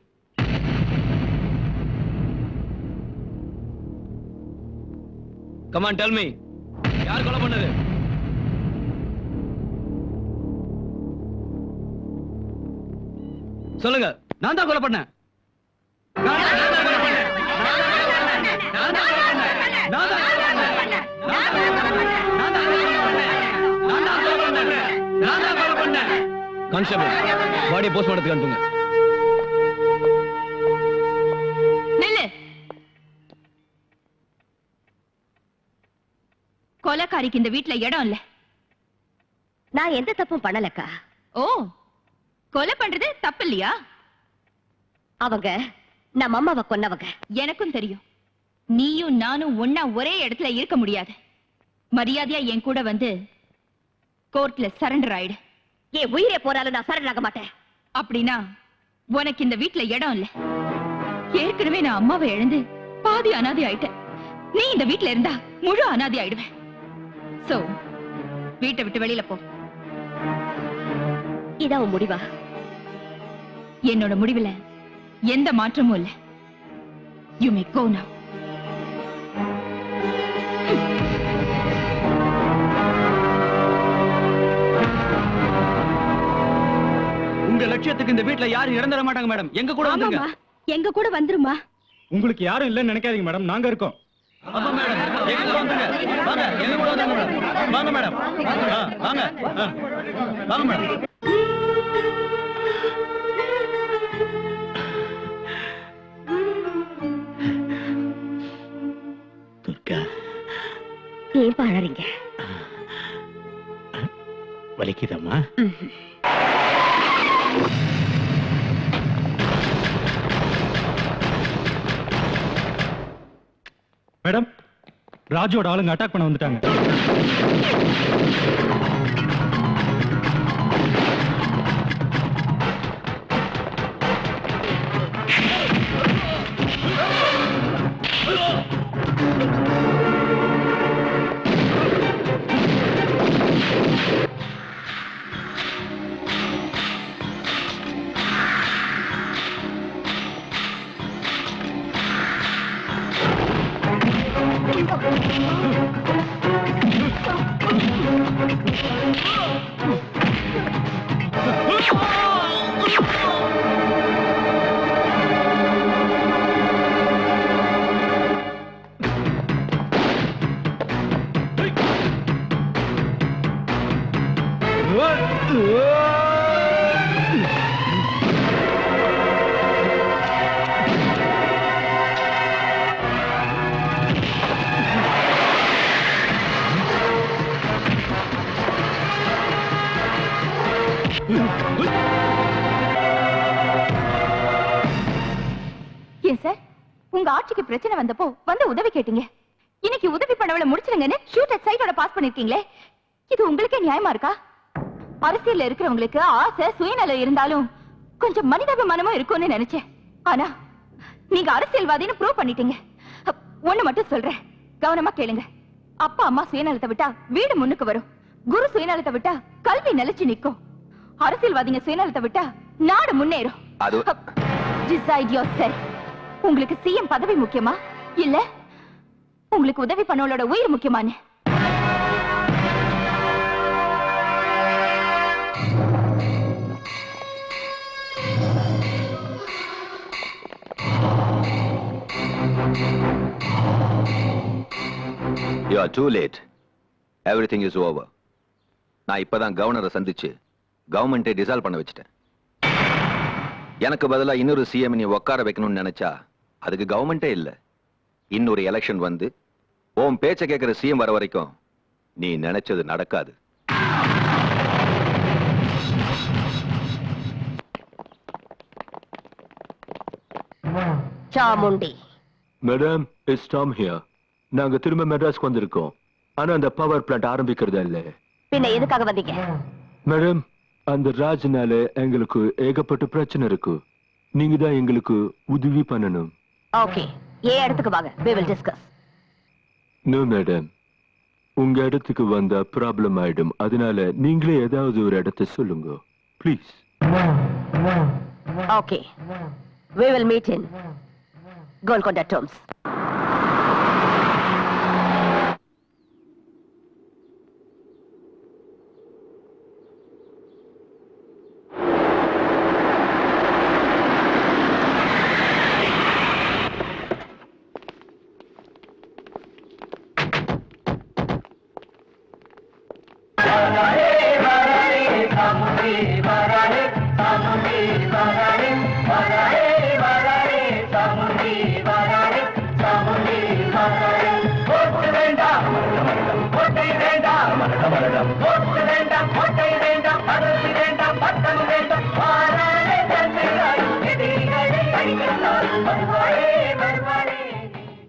Come on, tell me. யார் கொலை பண்ணது? சொல்லுங்க. நான் தான் கொலை பண்ணேன். கான்ஸ்டபிள் பாடி போஸ்ட்மார்ட்டத்துக்கு அனுப்புங்க. நில்லு. கொலைக்காரிக்கு இந்த வீட்ல இடம் இல்ல. நான் எந்த தப்பும் பண்ணலக்கா. ஓ, கொலை பண்றது தப்பு இல்லையா? அவங்க நம்ம அம்மாவை கொன்னவங்க. எனக்கும் தெரியும். நீயும் நானும் ஒன்னா ஒரே இடத்துல இருக்க முடியாது. மரியாதையா என் கூட வந்து கோர்ட்ல சரண்டர் ஆயிடு. என் உயிரே போறாலும் நான் சரண்டர் ஆக மாட்டேன். அப்படின்னா உனக்கு இந்த வீட்ல இடம் இல்ல. ஏற்கனவே நான் அம்மாவை இழந்து பாதி அனாதை ஆயிட்டேன். நீ இந்த வீட்ல இருந்தா முழு அனாதை ஆயிடுவேன். சோ வீட்டை விட்டு வெளியில போ. இதான் முடிவா? என்னோட முடிவுல எந்த மாற்றமும் இல்ல. யூ மே கோ நவ. உங்க லட்சியத்துக்கு இந்த வீட்ல யாரும் இறந்துட மாட்டாங்க மேடம். எங்க கூட வந்துங்க. எங்க கூட வந்துருமா? உங்களுக்கு யாரும் இல்லைன்னு நினைக்காதீங்க மேடம், நாங்க இருக்கோம். ஆமா மேடம், எங்க கூட வந்துங்க. வாங்க, எங்க கூட வந்துங்க மேடம். வாங்க மேடம், வாங்க வாங்க மேடம். துர்கா, ஏன் பாழறீங்க? வலிக்குதம்மா? மேடம், ராஜோட ஆளுங்க அட்டாக் பண்ண வந்துட்டாங்க. ஏன் சார், உங்க ஆட்சிக்கு பிரச்சனை வந்தப்போ வந்து உதவி கேட்டீங்க. இன்னைக்கு உதவி பண்ணவளை முடிச்சிருங்கன்னு ஷூட் அட் சைட்டோட பாஸ் பண்ணிருக்கீங்களே, இது உங்களுக்கே நியாயமா இருக்கா? அரசியல்ல இருக்கிறவங்களுக்கு ஆசை சுயநலம் இருந்தாலும் கொஞ்சம் மனிதாபிமானமும் இருக்கும்னு நினைச்சேன். ஆனா நீங்க அரசியல்வாதின்னு ப்ரூவ் பண்ணிட்டீங்க. ஒண்ணு மட்டும் சொல்றேன், கவனமா கேளுங்க. அப்பா அம்மா சுயநலத்தை விட்டா வீடு முன்னுக்கு வரும். குரு சுயநலத்தை விட்டா கல்வி நிலைச்சு நிக்கும். அரசியல்வாதிங்க சுயநலத்தை விட்டா நாடு முன்னேறும். Decide yourself. உங்களுக்கு சிஎம் பதவி முக்கியமா இல்ல உங்களுக்கு உதவி பண்ணவளோட உயிர் முக்கியமானு? You are too late. Everything is over. நான் இப்பதான் கவர்னரை சந்திச்சு கவர்மெண்ட்டை டிசால்வ் பண்ண வச்சுட்டேன். எனக்கு பதிலா இன்னொரு சிஎம் நீ உட்கார வைக்கணும்னு நினைச்சா அதுக்கு கவர்மெண்டே இல்ல. இன்னொரு எலெக்ஷன் வந்து உன் பேச்ச கேட்கிற சிஎம் வர வரைக்கும் நீ நினைச்சது நடக்காது. Chamundi. Madam, it's Tom here. நாங்க திரும்ப மெட்ராஸ்க்கு வந்திருக்கோம். ஆனா அந்த பவர் பிளான்ட் ஆரம்பிக்கிறதா இல்ல. பின்ன எதுக்காக வந்தீங்க? மேடம், அந்த ராஜ்னால எங்களுக்கு ஏகப்பட்ட பிரச்சனை இருக்கு. நீங்க தான் எங்களுக்கு உதவி பண்ணணும். ஓகே, ஏன் இடத்துக்கு வாங்க, we will discuss. No madam, உங்க இடத்துக்கு வந்தா ப்ராப்ளம் ஆயிடும். அதனால நீங்களே ஏதாவது ஒரு இடத்தை சொல்லுங்க please. Okay, we will meet in Golconda Tombs. வரே வரே வரே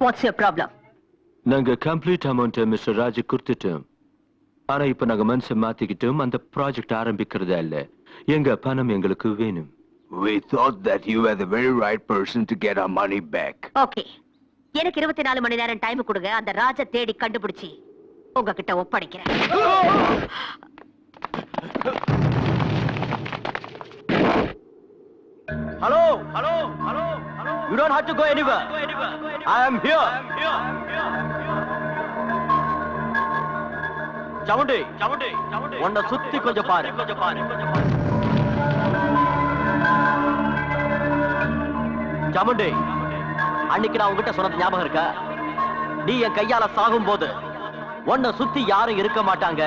வாட்ஸ் யுவர் ப்ராப்ளம்? நாங்க கம்ப்ளீட் அமௌண்ட் மிஸ்டர் ராஜ் கொடுத்துட்டோம். ஆனா இப்ப நாங்க மனசை மாத்திக்கிட்டோம். அந்த ப்ராஜெக்ட் ஆரம்பிக்கிறதா இல்ல. எங்க பணம் எங்களுக்கு வேணும். We thought that you were the very right person to get our money back. Okay, எனக்கு 24 மணி நேரம் டைம் கொடுங்க. அந்த ராஜ தேடி கண்டுபிடிச்சி உங்ககிட்ட ஒப்படைக்கிறேன். Hello hello hello hello, you don't have to go anywhere. I am here. சவுண்டி சவுண்டி சவுண்டி, உன்னை சுத்தி கொஞ்சம் பாரு. சவுண்டி, அன்னைக்கு நான் உங்ககிட்ட சொன்னது ஞாபகம் இருக்கா? நீ என் கையால சாகும் போது உன்னை சுத்தி யாரும் இருக்க மாட்டாங்க,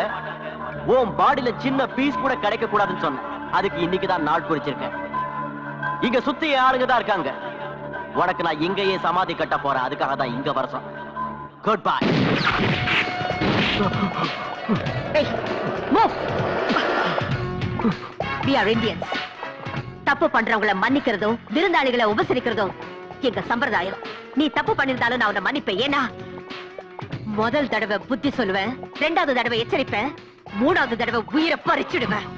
உன் பாடியில சின்ன பீஸ் கூட கிடைக்க கூடாதுன்னு சொன்ன. அதுக்கு இன்னைக்கு தான் நாள் குறிச்சிருக்கேன். இங்க சுத்தி ஆளுங்க தான் இருக்காங்க. உனக்கு நான் இங்கேயே சமாதி கட்ட போறேன். அதுக்காக தான் இங்க வர சொன்னேன். Good bye. We are Indians. தப்பு பண்றவங்கள மன்னிக்கிறதும் விருந்தாளிகளை உபசரிக்கிறதும் எங்க சம்பிரதாயம். நீ தப்பு பண்ணிருந்தாலும் நான் உன்னை மன்னிப்பேன். ஏன்னா முதல் தடவை புத்தி சொல்லுவேன், 2வது தடவை எச்சரிப்பேன், 3வது தடவை உயிரை பறிச்சிடுவேன்.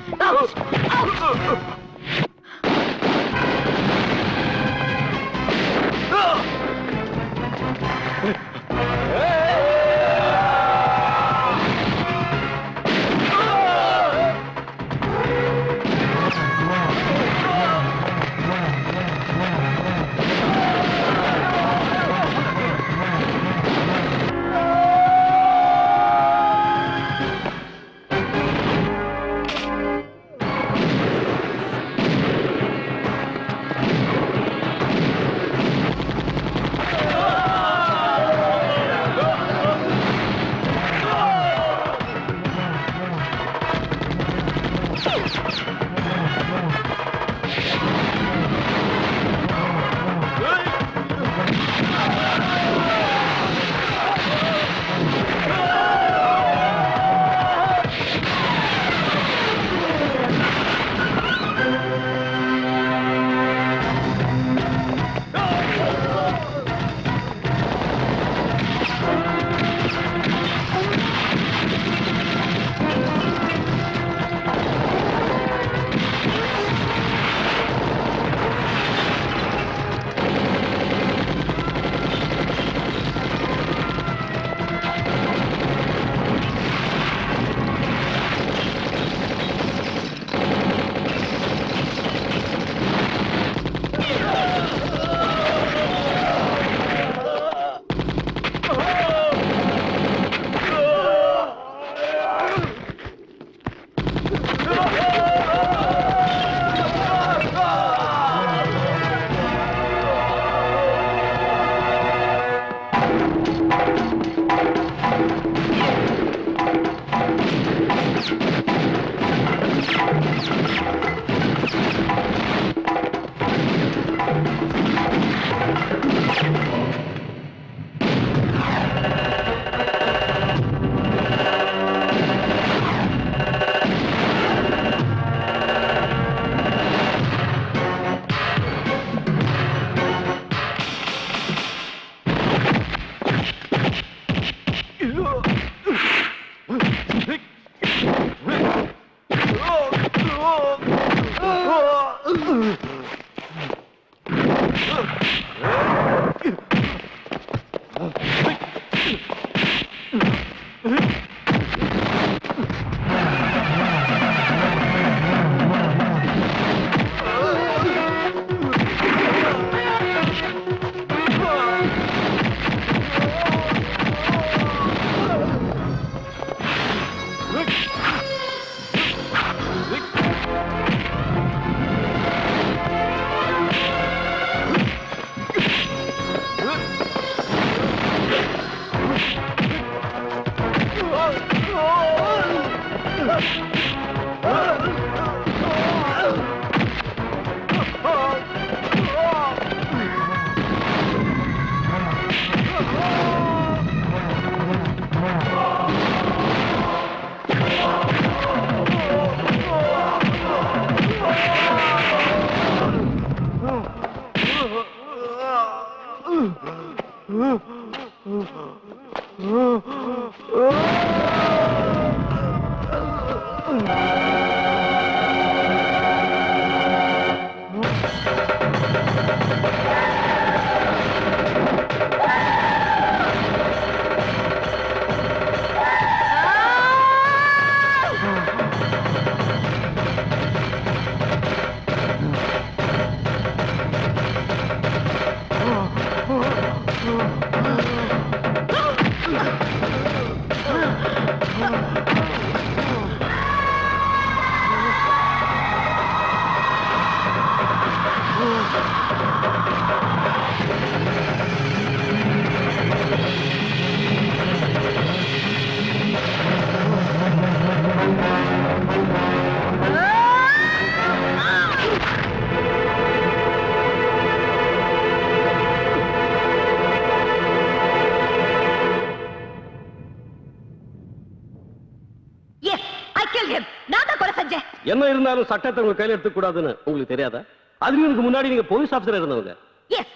Yes, I killed him. நான் தான் கொலை செஞ்சேன். என்ன இருந்தாலும் சட்டத்தை உங்க கையில எடுத்துக்க கூடாதுன்னு உங்களுக்கு தெரியாதா? அதுக்கு முன்னாடி நீங்க போலீஸ் ஆபீசரா இருந்தவங்க. Yes,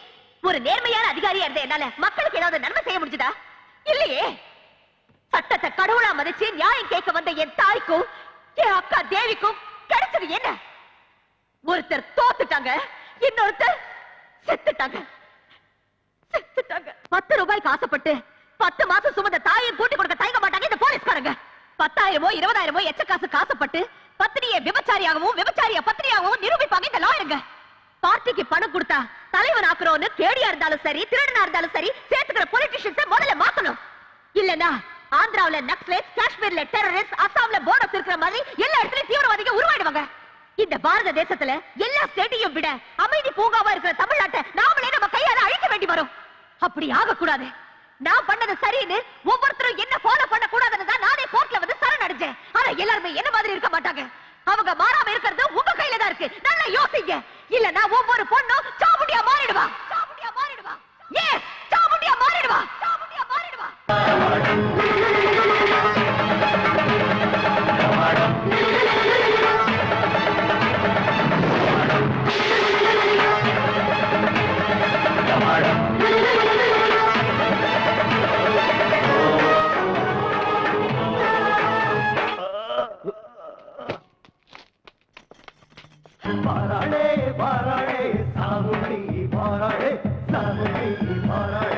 ஒரு நேர்மையான அதிகாரியா இருந்த என்னால மக்களுக்கு ஏதாவது நன்மை செய்ய முடிஞ்சதா? இல்லையே. சட்டத்தை கடவுளா மதிச்சு நியாயம் கேட்க வந்த என் தாய்க்கும் என் அக்கா தேவிக்கும் கிடைச்சது என்ன? ஒருத்தர் தோத்துட்டாங்க, இன்னொருத்தர் செத்துட்டாங்க. 10 ரூபாய்க்கு ஆசைப்பட்டு 10 மாசம் சுமந்த தாயை கூட்டி கொடுக்க தயங்க மாட்டாங்க இந்த போலீஸ்காரங்க. 10,000 20,000 எச்ச காசு காசுப்பட்டு பத்தினியை விபச்சாரியாகவும் விபச்சாரிய பத்தினியாகவும் நிரூபிப்பாங்க இந்த லாயருங்க. பார்ட்டிக்கு பணம் கொடுத்தா தலைவன் ஆக்குறோன்னு கேடியா இருந்தாலும் சரி திருடனா இருந்தாலும் சரி சேர்த்துக்கிற பொலிட்டிஷியன்ஸ் முதல்ல மாத்தணும். இல்லனா ஆந்திராவுல நக்சலைட், காஷ்மீர்ல டெரரிஸ்ட், அசாம்ல போனஸ் இருக்கிற மாதிரி எல்லா இடத்துலயும் தீவிரவாதிகள் உருவாயிடுவாங்க. இந்த பாரத தேசத்துல எல்லா ஸ்டேட்டையும் விட அமைதி பூங்காவா இருக்கிற தமிழ்நாட்டை நாமளே நம்ம கையால அழிக்க வேண்டி வரும். அப்படி ஆகக்கூடாது. நான் பண்ணது சரின்னு ஒவ்வொருத்தரும் என்ன ஃபாலோ பண்ண கூடாதுன்னு தான் நானே கோர்ட்ல வந்து சரணடைஞ்சேன். ஆனா எல்லாருமே என்ன மாதிரி இருக்க மாட்டாங்க. அவங்க மாறாம இருக்கிறது உங்க கையில தான் இருக்கு. நல்லா யோசிங்க. இல்லனா ஒவ்வொரு பொண்ணும் சாமுண்டியா மாறிடுவா. சாமுண்டியா மாறிடுவா. எஸ், சாமுண்டியா மாறிடுவா. சாமுண்டியா மாறிடுவா. பாராளே பாராளே சாமுண்டி பாராளே சாமுண்டி பாராளே